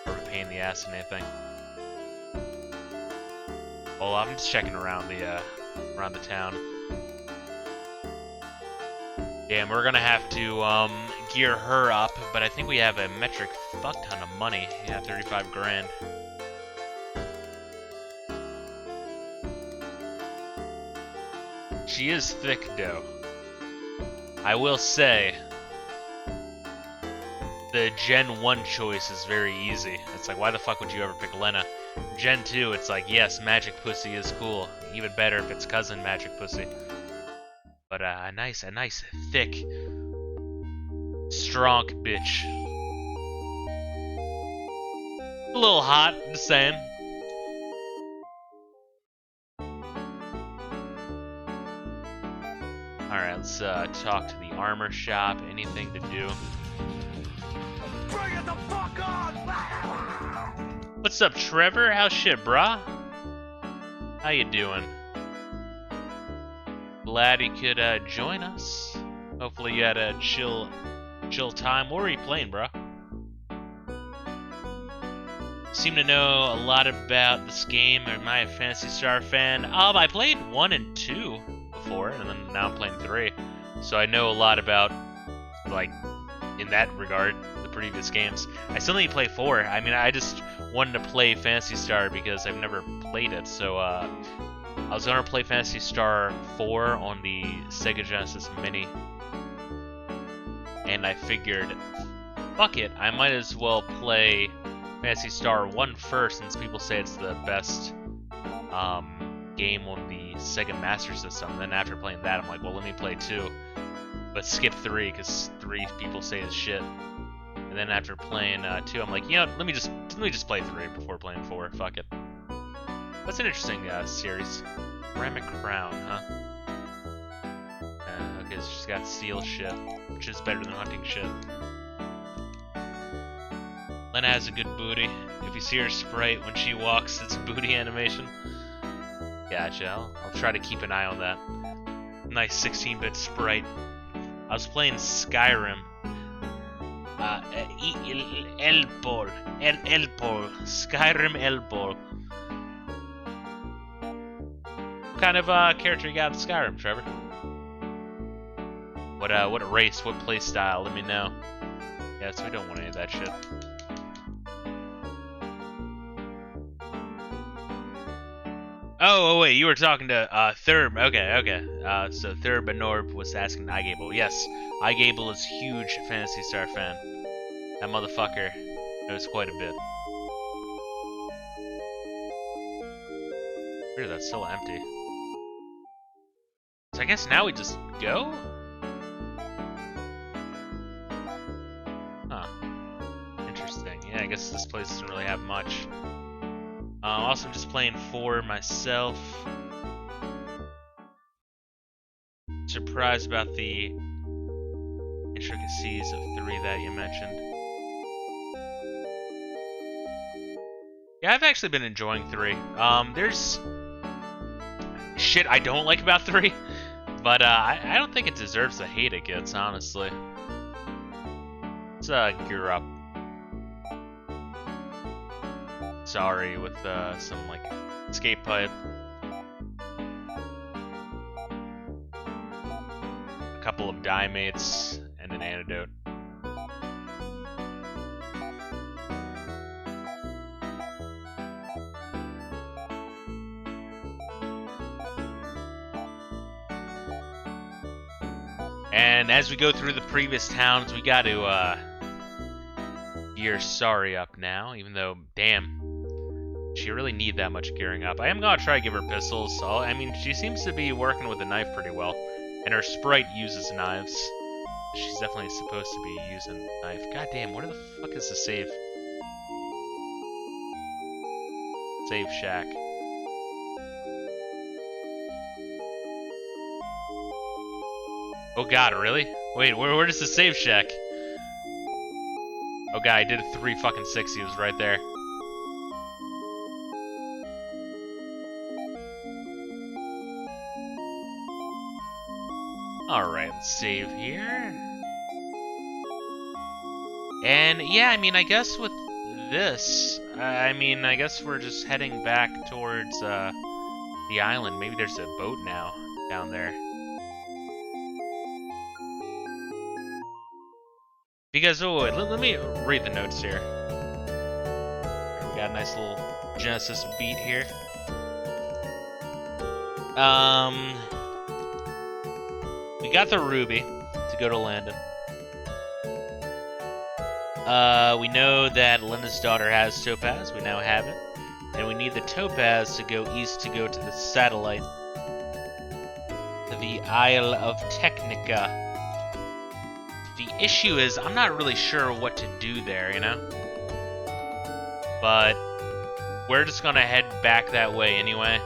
of a pain in the ass than anything. Well, I'm just checking around the town. Damn, we're gonna have to gear her up, but I think we have a metric fuck ton of money. Yeah, 35 grand. She is thick, though. I will say, the Gen 1 choice is very easy. It's like, why the fuck would you ever pick Lena? Gen 2, it's like, yes, Magic Pussy is cool. Even better if it's cousin Magic Pussy. But a nice, thick, strong bitch. A little hot, just saying. Alright, let's talk to the armor shop. Anything to do? Bring it the fuck on! What's up, Trevor? How's shit, brah? How you doing? Glad you could join us. Hopefully you had a chill time. What were you playing, bro? Seem to know a lot about this game. Am I a Phantasy Star fan? I played 1 and 2 before, and then now I'm playing 3. So I know a lot about, like, in that regard, the previous games. I still need to play 4. I mean, I just wanted to play Phantasy Star because I've never played it, so I was gonna play Phantasy Star 4 on the Sega Genesis Mini, and I figured, fuck it, I might as well play Phantasy Star 1 first, since people say it's the best game on the Sega Master System. And then after playing that, I'm like, well, let me play 2, but skip 3, because 3 people say is shit. And then after playing 2, I'm like, you know, let me just play 3 before playing 4. Fuck it. That's an interesting series. Ceramic Crown, huh? Okay, so she's got steel shit, which is better than hunting shit. Lena has a good booty. If you see her sprite when she walks, it's a booty animation. Gotcha. I'll try to keep an eye on that. Nice 16-bit sprite. I was playing Skyrim. Elpol. Skyrim Elpol. What kind of character you got in Skyrim, Trevor? What race, what play style? Let me know. Yeah, so we don't want any of that shit. Oh, wait, you were talking to Thurb. Okay. So Thurb and Norb was asking iGable. Yes, iGable is huge Phantasy Star fan. That motherfucker knows quite a bit. Weird, that's still empty. So I guess now we just go? Huh. Interesting. Yeah, I guess this place doesn't really have much. Also, I'm just playing 4 myself. Surprised about the intricacies of 3 that you mentioned. Yeah, I've actually been enjoying 3. There's shit I don't like about 3, but I don't think it deserves the hate it gets, honestly. Let's gear up. Sorry, with some like escape pipe, a couple of die mates, and an antidote. And as we go through the previous towns, we got to gear Sari up now, even though, damn, she really need that much gearing up. I am gonna try to give her pistols. So, I mean, she seems to be working with a knife pretty well, and her sprite uses knives. She's definitely supposed to be using a knife. God damn, where the fuck is the save? Save shack. Oh god, really? Wait, where is the save shack? Oh god, I did a 3 fucking 60. It was right there. Alright, let's save here. And yeah, I mean, I guess with this, I guess we're just heading back towards the island. Maybe there's a boat now down there. Because, oh, wait, let me read the notes here. We got a nice little Genesis beat here. We got the ruby to go to Landon. We know that Linda's daughter has topaz. We now have it. And we need the topaz to go east to go to the satellite. To the Isle of Technica. The issue is, I'm not really sure what to do there, you know? But we're just gonna head back that way anyway.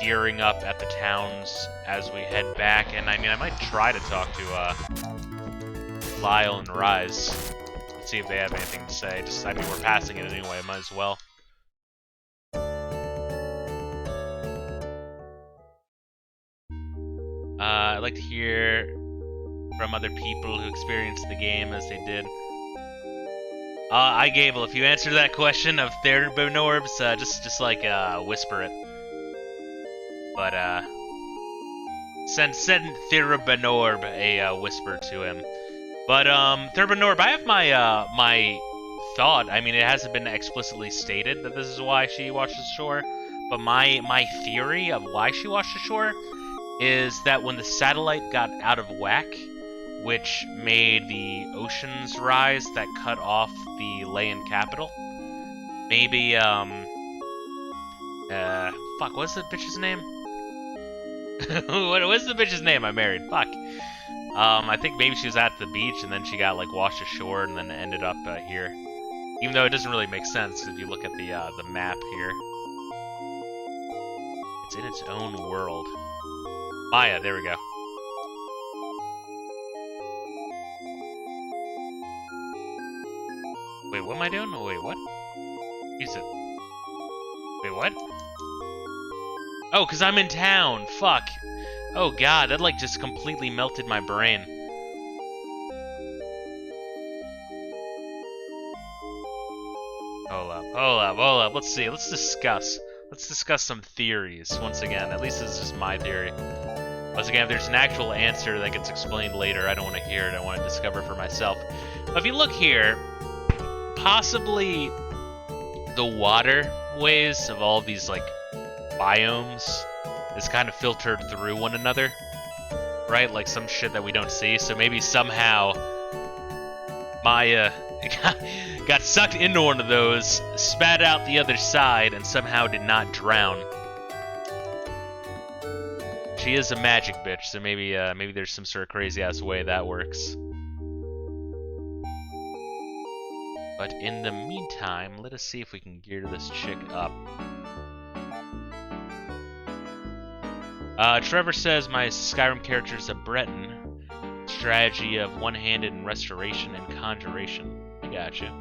Gearing up at the towns as we head back. And I mean, I might try to talk to, Lyle and Rise. Let's see if they have anything to say. Just, I mean, we're passing it anyway, might as well. I'd like to hear from other people who experienced the game as they did. Gable, if you answer that question of Therabanorbs, just like, whisper it. But, send Therabanorb a, whisper to him. But, Therabanorb, I have my, my thought. I mean, it hasn't been explicitly stated that this is why she watched ashore, but my theory of why she watched ashore is that when the satellite got out of whack, which made the oceans rise that cut off the Leyan capital, maybe, fuck, what's the bitch's name? What's the bitch's name I married? Fuck. I think maybe she was at the beach and then she got, like, washed ashore and then ended up, here. Even though it doesn't really make sense if you look at the map here. It's in its own world. Maya, there we go. Wait, what am I doing? Oh, wait, what? Use it. Wait, what? Oh, because I'm in town. Fuck. Oh, God, that, like, just completely melted my brain. Hold up. Let's see. Let's discuss. Let's discuss some theories once again. At least this is just my theory. Once again, if there's an actual answer that gets explained later, I don't want to hear it. I want to discover for myself. But if you look here, possibly the waterways of all these, like, biomes is kind of filtered through one another, right? Like some shit that we don't see. So maybe somehow Maya got sucked into one of those, spat out the other side, and somehow did not drown. She is a magic bitch, so maybe maybe there's some sort of crazy-ass way that works. But in the meantime, let us see if we can gear this chick up. Trevor says my Skyrim character is a Breton. Strategy of one-handed and restoration and conjuration. I gotcha.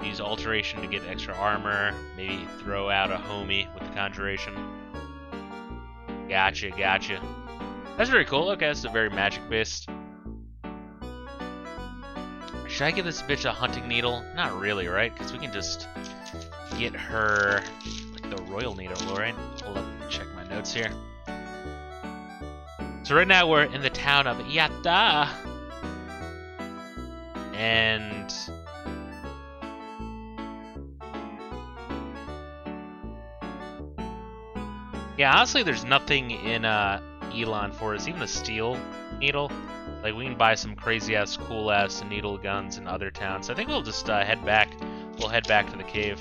Use alteration to get extra armor. Maybe throw out a homie with the conjuration. Gotcha. That's very cool. Okay, that's a very magic-based. Should I give this bitch a hunting needle? Not really, right? Because we can just get her like the royal needle, right? Hold up, check my notes here. So right now we're in the town of Yatta. And yeah, honestly, there's nothing in Elon for us, even the steel needle. Like, we can buy some crazy-ass, cool-ass needle guns in other towns. I think we'll just head back. We'll head back to the cave.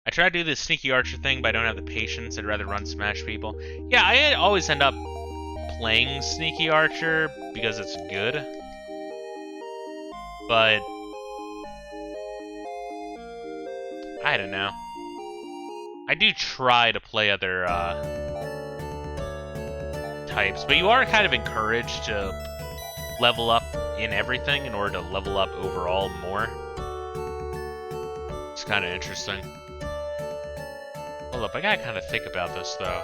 I try to do this sneaky archer thing, but I don't have the patience. I'd rather run smash people. Yeah, I always end up playing sneaky archer because it's good. But I don't know. I do try to play other types, but you are kind of encouraged to level up in everything in order to level up overall more. It's kind of interesting. Hold up, I gotta kind of think about this though.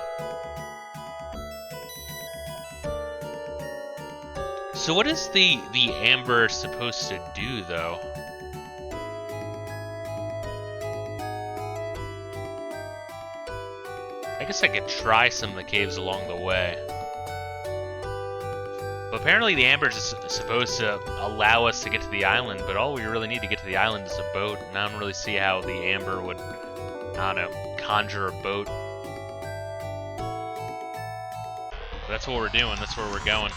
So what is the amber supposed to do though? guess I could try some of the caves along the way. But apparently the amber is supposed to allow us to get to the island, but all we really need to get to the island is a boat, and I don't really see how the amber would, I don't know, conjure a boat. But that's what we're doing, that's where we're going.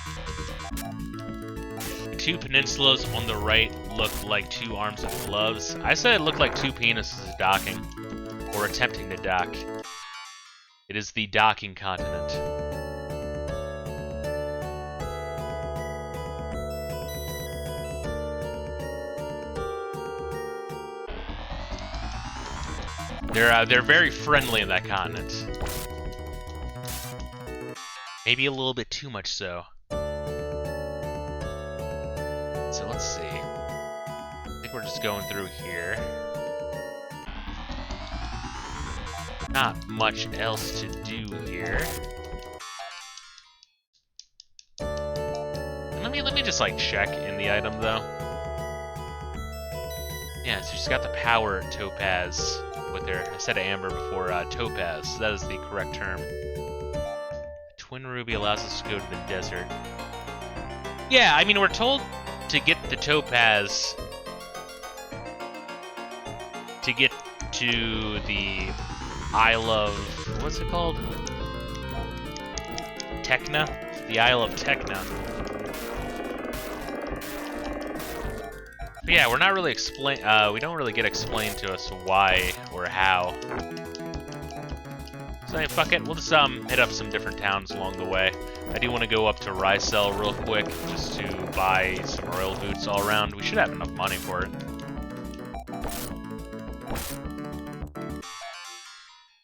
The two peninsulas on the right look like two arms of gloves. I said it looked like two penises docking, or attempting to dock. It is the docking continent. They're very friendly in that continent. Maybe a little bit too much so. So let's see. I think we're just going through here. Not much else to do here. Let me just like check in the item though. Yeah, so she's got the power topaz with her. I said amber before, topaz. That is the correct term. Twin ruby allows us to go to the desert. Yeah, I mean we're told to get the topaz to get to the Isle of, what's it called? Tekna? The Isle of Tekna. But yeah, we're not really we don't really get explained to us why or how. So yeah, fuck it, we'll just hit up some different towns along the way. I do want to go up to Rysel real quick, just to buy some royal boots all around. We should have enough money for it.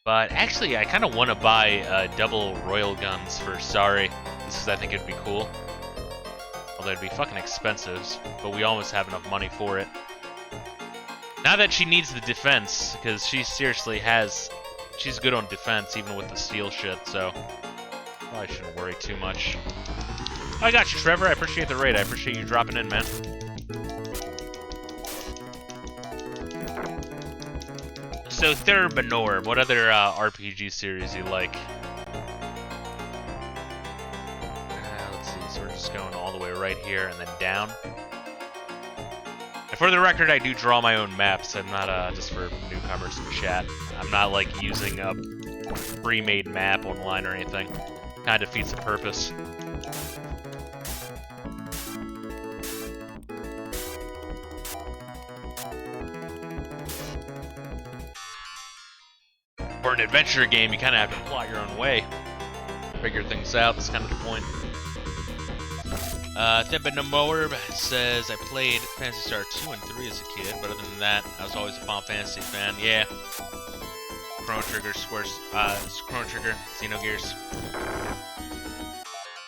But actually, I kind of want to buy double royal guns for Sari, just because I think it'd be cool. Although it'd be fucking expensive, but we almost have enough money for it. Now that she needs the defense, because she seriously has... She's good on defense, even with the steel shit, so... Probably shouldn't worry too much. I got you, Trevor. I appreciate the raid. I appreciate you dropping in, man. So, Thurbanor, what other RPG series you like? Let's see, so we're just going all the way right here and then down. And for the record, I do draw my own maps. I'm not, just for newcomers in chat, I'm not, like, using a pre-made map online or anything. Kinda defeats the purpose. For an adventure game, you kind of have to plot your own way. Figure things out, that's kind of the point. Thebanamoerb says, I played Phantasy Star 2 and 3 as a kid, but other than that, I was always a Final Fantasy fan. Yeah. Chrono Trigger, Chrono Trigger, Xenogears.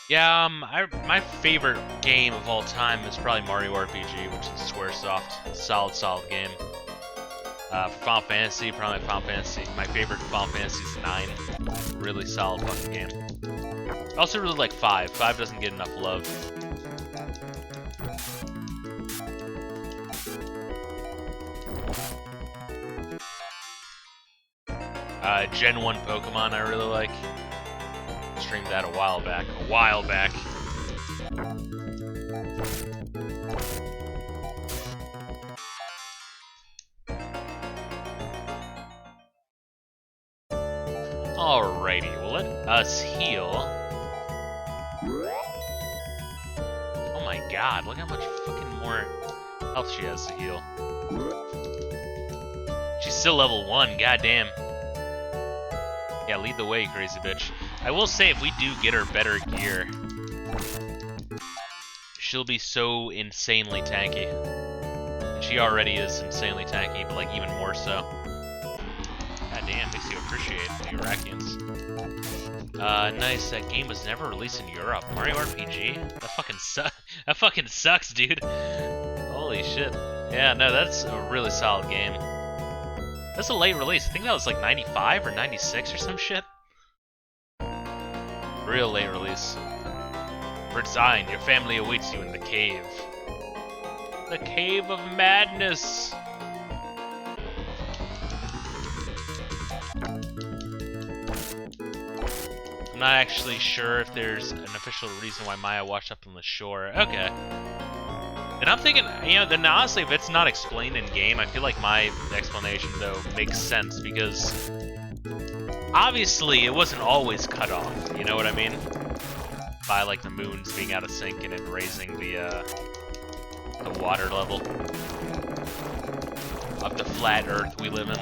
Yeah, my favorite game of all time is probably Mario RPG, which is Squaresoft. Solid game. For Final Fantasy, probably Final Fantasy. My favorite Final Fantasy is 9. Really solid fucking game. I also really like 5. 5 doesn't get enough love. Gen 1 Pokemon I really like. Streamed that a while back. Alrighty, well let us heal. Oh my god, look how much fucking more health she has to heal. She's still level 1, goddamn. Yeah, lead the way, crazy bitch. I will say, if we do get her better gear, she'll be so insanely tanky. And she already is insanely tanky, but like even more so. God damn, makes you appreciate the Iraqians. Nice, that game was never released in Europe. Mario RPG? That fucking sucks, dude. Holy shit. Yeah, no, that's a really solid game. That's a late release. I think that was like 95 or 96 or some shit. Real late release. Resign, your family awaits you in the cave. The Cave of Madness! not actually sure if there's an official reason why Maya washed up on the shore. Okay. And I'm thinking, you know, then honestly, if it's not explained in game, I feel like my explanation though makes sense because obviously it wasn't always cut off. You know what I mean? By like the moons being out of sync and it raising the water level of the flat Earth we live in.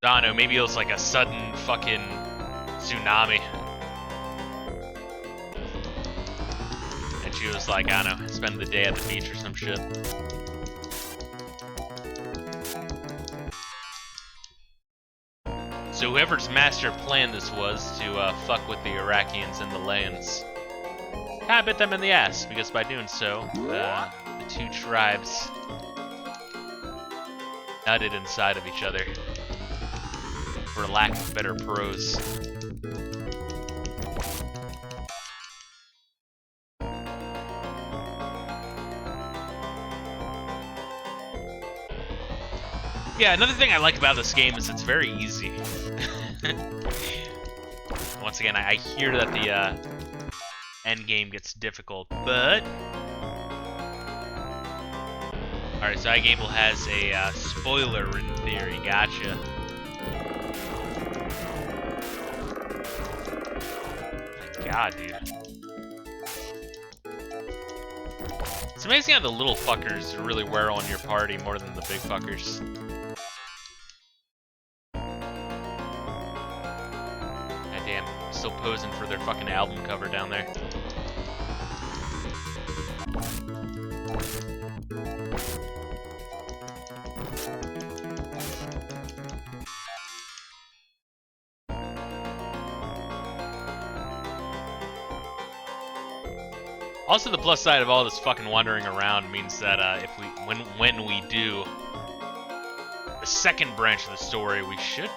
I don't know, maybe it was like a sudden fucking tsunami. And she was like, I don't know, spend the day at the beach or some shit. So whoever's master plan this was to fuck with the Iraqians and the lands, kinda bit them in the ass, because by doing so, the two tribes nutted inside of each other, for lack of better prose. Yeah, another thing I like about this game is it's very easy. Once again, I hear that the end game gets difficult, but alright, so iGable has a spoiler in theory. Gotcha. My God, dude. It's amazing how the little fuckers really wear on your party more than the big fuckers. Still posing for their fucking album cover down there. Also, the plus side of all this fucking wandering around means that if we, when we do the second branch of the story, we should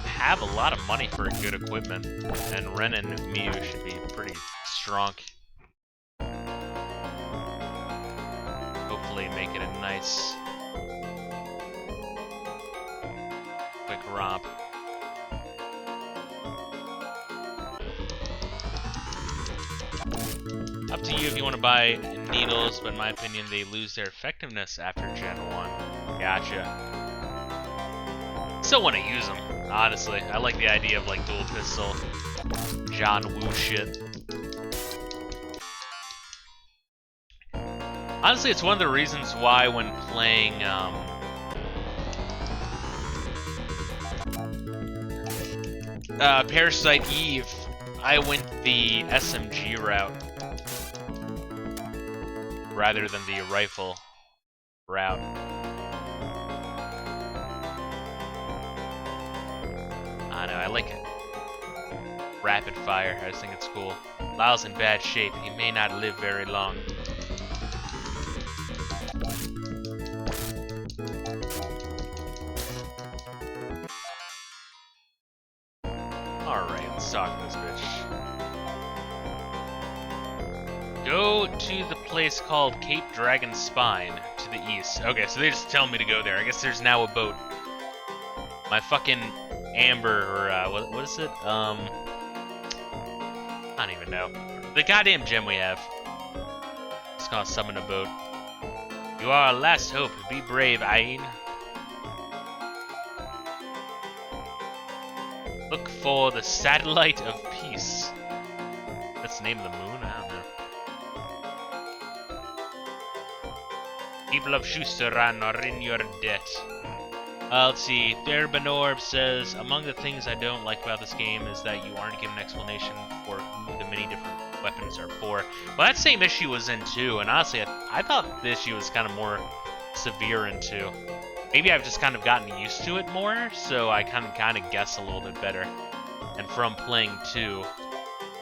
have a lot of money for good equipment, and Ren and Miu should be pretty strong. Hopefully make it a nice quick romp. Up to you if you want to buy needles, but in my opinion they lose their effectiveness after Gen 1. Gotcha. Still want to use them. Honestly, I like the idea of like dual pistol, John Woo shit. Honestly, it's one of the reasons why when playing Parasite Eve, I went the SMG route rather than the rifle route. I know, I like it. Rapid fire, I just think it's cool. Lyle's in bad shape, he may not live very long. Alright, let's talk to this bitch. Go to the place called Cape Dragon Spine to the east. Okay, so they just tell me to go there. I guess there's now a boat. My fucking Amber, or what is it? I don't even know. The goddamn gem we have. It's gonna summon a boat. You are our last hope. Be brave, Ain. Look for the Satellite of Peace. That's the name of the moon? I don't know. People of Shusteran are in your debt. Let's see, Therbanorb says, among the things I don't like about this game is that you aren't given an explanation for who the many different weapons are for. Well, that same issue was in 2, and honestly, I thought the issue was kind of more severe in 2. Maybe I've just kind of gotten used to it more, so I kind of guess a little bit better. And from playing 2,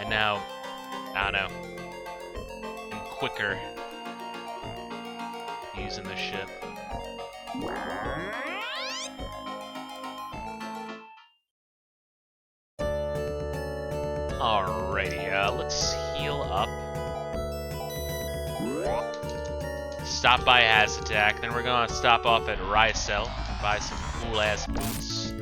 and now, I don't know, I'm quicker using this shit. Alrighty, let's heal up. Stop by Haz Attack, then we're gonna stop off at Rysel and buy some cool ass boots.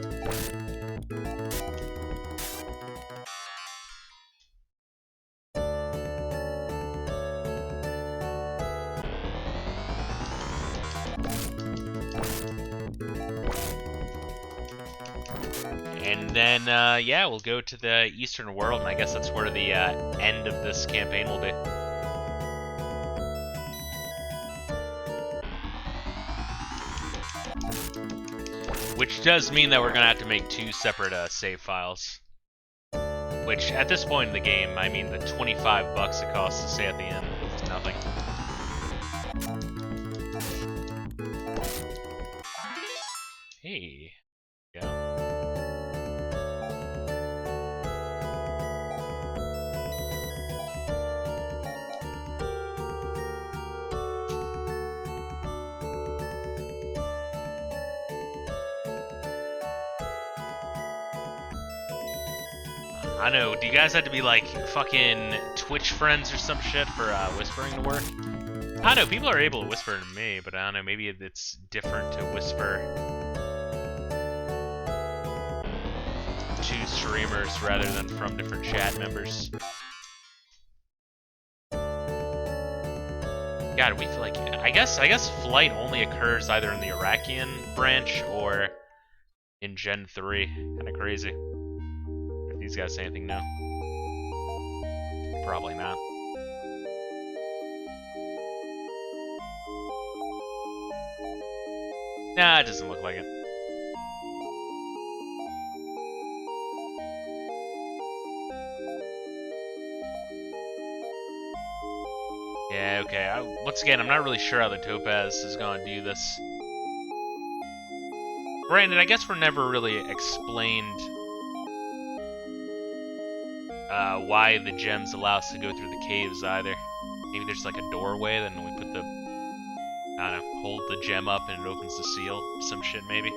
And then, yeah, we'll go to the Eastern World, and I guess that's where the end of this campaign will be. Which does mean that we're going to have to make 2 separate save files. Which, at this point in the game, I mean, the 25 bucks it costs to stay at the end is nothing. Hey. Yeah. I know, do you guys have to be like fucking Twitch friends or some shit for whispering to work? I don't know, people are able to whisper to me, but I don't know, maybe it's different to whisper to streamers rather than from different chat members. God, we feel like, I guess flight only occurs either in the Iraqian branch or in Gen 3. Kinda crazy. If these guys say anything new. Probably not. Nah, it doesn't look like it. Yeah, okay. Once again, I'm not really sure how the Topaz is going to do this. Granted, I guess we're never really explained why the gems allow us to go through the caves either. Maybe there's like a doorway, then we put the, I don't know, hold the gem up and it opens the seal. Some shit, maybe.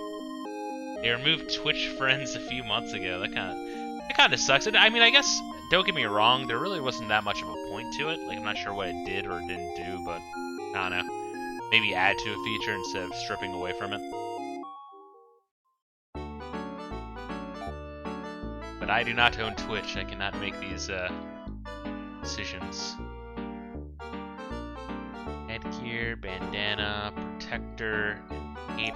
They removed Twitch friends a few months ago. That kind of sucks. I mean, I guess, don't get me wrong, there really wasn't that much of a point to it. Like, I'm not sure what it did or didn't do, but I don't know. Maybe add to a feature instead of stripping away from it. But I do not own Twitch. I cannot make these decisions. Headgear, bandana, protector, and cape.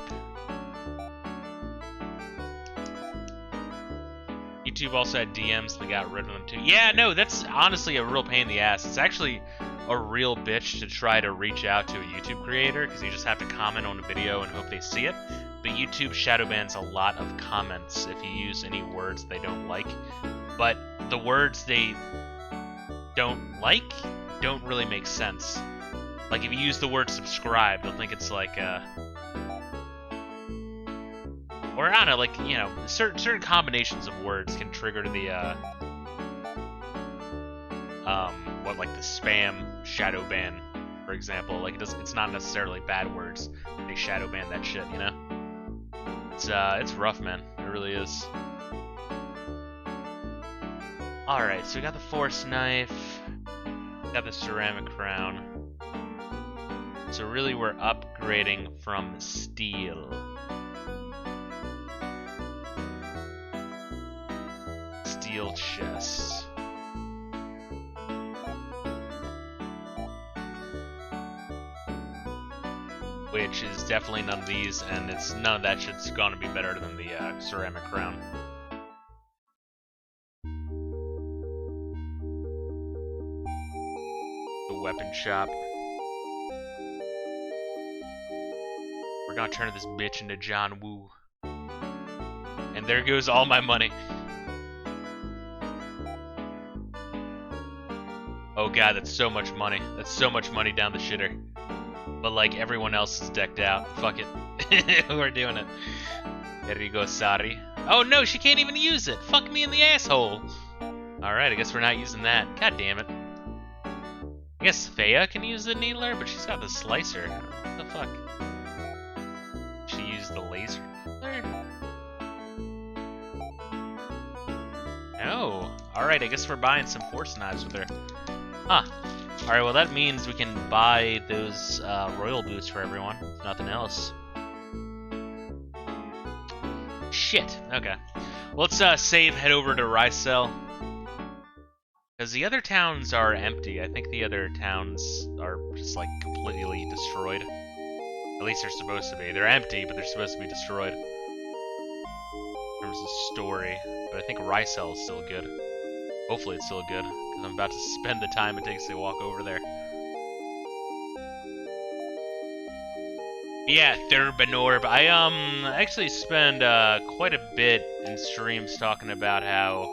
YouTube also had DMs, they got rid of them too. Yeah, no, that's honestly a real pain in the ass. It's actually a real bitch to try to reach out to a YouTube creator, because you just have to comment on a video and hope they see it. But YouTube shadow bans a lot of comments if you use any words they don't like. But the words they don't like don't really make sense. Like, if you use the word subscribe, they'll think it's like, or I don't know, like, you know, certain combinations of words can trigger the, like the spam shadow ban, for example. Like, it's not necessarily bad words. They shadow ban that shit, you know? It's rough, man. It really is. Alright, so we got the force knife, got the ceramic crown. So really we're upgrading from steel. Steel chests. Which is definitely none of these, and none of that shit's gonna be better than the ceramic crown. The weapon shop. We're gonna turn this bitch into John Woo. And there goes all my money. Oh god, that's so much money. That's so much money down the shitter. But like, everyone else is decked out. Fuck it. We're doing it. There you go, Sari. Oh no, she can't even use it! Fuck me in the asshole! Alright, I guess we're not using that. God damn it. I guess Thea can use the needler, but she's got the slicer. What the fuck? She used the laser needler? No. Alright, I guess we're buying some force knives with her. Huh. Alright, well that means we can buy those royal boots for everyone, if nothing else. Shit. Okay. Well, let's save, head over to Ricel. Because the other towns are empty. I think the other towns are just like completely destroyed. At least they're supposed to be. They're empty, but they're supposed to be destroyed. in terms of story, but I think Rysel is still good. Hopefully it's still good, because I'm about to spend the time it takes to walk over there. Yeah, Thurbanorb. I actually spend quite a bit in streams talking about how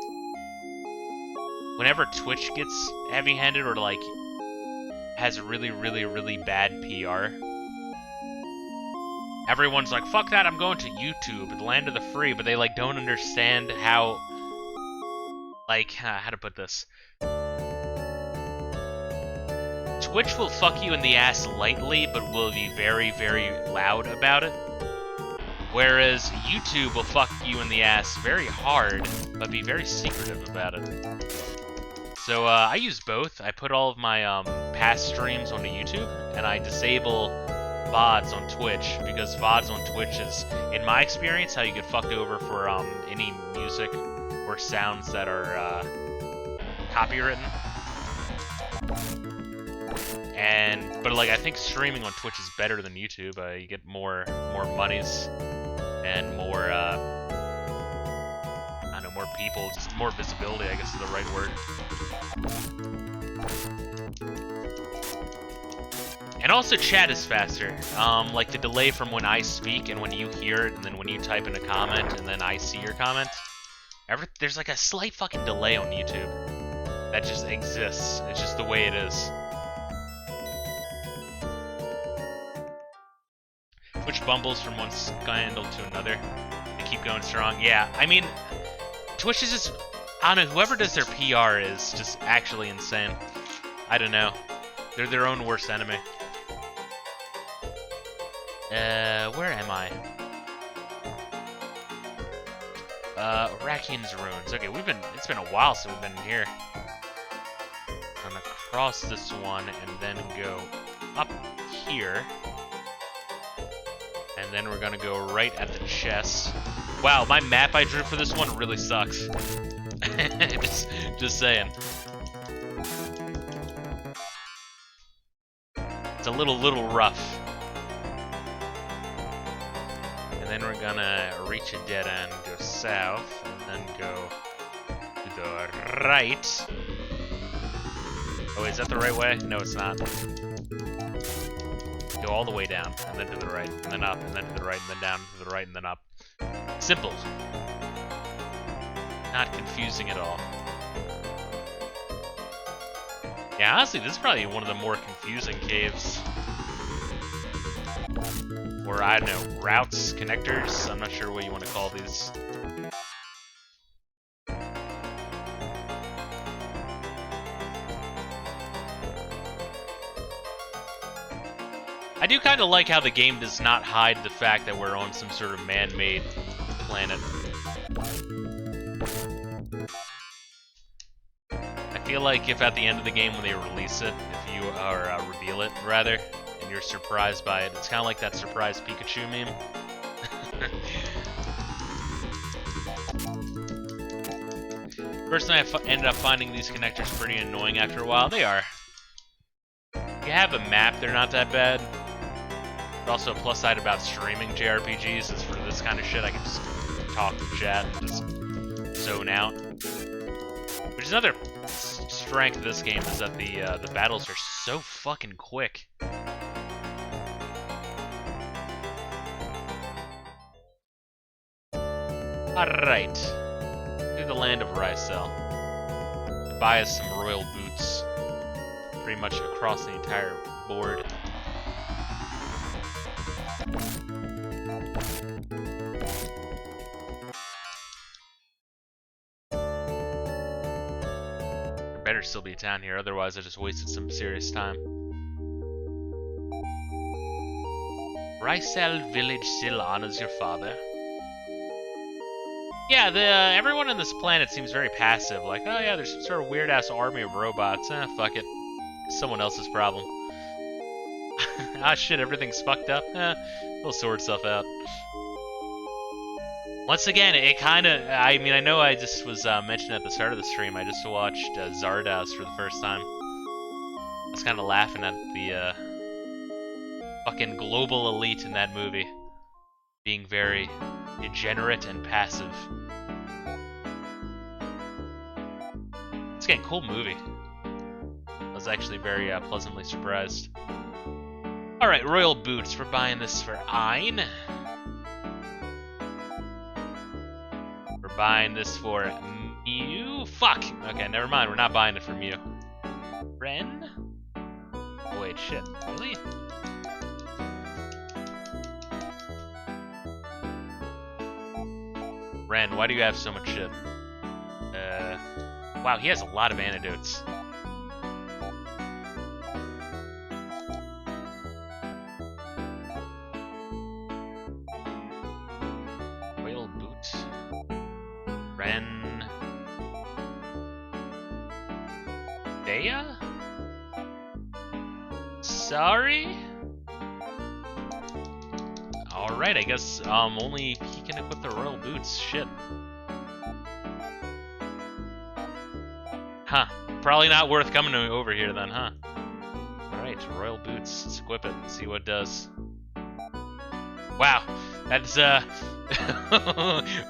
whenever Twitch gets heavy-handed or like has really bad PR, everyone's like, fuck that, I'm going to YouTube, the land of the free, but they like don't understand how, like, how to put this. Twitch will fuck you in the ass lightly, but will be very loud about it. Whereas YouTube will fuck you in the ass very hard, but be very secretive about it. So I use both. I put all of my past streams onto YouTube, and I disable VODs on Twitch, because VODs on Twitch is, in my experience, how you get fucked over for any music or sounds that are copywritten. But like I think streaming on Twitch is better than YouTube. You get more monies and more I don't know, more people, just more visibility, I guess is the right word. And also chat is faster. Like the delay from when I speak and when you hear it, and then when you type in a comment and then I see your comment. There's like a slight fucking delay on YouTube that just exists. It's just the way it is. Twitch bumbles from one scandal to another. They keep going strong. Yeah, I mean, Twitch is just, I don't know, whoever does their PR is just actually insane. I don't know. They're their own worst enemy. Where am I? Rakian's Ruins. Okay, it's been a while since we've been here. I'm gonna cross this one and then go up here. And then we're gonna go right at the chest. Wow, my map I drew for this one really sucks. just saying. It's a little rough. And then we're gonna reach a dead end, go south, and then go to the right. Oh, is that the right way? No, it's not. Go all the way down, and then to the right, and then up, and then to the right, and then down, to the right, and then up. Simple. Not confusing at all. Yeah, honestly, this is probably one of the more confusing caves. Or, I don't know, routes, connectors? I'm not sure what you want to call these. I do kind of like how the game does not hide the fact that we're on some sort of man-made planet. I feel like if at the end of the game when they release it, if you reveal it rather, and you're surprised by it, it's kind of like that surprise Pikachu meme. Personally, I ended up finding these connectors pretty annoying after a while. They are. If you have a map, they're not that bad. But also, a plus side about streaming JRPGs is for this kind of shit, I can just talk to chat and just zone out. Which is another strength of this game, is that the battles are so fucking quick. Alright. To the land of Rysel. Buy us some royal boots. Pretty much across the entire board. There better still be a town here, otherwise I just wasted some serious time. Rysel village still honors your father. Yeah, everyone on this planet seems very passive. Like, oh yeah, there's some sort of weird-ass army of robots. Fuck it. It's someone else's problem. Ah shit, everything's fucked up. We'll sort stuff out. Once again, it kinda... I mean, I know I just was mentioned at the start of the stream, I just watched Zardoz for the first time. I was kinda laughing at the fucking global elite in that movie being very degenerate and passive. It's getting a cool movie. I was actually very pleasantly surprised. Alright, Royal Boots. We're buying this for Ein. We're buying this for Mew. Fuck! Okay, never mind. We're not buying it for Mew. Ren? Oh, wait, shit. Really? Ren, why do you have so much shit? Wow, he has a lot of antidotes. Royal Boot. Ren. Dea? Sorry? Alright, I guess only he can equip the Royal Boots. Shit. Huh. Probably not worth coming over here then, huh? Alright, Royal Boots. Let's equip it and see what it does. Wow. That's,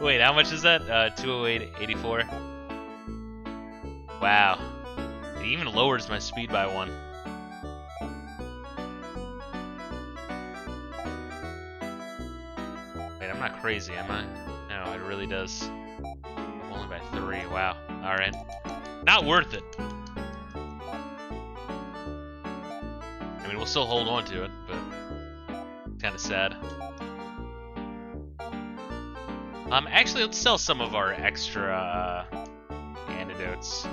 wait, how much is that? 208.84. Wow. It even lowers my speed by 1. Wait, I'm not crazy, am I? No, it really does. Only by 3. Wow. Alright. Not worth it. I mean, we'll still hold on to it, but it's kind of sad. Actually, let's sell some of our extra antidotes.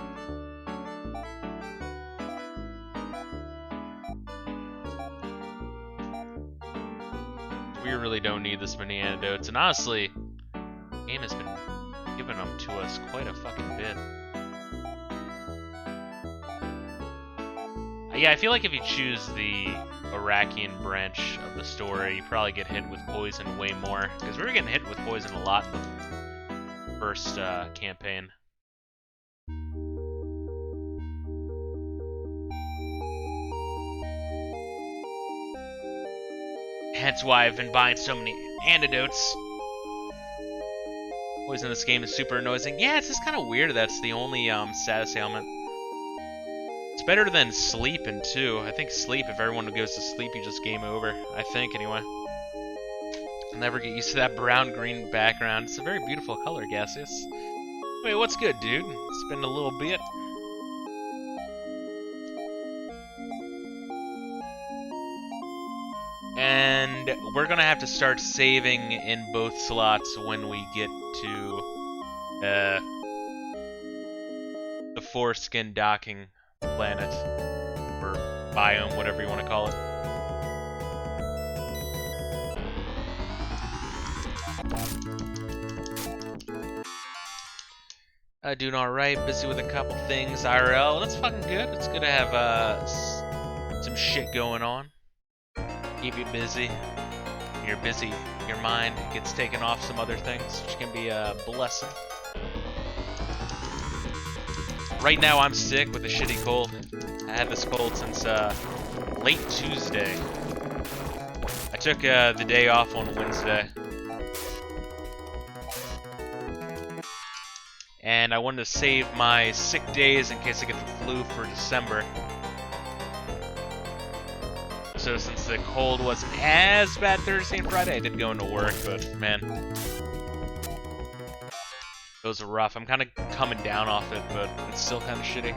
We really don't need this many antidotes, and honestly, the game has been giving them to us quite a fucking bit. Yeah, I feel like if you choose the Iraqian branch of the story, you probably get hit with poison way more. Because we were getting hit with poison a lot in the first campaign. That's why I've been buying so many antidotes. Poison in this game is super annoying. Yeah, it's just kind of weird that's the only status ailment. It's better than sleep in 2. I think sleep, if everyone goes to sleep, you just game over. I think, anyway. I'll never get used to that brown-green background. It's a very beautiful color, Gaseous. Wait, what's good, dude? It's been a little bit. And we're gonna have to start saving in both slots when we get to the foreskin docking planet, or biome, whatever you want to call it. Doing alright, busy with a couple things, IRL. That's fucking good. It's good to have some shit going on. Keep you busy. You're busy, your mind gets taken off some other things, which can be a blessing. Right now I'm sick with a shitty cold. I had this cold since late Tuesday. I took the day off on Wednesday. And I wanted to save my sick days in case I get the flu for December. So since the cold wasn't as bad Thursday and Friday, I did go into work, but man, those are rough. I'm kind of coming down off it, but it's still kind of shitty.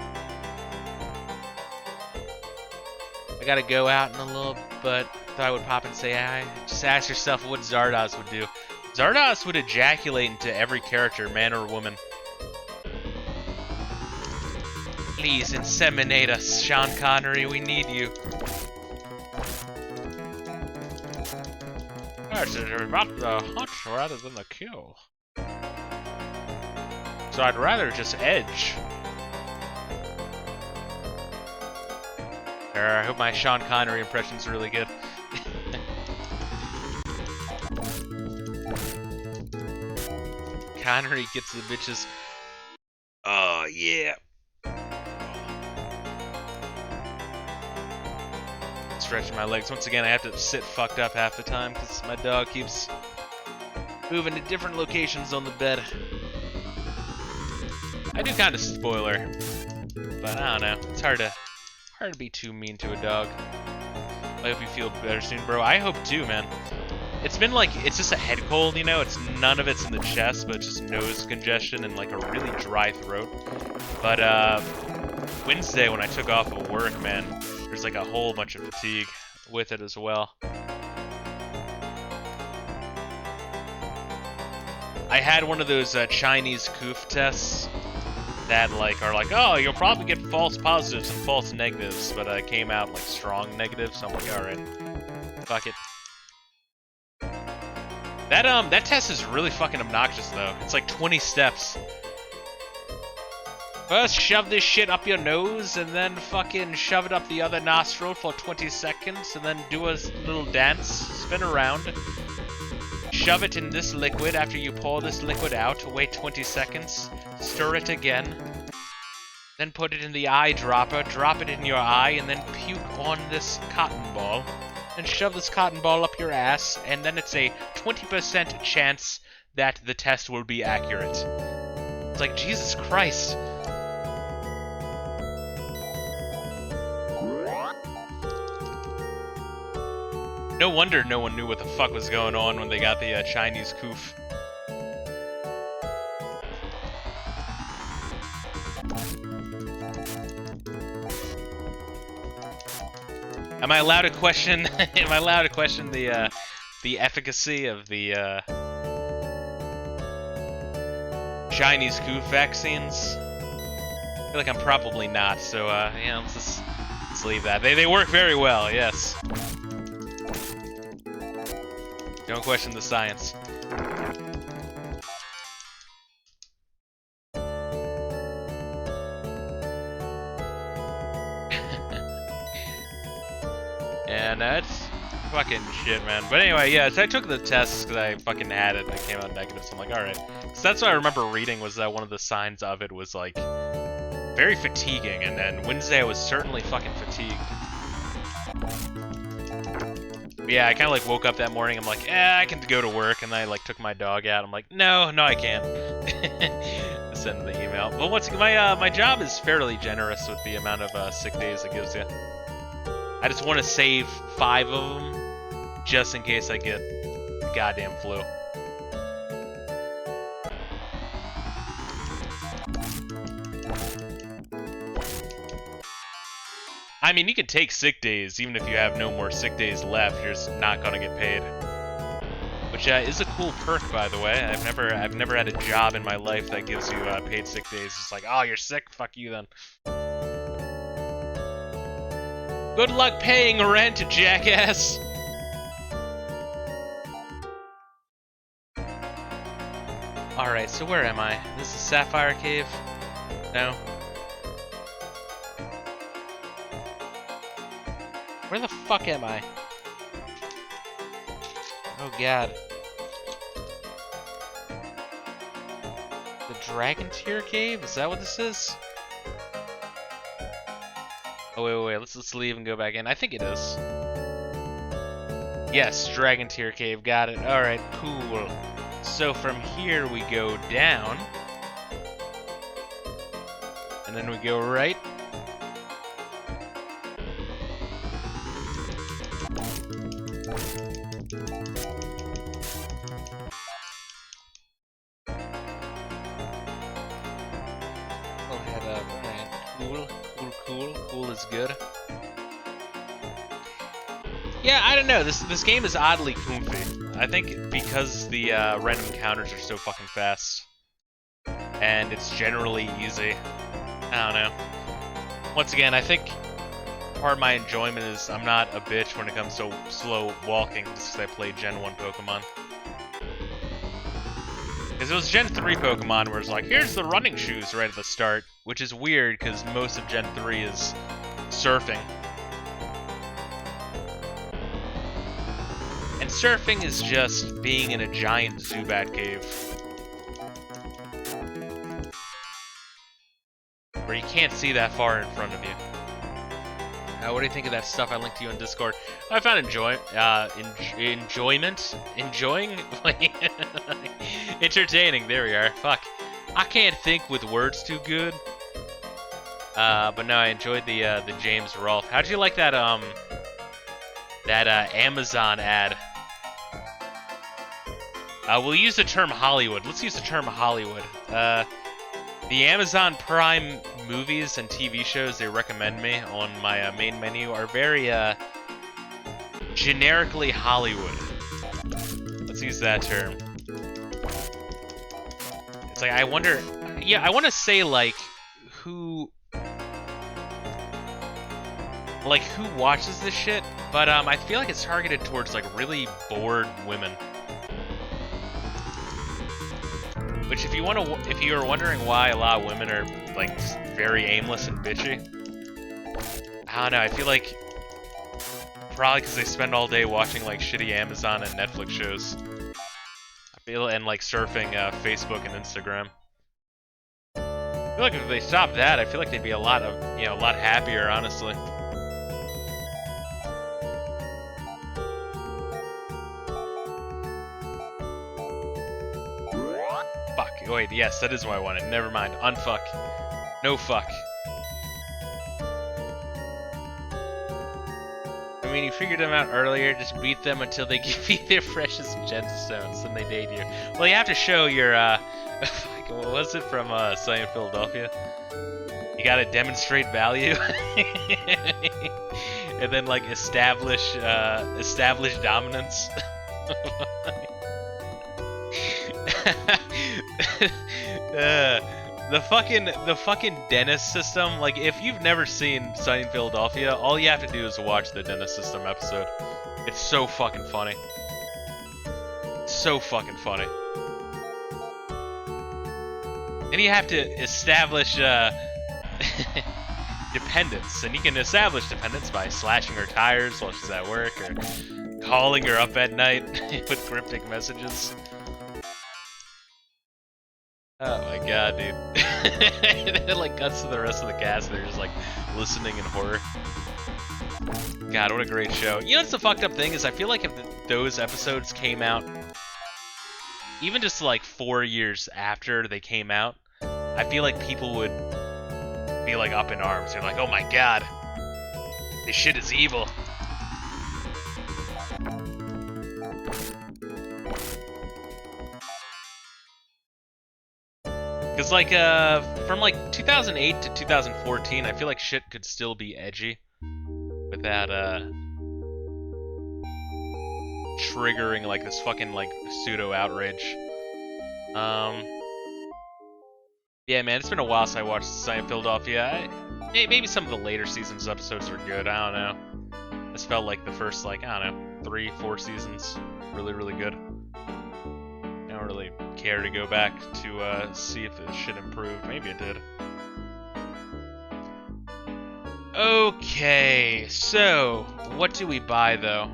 I gotta go out in a little, but thought I would pop and say hi. Just ask yourself what Zardoz would do. Zardoz would ejaculate into every character, man or woman. Please inseminate us, Sean Connery. We need you. It's about the hunt rather than the kill. So I'd rather just edge. I hope my Sean Connery impression's really good. Connery gets the bitches. Oh, yeah. Stretching my legs. Once again, I have to sit fucked up half the time because my dog keeps moving to different locations on the bed. I do kind of spoiler, but I don't know. It's hard to be too mean to a dog. I hope you feel better soon, bro. I hope too, man. It's been like, it's just a head cold, you know? It's none of it's in the chest, but it's just nose congestion and like a really dry throat. But Wednesday when I took off of work, man, there's like a whole bunch of fatigue with it as well. I had one of those Chinese coof tests that like are like, oh, you'll probably get false positives and false negatives, but I came out like strong negatives, so I'm like, alright, fuck it. That test is really fucking obnoxious though. It's like 20 steps. First, shove this shit up your nose, and then fucking shove it up the other nostril for 20 seconds, and then do a little dance, spin around. Shove it in this liquid after you pour this liquid out, wait 20 seconds, stir it again, then put it in the eyedropper, drop it in your eye, and then puke on this cotton ball, and shove this cotton ball up your ass, and then it's a 20% chance that the test will be accurate. It's like, Jesus Christ. No wonder no one knew what the fuck was going on when they got the Chinese coof. Am I allowed to question? Am I allowed to question the efficacy of the Chinese coof vaccines? I feel like I'm probably not. So yeah, let's leave that. They work very well. Yes. Don't question the science. And that's fucking shit, man. But anyway, yeah, so I took the tests because I fucking had it and it came out negative, so I'm like, alright. So that's what I remember reading, was that one of the signs of it was like very fatiguing, and then Wednesday I was certainly fucking fatigued. Yeah, I kind of like woke up that morning, I'm like, I can go to work, and I like took my dog out. I'm like, no, I can't. Send the email. But once again, my job is fairly generous with the amount of sick days it gives you. I just want to save 5 of them, just in case I get the goddamn flu. I mean, you can take sick days, even if you have no more sick days left, you're just not gonna get paid. Which is a cool perk, by the way. I've never had a job in my life that gives you paid sick days. It's like, oh, you're sick? Fuck you then. Good luck paying rent, jackass! Alright, so where am I? This is Sapphire Cave? No? Where the fuck am I? Oh god. The Dragon Tear Cave? Is that what this is? Oh wait, let's leave and go back in. I think it is. Yes, Dragon Tear Cave, got it. Alright, cool. So from here we go down. And then we go right. Cool is good. Yeah, I don't know. This game is oddly comfy. I think because the random encounters are so fucking fast, and it's generally easy. I don't know. Once again, I think part of my enjoyment is I'm not a bitch when it comes to slow walking, just because I played Gen 1 Pokemon. Because it was Gen 3 Pokemon where it's like, here's the running shoes right at the start, which is weird because most of Gen 3 is surfing. And surfing is just being in a giant Zubat cave. Where you can't see that far in front of you. What do you think of that stuff I linked to you on Discord? I found enjoying, entertaining. There we are. Fuck, I can't think with words too good. But no, I enjoyed the James Rolfe. How'd you like that Amazon ad? We'll use the term Hollywood. Let's use the term Hollywood. The Amazon Prime movies and TV shows they recommend me on my main menu are very generically Hollywood. Let's use that term. It's like, I wonder, yeah, I want to say like who watches this shit, but I feel like it's targeted towards like really bored women. Which, if you were wondering why a lot of women are like just very aimless and bitchy, I don't know. I feel like probably because they spend all day watching like shitty Amazon and Netflix shows. And like surfing Facebook and Instagram. I feel like if they stopped that, I feel like they'd be a lot happier, honestly. Wait, yes, that is what I wanted. Never mind. Unfuck. No fuck. I mean, you figured them out earlier. Just beat them until they give you their precious gemstones, then they date you. Well, you have to show your, what was it from, Science Philadelphia? You gotta demonstrate value. And then, like, establish dominance. The fucking dentist system, like, if you've never seen Sunny in Philadelphia, all you have to do is watch the dentist system episode. It's so fucking funny. So fucking funny. And you have to establish dependence, and you can establish dependence by slashing her tires while she's at work, or calling her up at night with cryptic messages. Oh my god, dude. And then it like cuts to the rest of the cast, they're just like listening in horror. God, what a great show. You know what's the fucked up thing is, I feel like if those episodes came out even just like 4 years after they came out, I feel like people would be like up in arms. They're like, oh my god, this shit is evil. Because, like, from, like, 2008 to 2014, I feel like shit could still be edgy without, triggering, like, this fucking, like, pseudo-outrage. Yeah, man, it's been a while since I watched Science Philadelphia. Maybe some of the later seasons episodes were good, I don't know. This felt like the first, like, I don't know, 3-4 seasons. Really, really good. I don't really care to go back to see if this shit improved. Maybe it did. Okay, so what do we buy though?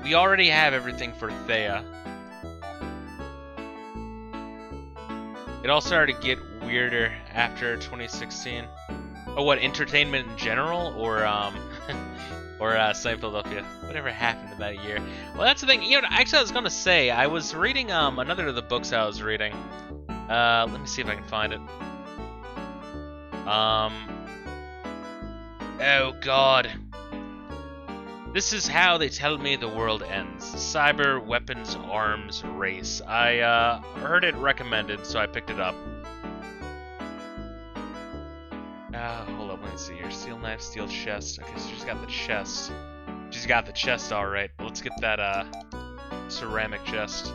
We already have everything for Thea. It all started to get weirder after 2016. Oh, what, entertainment in general, or or Science Philadelphia? Whatever happened to that year? Well, that's the thing. You know, actually, I was gonna say, I was reading another of the books I was reading. Let me see if I can find it. Oh god. This is how they tell me the world ends. Cyber weapons arms race. I heard it recommended, so I picked it up. Hold up, let me see here. Steel knife, steel chest. Okay, so she's got the chest. She's got the chest, alright. Let's get that, ceramic chest.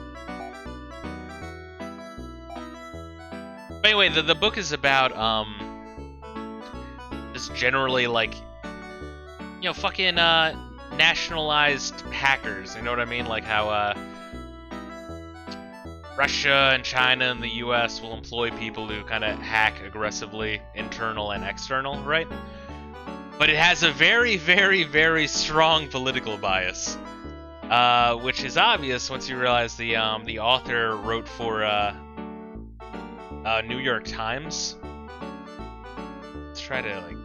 But anyway, the book is about, just generally, like, you know, fucking, nationalized hackers, you know what I mean? Like how, Russia and China and the US will employ people who kind of hack aggressively, internal and external, right? But it has a very, very, very strong political bias, which is obvious once you realize the author wrote for New York Times, try to like.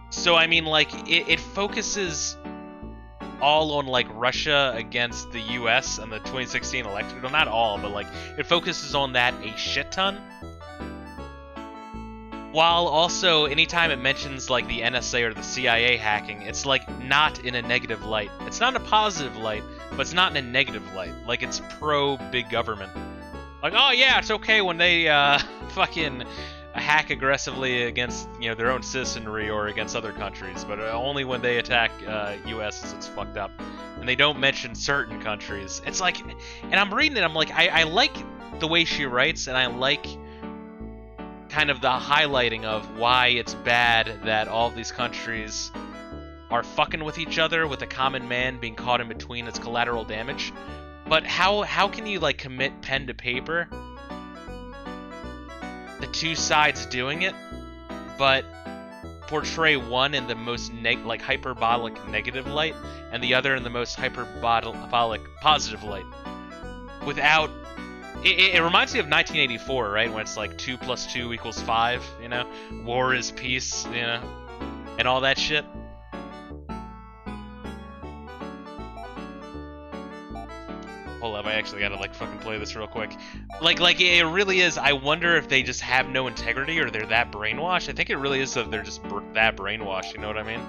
So I mean, like, it focuses all on like Russia against the U.S. and the 2016 election. Well, not all, but like it focuses on that a shit ton. While also, anytime it mentions like the NSA or the CIA hacking, it's like not in a negative light. It's not in a positive light, but it's not in a negative light. Like it's pro big government. Like, oh yeah, it's okay when they fucking hack aggressively against, you know, their own citizenry or against other countries, but only when they attack U.S. it's fucked up. And they don't mention certain countries. It's like, and I'm reading it, I'm like, I like the way she writes, and I like kind of the highlighting of why it's bad that all of these countries are fucking with each other, with a common man being caught in between as collateral damage. But how can you like commit pen to paper the two sides doing it, but portray one in the most like hyperbolic negative light and the other in the most hyperbolic positive light? Without it reminds me of 1984, right? When it's like 2 + 2 = 5, you know? War is peace, you know? And all that shit. Hold up, I actually gotta like fucking play this real quick. Like it really is. I wonder if they just have no integrity or they're that brainwashed. I think it really is that they're just that brainwashed. You know what I mean?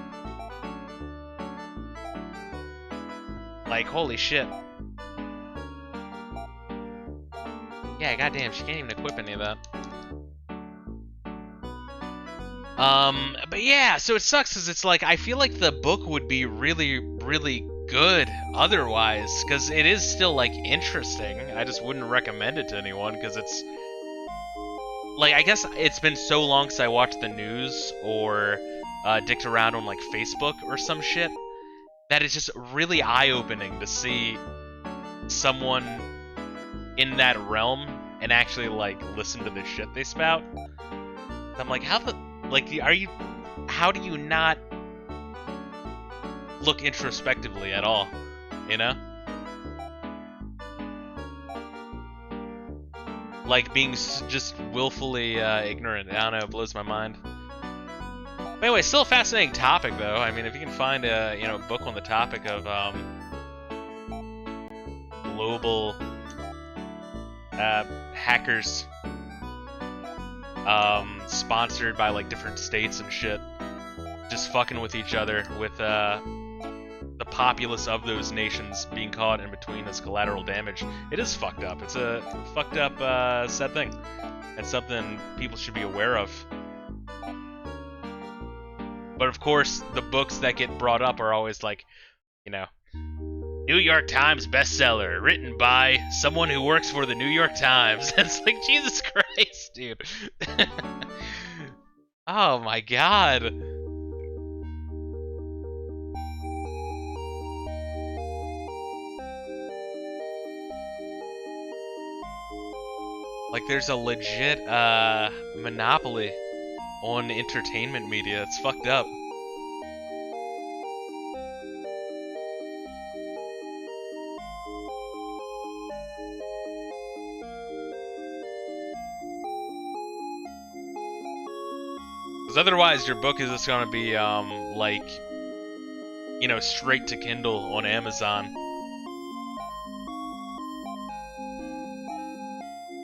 Like, holy shit. Yeah, goddamn, she can't even equip any of that. But yeah, so it sucks because it's like I feel like the book would be really, really good otherwise, because it is still like interesting. I just wouldn't recommend it to anyone because it's like, I guess it's been so long since I watched the news or dicked around on like Facebook or some shit that it's just really eye-opening to see someone in that realm and actually like listen to the shit they spout. I'm like, how do you not look introspectively at all, you know? Like being just willfully ignorant. I don't know, it blows my mind. But anyway, still a fascinating topic though. I mean, if you can find a, you know, book on the topic of global hackers sponsored by like different states and shit, just fucking with each other, with the populace of those nations being caught in between as collateral damage. It is fucked up. It's a fucked up sad thing, and something people should be aware of. But of course, the books that get brought up are always like, you know, New York Times bestseller, written by someone who works for the New York Times. It's like, Jesus Christ, dude. Oh my god. Like, there's a legit monopoly on entertainment media. It's fucked up. Otherwise, your book is just gonna be, like, you know, straight to Kindle on Amazon.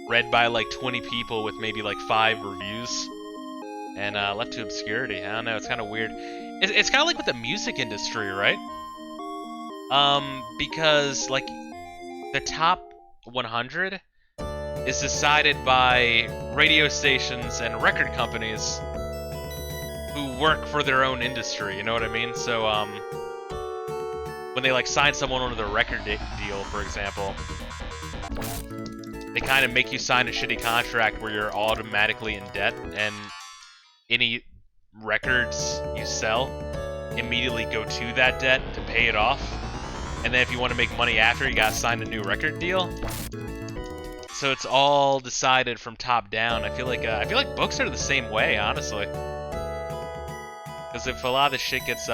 Read by, like, 20 people with maybe, like, 5 reviews. And, left to obscurity. I don't know, it's kind of weird. It's kind of like with the music industry, right? Because, like, the top 100 is decided by radio stations and record companies who work for their own industry, you know what I mean? So, when they, like, sign someone onto their record deal, for example, they kind of make you sign a shitty contract where you're automatically in debt, and any records you sell immediately go to that debt to pay it off. And then if you want to make money after, you gotta sign a new record deal. So it's all decided from top down. I feel like books are the same way, honestly. Because if a lot of this shit gets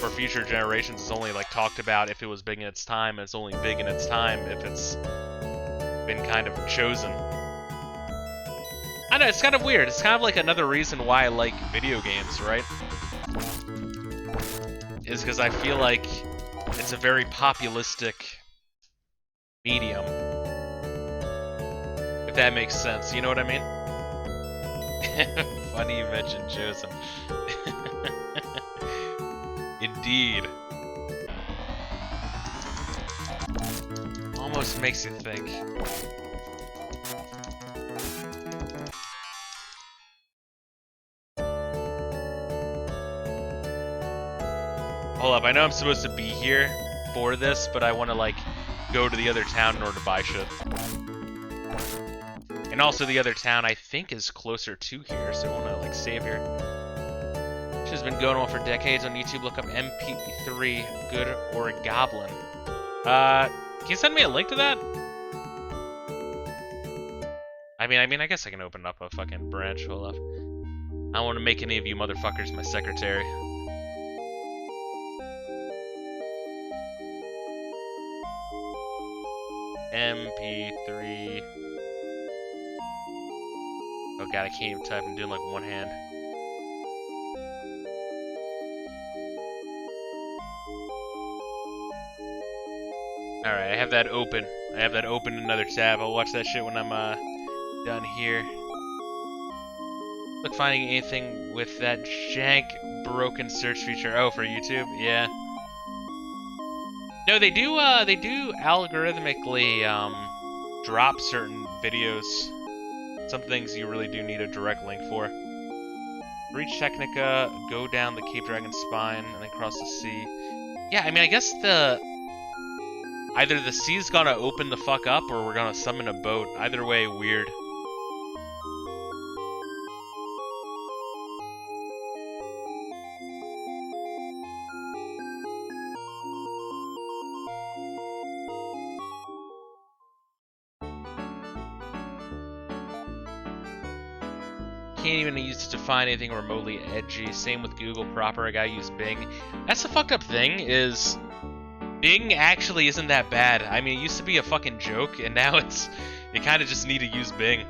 for future generations is only like talked about if it was big in its time, and it's only big in its time if it's been kind of chosen. I know, it's kind of weird. It's kind of like another reason why I like video games, right? Is because I feel like it's a very populistic medium. If that makes sense, you know what I mean? Funny you mentioned chosen. Indeed. Almost makes you think. Hold up, I know I'm supposed to be here for this, but I want to, like, go to the other town in order to buy shit. And also the other town, I think, is closer to here, so I want to, like, save here. Which has been going on for decades on YouTube. Look up MP3, Good or Goblin. Can you send me a link to that? I mean, I guess I can open up a fucking branch. Hold up. I don't want to make any of you motherfuckers my secretary. MP3. Oh god, I can't even type. I'm doing like one hand. Alright, I have that open. I have that open in another tab. I'll watch that shit when I'm done here. Look, finding anything with that jank broken search feature. Oh, for YouTube? Yeah. No, they do algorithmically drop certain videos. Some things you really do need a direct link for. Reach Technica, go down the Cape Dragon Spine, and then cross the sea. Yeah, I mean, I guess either the sea's gonna open the fuck up, or we're gonna summon a boat. Either way, weird. Can't even use it to find anything remotely edgy. Same with Google proper. I gotta use Bing. That's the fucked up thing, is Bing actually isn't that bad. I mean, it used to be a fucking joke, and now you kind of just need to use Bing.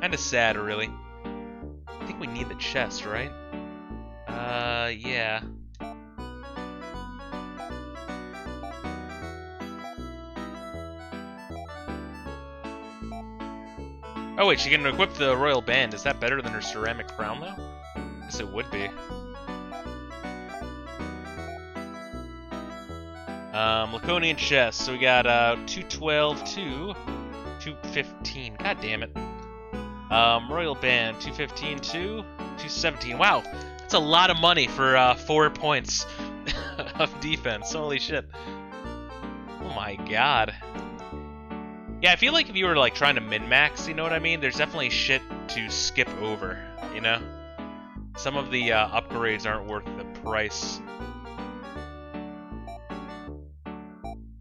Kind of sad, really. I think we need the chest, right? Yeah. Oh wait, she can equip the royal band. Is that better than her ceramic crown, though? I guess it would be. Laconian chest. So we got 212 to 215. God damn it. Royal band 215 to 217. Wow, that's a lot of money for 4 points of defense. Holy shit. Oh my god. Yeah, I feel like if you were like trying to min-max, you know what I mean? There's definitely shit to skip over, you know? Some of the upgrades aren't worth the price.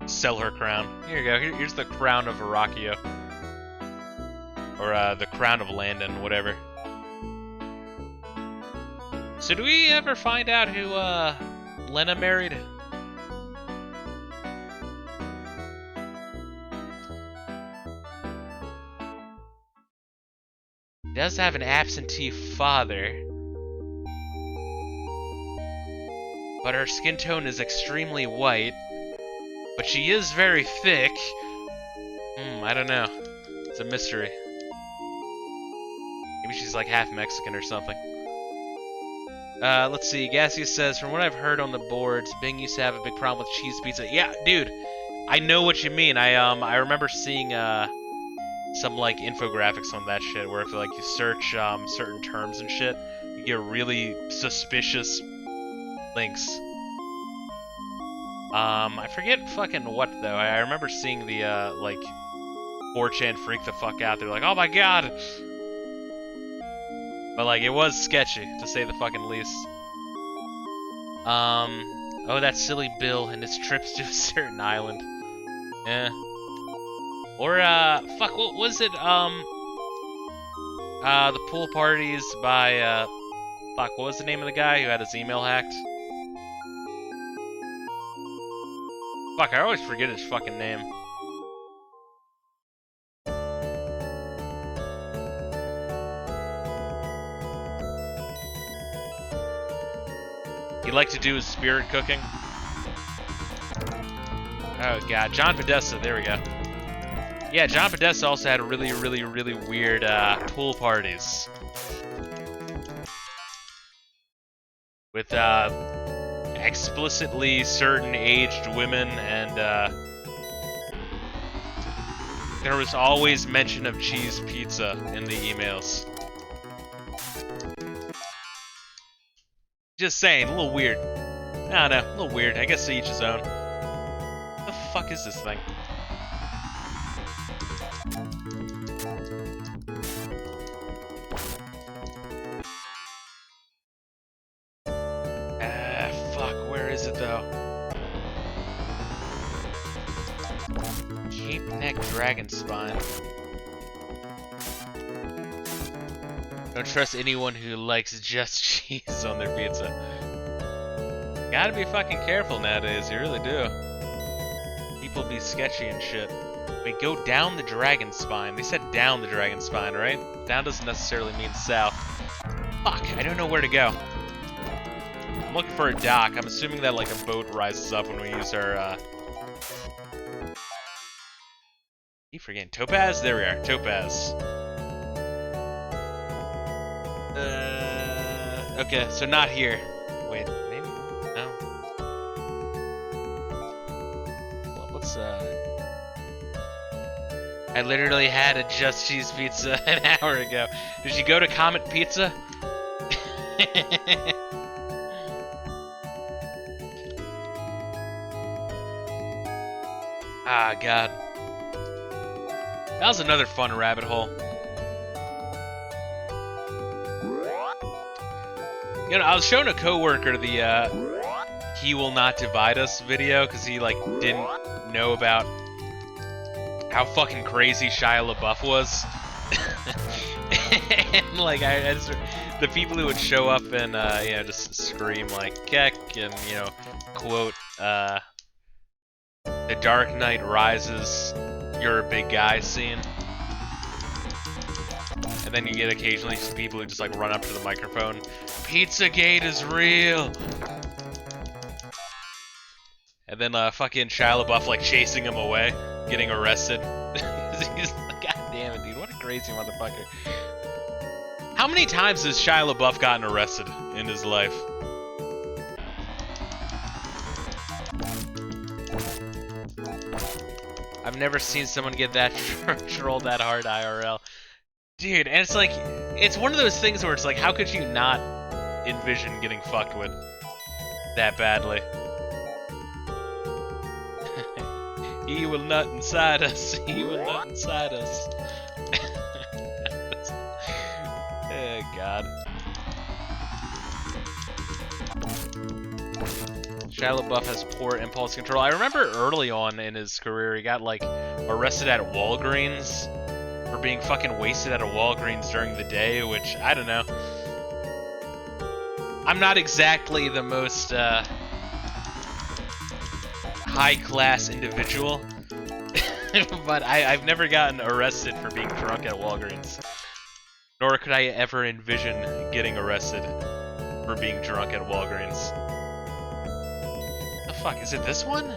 Sell her crown. Here you go. Here's the crown of Arachio. Or the crown of Landon, whatever. So do we ever find out who Lena married? Does have an absentee father, but her skin tone is extremely white, but she is very thick. I don't know. It's a mystery. Maybe she's like half Mexican or something. Let's see. Gassius says, from what I've heard on the boards, Bing used to have a big problem with cheese pizza. Yeah, dude, I know what you mean. I remember seeing some like infographics on that shit, where if like you search certain terms and shit, you get really suspicious links. I forget fucking what though. I remember seeing the like 4chan freak the fuck out. They're like, oh my god. But like it was sketchy to say the fucking least. Oh, that silly Bill and his trips to a certain island. Yeah. Or, fuck, what was it, the pool parties by, fuck, what was the name of the guy who had his email hacked? Fuck, I always forget his fucking name. He'd like to do his spirit cooking. Oh god, John Podesta, there we go. Yeah, John Podesta also had really weird pool parties. With explicitly certain aged women, and there was always mention of cheese pizza in the emails. Just saying, a little weird. I don't know, a little weird. I guess to each his own. What the fuck is this thing? Fuck, where is it though? Cape Neck Dragon Spine. Don't trust anyone who likes just cheese on their pizza. Gotta be fucking careful nowadays, you really do. People be sketchy and shit. Wait, go down the dragon spine. They said down the dragon spine, right? Down doesn't necessarily mean south. Fuck, I don't know where to go. I'm looking for a dock. I'm assuming that like a boat rises up when we use our keep forgetting. Topaz? There we are. Topaz. Okay, so not here. Wait, maybe? No. Well, let's, I literally had a Just Cheese pizza an hour ago. Did you go to Comet Pizza? Ah, God. That was another fun rabbit hole. You know, I was showing a coworker the "He Will Not Divide Us" video because he like didn't know about how fucking crazy Shia LaBeouf was, and like I just, the people who would show up and you know, just scream like "Keck" and you know, quote "The Dark Knight Rises, you're a big guy" scene. And then you get occasionally some people who just like run up to the microphone. Pizzagate is real. And then fucking Shia LaBeouf like chasing him away, getting arrested. He's like, God damn it, dude, what a crazy motherfucker. How many times has Shia LaBeouf gotten arrested in his life? I've never seen someone get that trolled that hard IRL. Dude, and it's like, it's one of those things where it's like, how could you not envision getting fucked with that badly? He will nut inside us. He will nut inside us. Oh, God. Shia LaBeouf has poor impulse control. I remember early on in his career, he got, like, arrested at Walgreens for being fucking wasted at a Walgreens during the day, which, I don't know. I'm not exactly the most, high-class individual, but I've never gotten arrested for being drunk at Walgreens. Nor could I ever envision getting arrested for being drunk at Walgreens. The fuck, is it this one?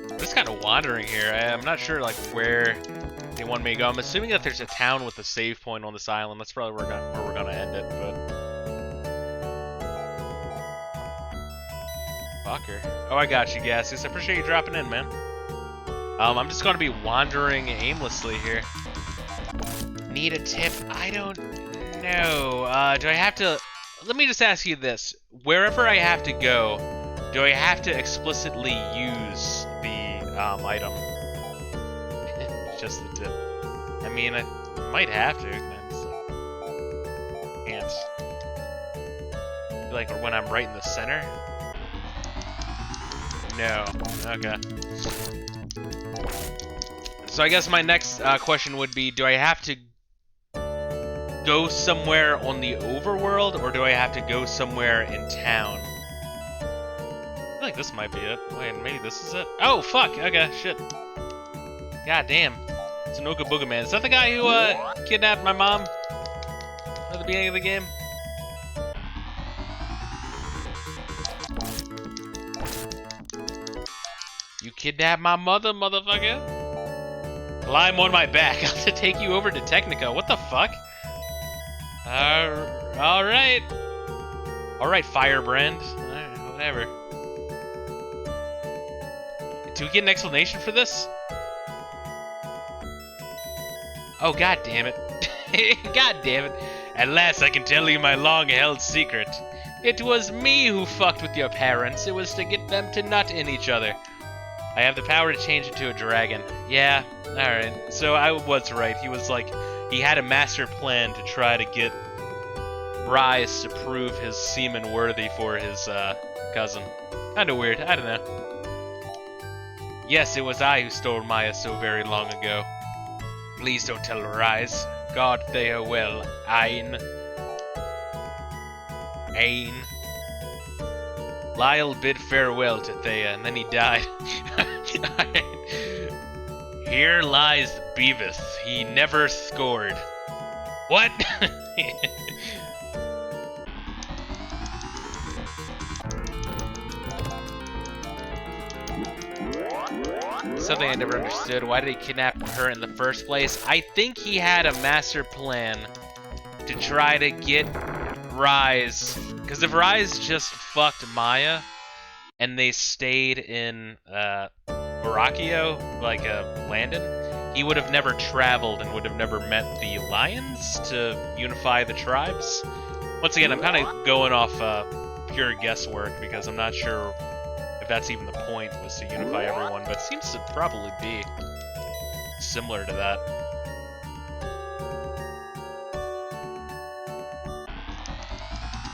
I'm just kind of wandering here. I'm not sure like where they want me to go. I'm assuming that there's a town with a save point on this island. That's probably where we're gonna end it, but... Fucker. Oh, I got you, Gaseous. I appreciate you dropping in, man. I'm just gonna be wandering aimlessly here. Need a tip? I don't know. Do I have to... Let me just ask you this. Wherever I have to go, do I have to explicitly use the item? Just the tip. I mean, I might have to. Can't. Like when I'm right in the center? No. Okay. So I guess my next question would be, do I have to go somewhere on the overworld, or do I have to go somewhere in town? I feel like this might be it. Wait, maybe this is it? Oh, fuck! Okay, shit. God damn. It's an Ooga Booga Man. Is that the guy who, kidnapped my mom at the beginning of the game? You kidnapped my mother, motherfucker? Climb on my back. I'll have to take you over to Technica. What the fuck? Alright. Alright, Firebrand. Alright, whatever. Do we get an explanation for this? Oh, god damn it. God damn it. At last I can tell you my long-held secret. It was me who fucked with your parents. It was to get them to nut in each other. I have the power to change into a dragon. Yeah, alright. So I was right. He was like, he had a master plan to try to get Rise to prove his semen worthy for his cousin. Kinda weird, I don't know. Yes, it was I who stole Maya so very long ago. Please don't tell Rise. God Thea well, Ain. Lyle bid farewell to Thea, and then he died. Here lies Beavis. He never scored. What? Something I never understood. Why did he kidnap her in the first place? I think he had a master plan to try to get Rise. Because if Rise just fucked Maya and they stayed in Barakio, like Landon, he would have never traveled and would have never met the Lions to unify the tribes. Once again, I'm kind of going off pure guesswork because I'm not sure if that's even the point, was to unify everyone, but it seems to probably be similar to that.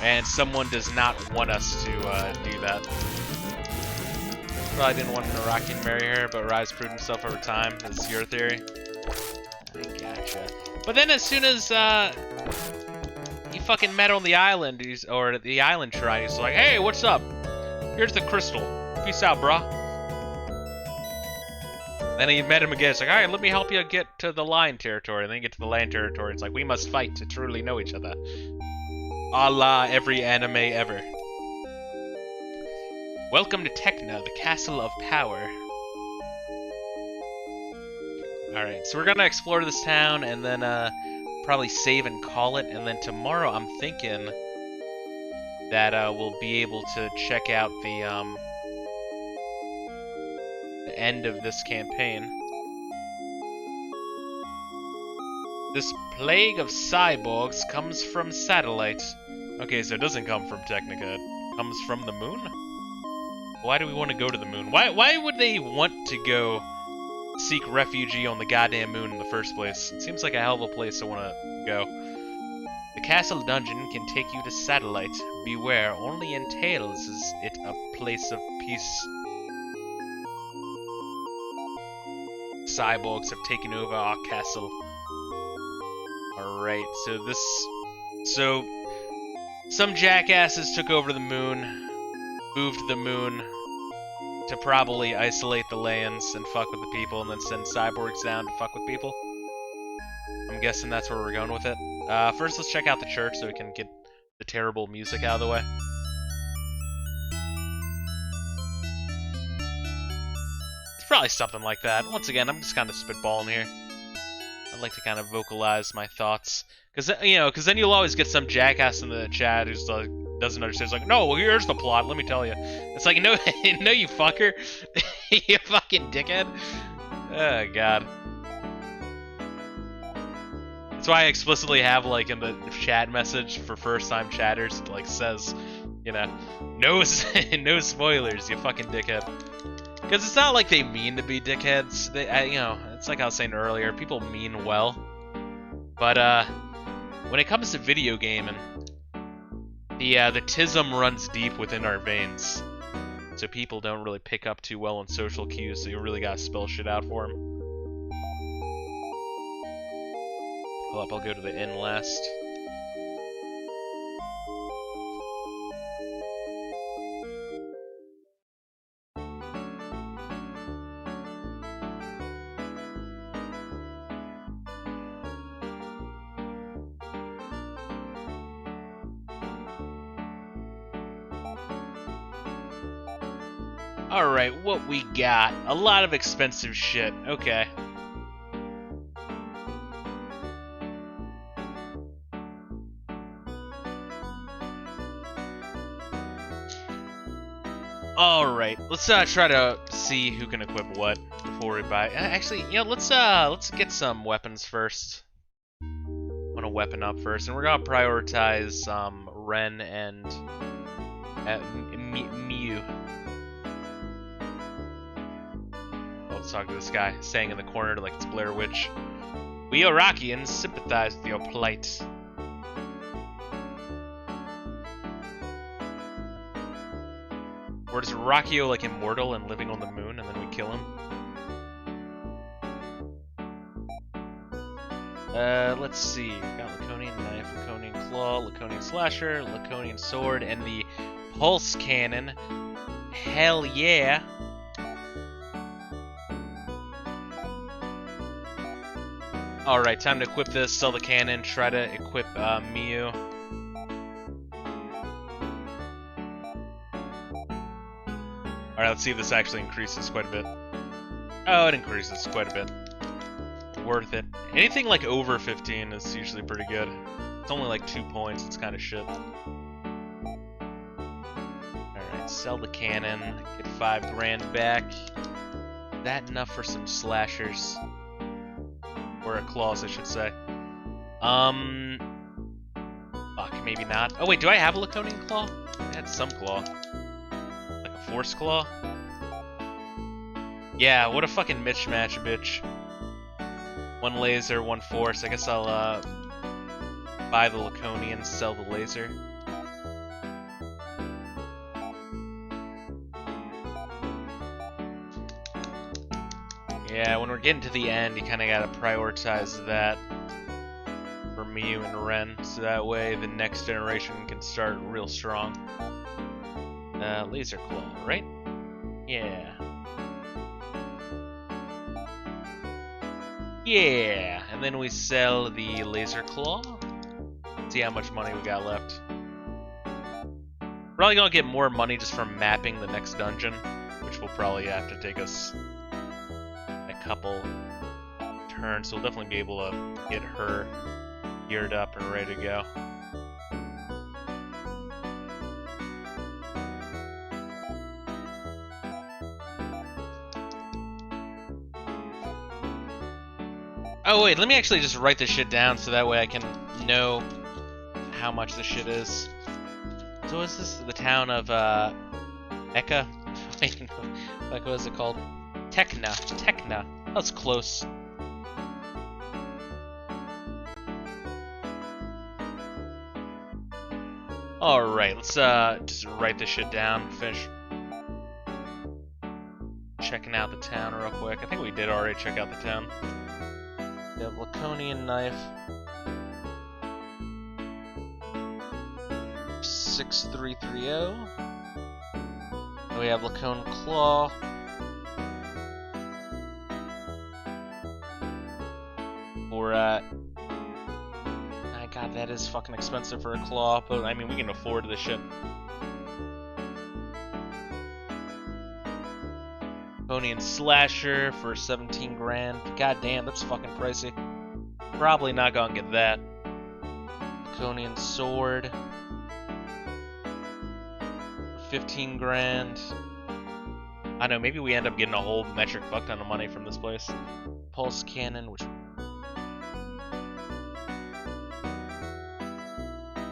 And someone does not want us to do that. Probably didn't want Naraki to marry her, but Rise proved himself over time. This is your theory. I gotcha. But then as soon as he fucking met on the island, or the island shrine, he's like, hey, what's up? Here's the crystal. Peace out, brah. Then he met him again. It's like, alright, let me help you get to the Lion territory. And then you get to the Land territory. It's like, we must fight to truly know each other. A la every anime ever. Welcome to Techna, the Castle of Power. Alright, so we're gonna explore this town and then probably save and call it. And then tomorrow I'm thinking that we'll be able to check out the end of this campaign. This plague of cyborgs comes from satellites. Okay, so it doesn't come from Technica. It comes from the moon? Why do we want to go to the moon? Why would they want to go seek refuge on the goddamn moon in the first place? It seems like a hell of a place to want to go. The castle dungeon can take you to satellite. Beware, only in tales is it a place of peace. Cyborgs have taken over our castle. Alright, so some jackasses took over the moon, moved the moon to probably isolate the lands and fuck with the people, and then send cyborgs down to fuck with people. I'm guessing that's where we're going with it. First, let's check out the church so we can get the terrible music out of the way. It's probably something like that. Once again, I'm just kind of spitballing here. I'd like to kind of vocalize my thoughts. Because then you'll always get some jackass in the chat who's like, doesn't understand. It's like, no, well, here's the plot, let me tell you. It's like, no, no, you fucker. You fucking dickhead. Oh, God. That's why I explicitly have, like, in the chat message for first-time chatters, it, like, says, you know, no spoilers, you fucking dickhead. Because it's not like they mean to be dickheads. They, it's like I was saying earlier, people mean well. But, when it comes to video gaming, the tism runs deep within our veins. So people don't really pick up too well on social cues, so you really gotta spell shit out for them. Hold up, I'll go to the inn last. Alright, what we got? A lot of expensive shit. Okay. Alright, let's try to see who can equip what before we buy. Actually, you know, let's get some weapons first. I want to weapon up first, and we're gonna prioritize Ren and Mew. Oh, let's talk to this guy, staying in the corner like it's Blair Witch. We Iraqians sympathize with your plight. Or is Rockio like immortal and living on the moon, and then we kill him? Let's see. We got Laconian Knife, Laconian Claw, Laconian Slasher, Laconian Sword, and the Pulse Cannon. Hell yeah! Alright, time to equip this, sell the cannon, try to equip Mew. Alright, let's see if this actually increases quite a bit. Oh, it increases quite a bit. Worth it. Anything like over 15 is usually pretty good. It's only like 2 points, it's kind of shit. Alright, sell the cannon, get 5 grand back. That enough for some slashers. Or a claws, I should say. Fuck, maybe not. Oh wait, do I have a Laconian Claw? I had some claw. Force Claw? Yeah, what a fucking mismatch, bitch. 1 laser, 1 force. I guess I'll buy the Laconian, sell the laser. Yeah, when we're getting to the end, you kind of gotta prioritize that for Mew and Ren, so that way the next generation can start real strong. Laser Claw, right? Yeah. Yeah, and then we sell the Laser Claw. See how much money we got left. Probably gonna get more money just from mapping the next dungeon, which will probably have to take us a couple turns, so we'll definitely be able to get her geared up and ready to go. Oh wait, let me actually just write this shit down so that way I can know how much this shit is. So is this the town of Mecca? Wait, like what is it called? Tekna. That's close. Alright, let's just write this shit down, finish checking out the town real quick. I think we did already check out the town. We have Laconian Knife. 6330. And we have Lacone Claw. Or my god, that is fucking expensive for a claw, but I mean we can afford this shit. Laconian Slasher for 17 grand. God damn, that's fucking pricey. Probably not gonna get that. Laconian Sword. 15 grand. I don't know, maybe we end up getting a whole metric fuck ton of money from this place. Pulse Cannon, which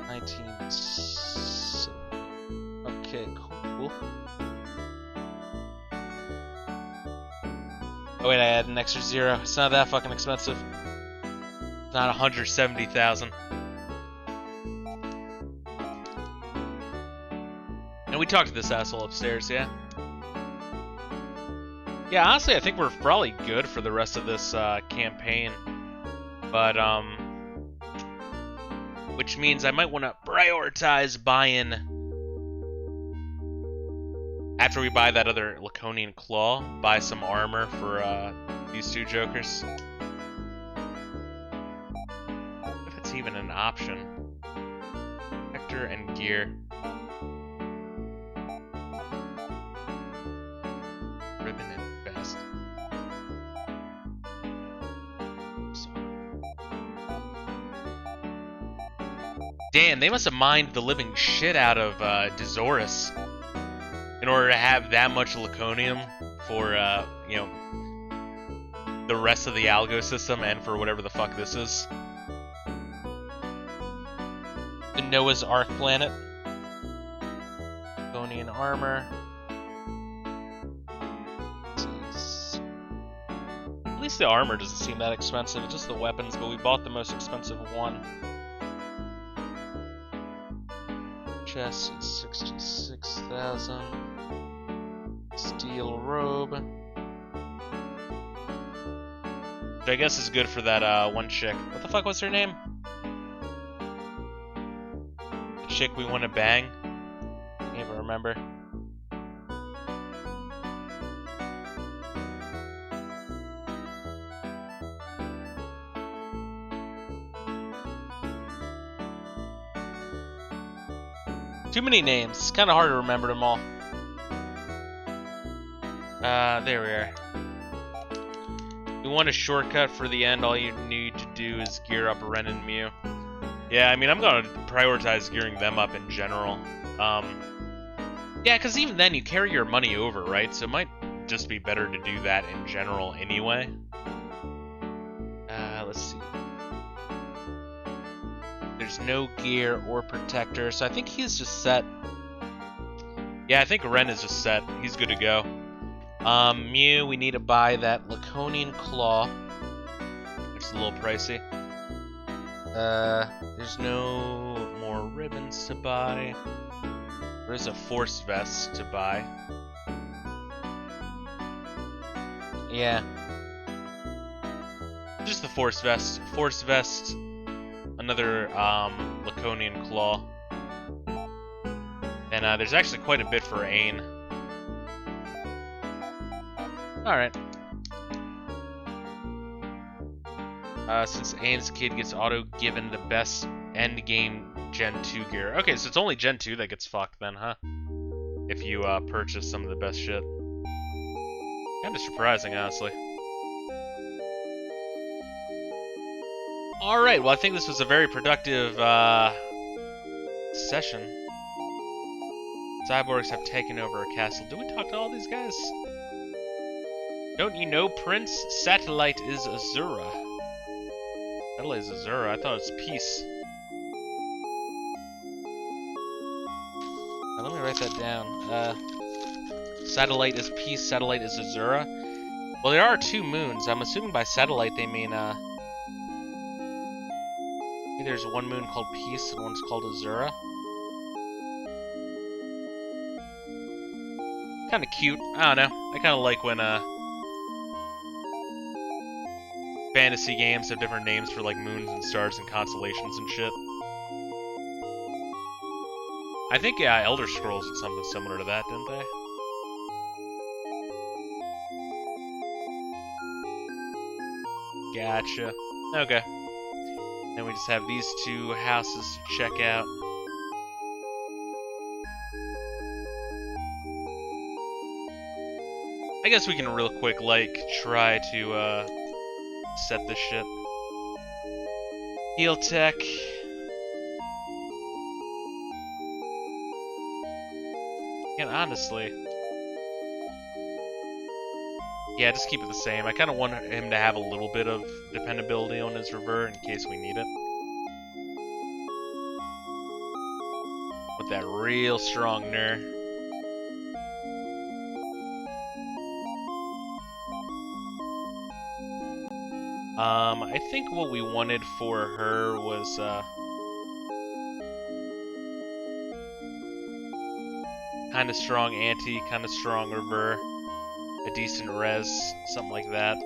19. Okay, cool. Oh wait, I had an extra 0. It's not that fucking expensive. It's not 170,000. And we talked to this asshole upstairs, yeah? Yeah, honestly, I think we're probably good for the rest of this campaign. But, which means I might want to prioritize buying... After we buy that other Laconian Claw, buy some armor for these 2 jokers. If it's even an option. Vector and gear. Damn, they must have mined the living shit out of Dezoris in order to have that much Laconium for, you know, the rest of the Algo system and for whatever the fuck this is. The Noah's Ark planet. Laconian armor. At least the armor doesn't seem that expensive, it's just the weapons, but we bought the most expensive one. Chest is 66,000. Steel robe. Which I guess is good for that one chick. What the fuck was her name? The chick we want to bang? Can't even remember. Too many names. It's kind of hard to remember them all. There we are. We want a shortcut for the end. All you need to do is gear up Ren and Mew. Yeah, I mean, I'm gonna prioritize gearing them up in general. Yeah, because even then you carry your money over, right? So it might just be better to do that in general anyway. Let's see. There's no gear or protector, so I think he's just set. Yeah, I think Ren is just set. He's good to go. Mew, we need to buy that Laconian Claw. It's a little pricey. There's no more ribbons to buy. There's a Force Vest to buy. Yeah. Just the Force Vest. Force Vest. Another Laconian Claw. And there's actually quite a bit for Ain. Alright. Since Ain's kid gets auto-given the best endgame Gen 2 gear. Okay, so it's only Gen 2 that gets fucked then, huh? If you purchase some of the best shit. Kinda surprising, honestly. Alright, well I think this was a very productive session. Cyborgs have taken over a castle. Did we talk to all these guys? Don't you know, Prince? Satellite is Azura. Satellite is Azura? I thought it was Peace. Now, let me write that down. Satellite is Peace, Satellite is Azura. Well, there are two moons. I'm assuming by satellite they mean, there's one moon called Peace and one's called Azura. Kinda cute. I don't know. I kinda like when, fantasy games have different names for, like, moons and stars and constellations and shit. I think, yeah, Elder Scrolls did something similar to that, didn't they? Gotcha. Okay. Then we just have these two houses to check out. I guess we can real quick, like, try to, set this shit. Heal tech. And honestly... yeah, just keep it the same. I kind of want him to have a little bit of dependability on his revert in case we need it. With that real strong Ner. I think what we wanted for her was, kinda strong anti, kinda strong rever, a decent res, something like that.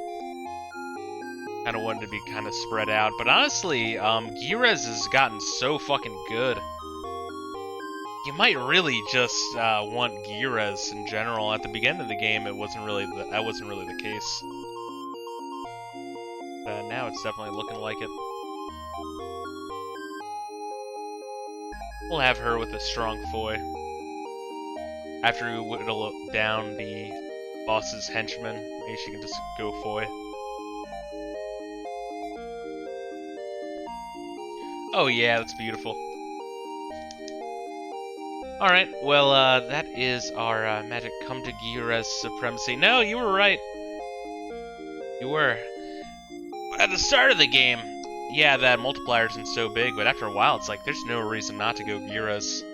Kinda wanted to be kinda spread out, but honestly, G-res has gotten so fucking good. You might really just, want G-res in general. At the beginning of the game, that wasn't really the case. Now it's definitely looking like it. We'll have her with a strong foy. After we whittle down the boss's henchman, maybe she can just go foy. Oh yeah, that's beautiful. Alright, well, that is our magic come to Gira's supremacy. No, you were right. You were. At the start of the game, yeah, that multiplier isn't so big, but after a while, it's like, there's no reason not to go Gira's.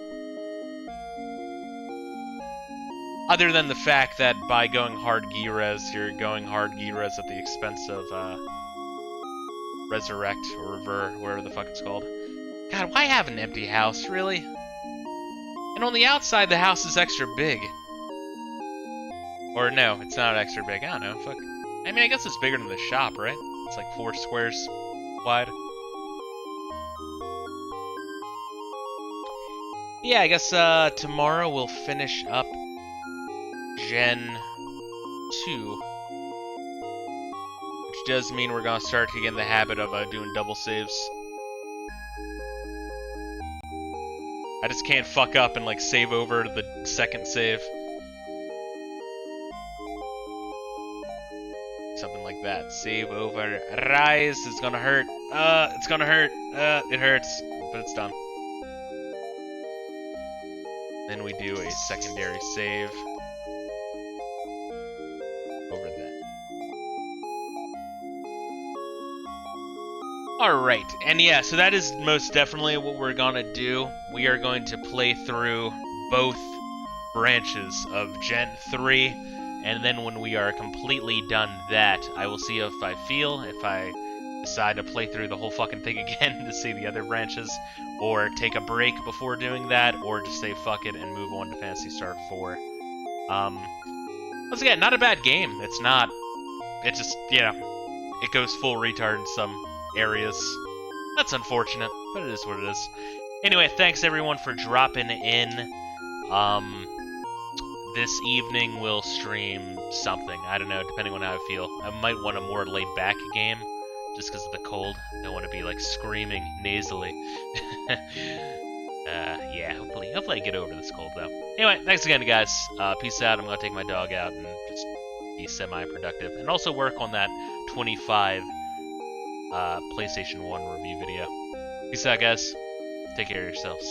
Other than the fact that by going hard Giras, you're going hard Giras at the expense of, Resurrect, or Rever, whatever the fuck it's called. God, why have an empty house, really? And on the outside, the house is extra big. Or no, it's not extra big, I don't know, fuck. I mean, I guess it's bigger than the shop, right? It's like 4 squares wide. Yeah, I guess, tomorrow we'll finish up Gen 2. Which does mean we're gonna start to get in the habit of doing double saves. I just can't fuck up and like save over to the second save. Something like that. Save over. Rise is gonna hurt. It's gonna hurt. It hurts, but it's done. Then we do a secondary save. Alright, and yeah, so that is most definitely what we're gonna do. We are going to play through both branches of Gen 3, and then when we are completely done that, I will see if I decide to play through the whole fucking thing again to see the other branches, or take a break before doing that, or just say fuck it and move on to Phantasy Star 4. Once again, not a bad game. It's not. It just, you know, it goes full retard in some areas. That's unfortunate, but it is what it is. Anyway, thanks everyone for dropping in. This evening we'll stream something. I don't know, depending on how I feel. I might want a more laid-back game, just because of the cold. I don't want to be, like, screaming nasally. Yeah, hopefully I get over this cold, though. Anyway, thanks again, guys. Peace out. I'm gonna take my dog out and just be semi-productive. And also work on that 25 PlayStation 1 review video. Peace out, guys. Take care of yourselves.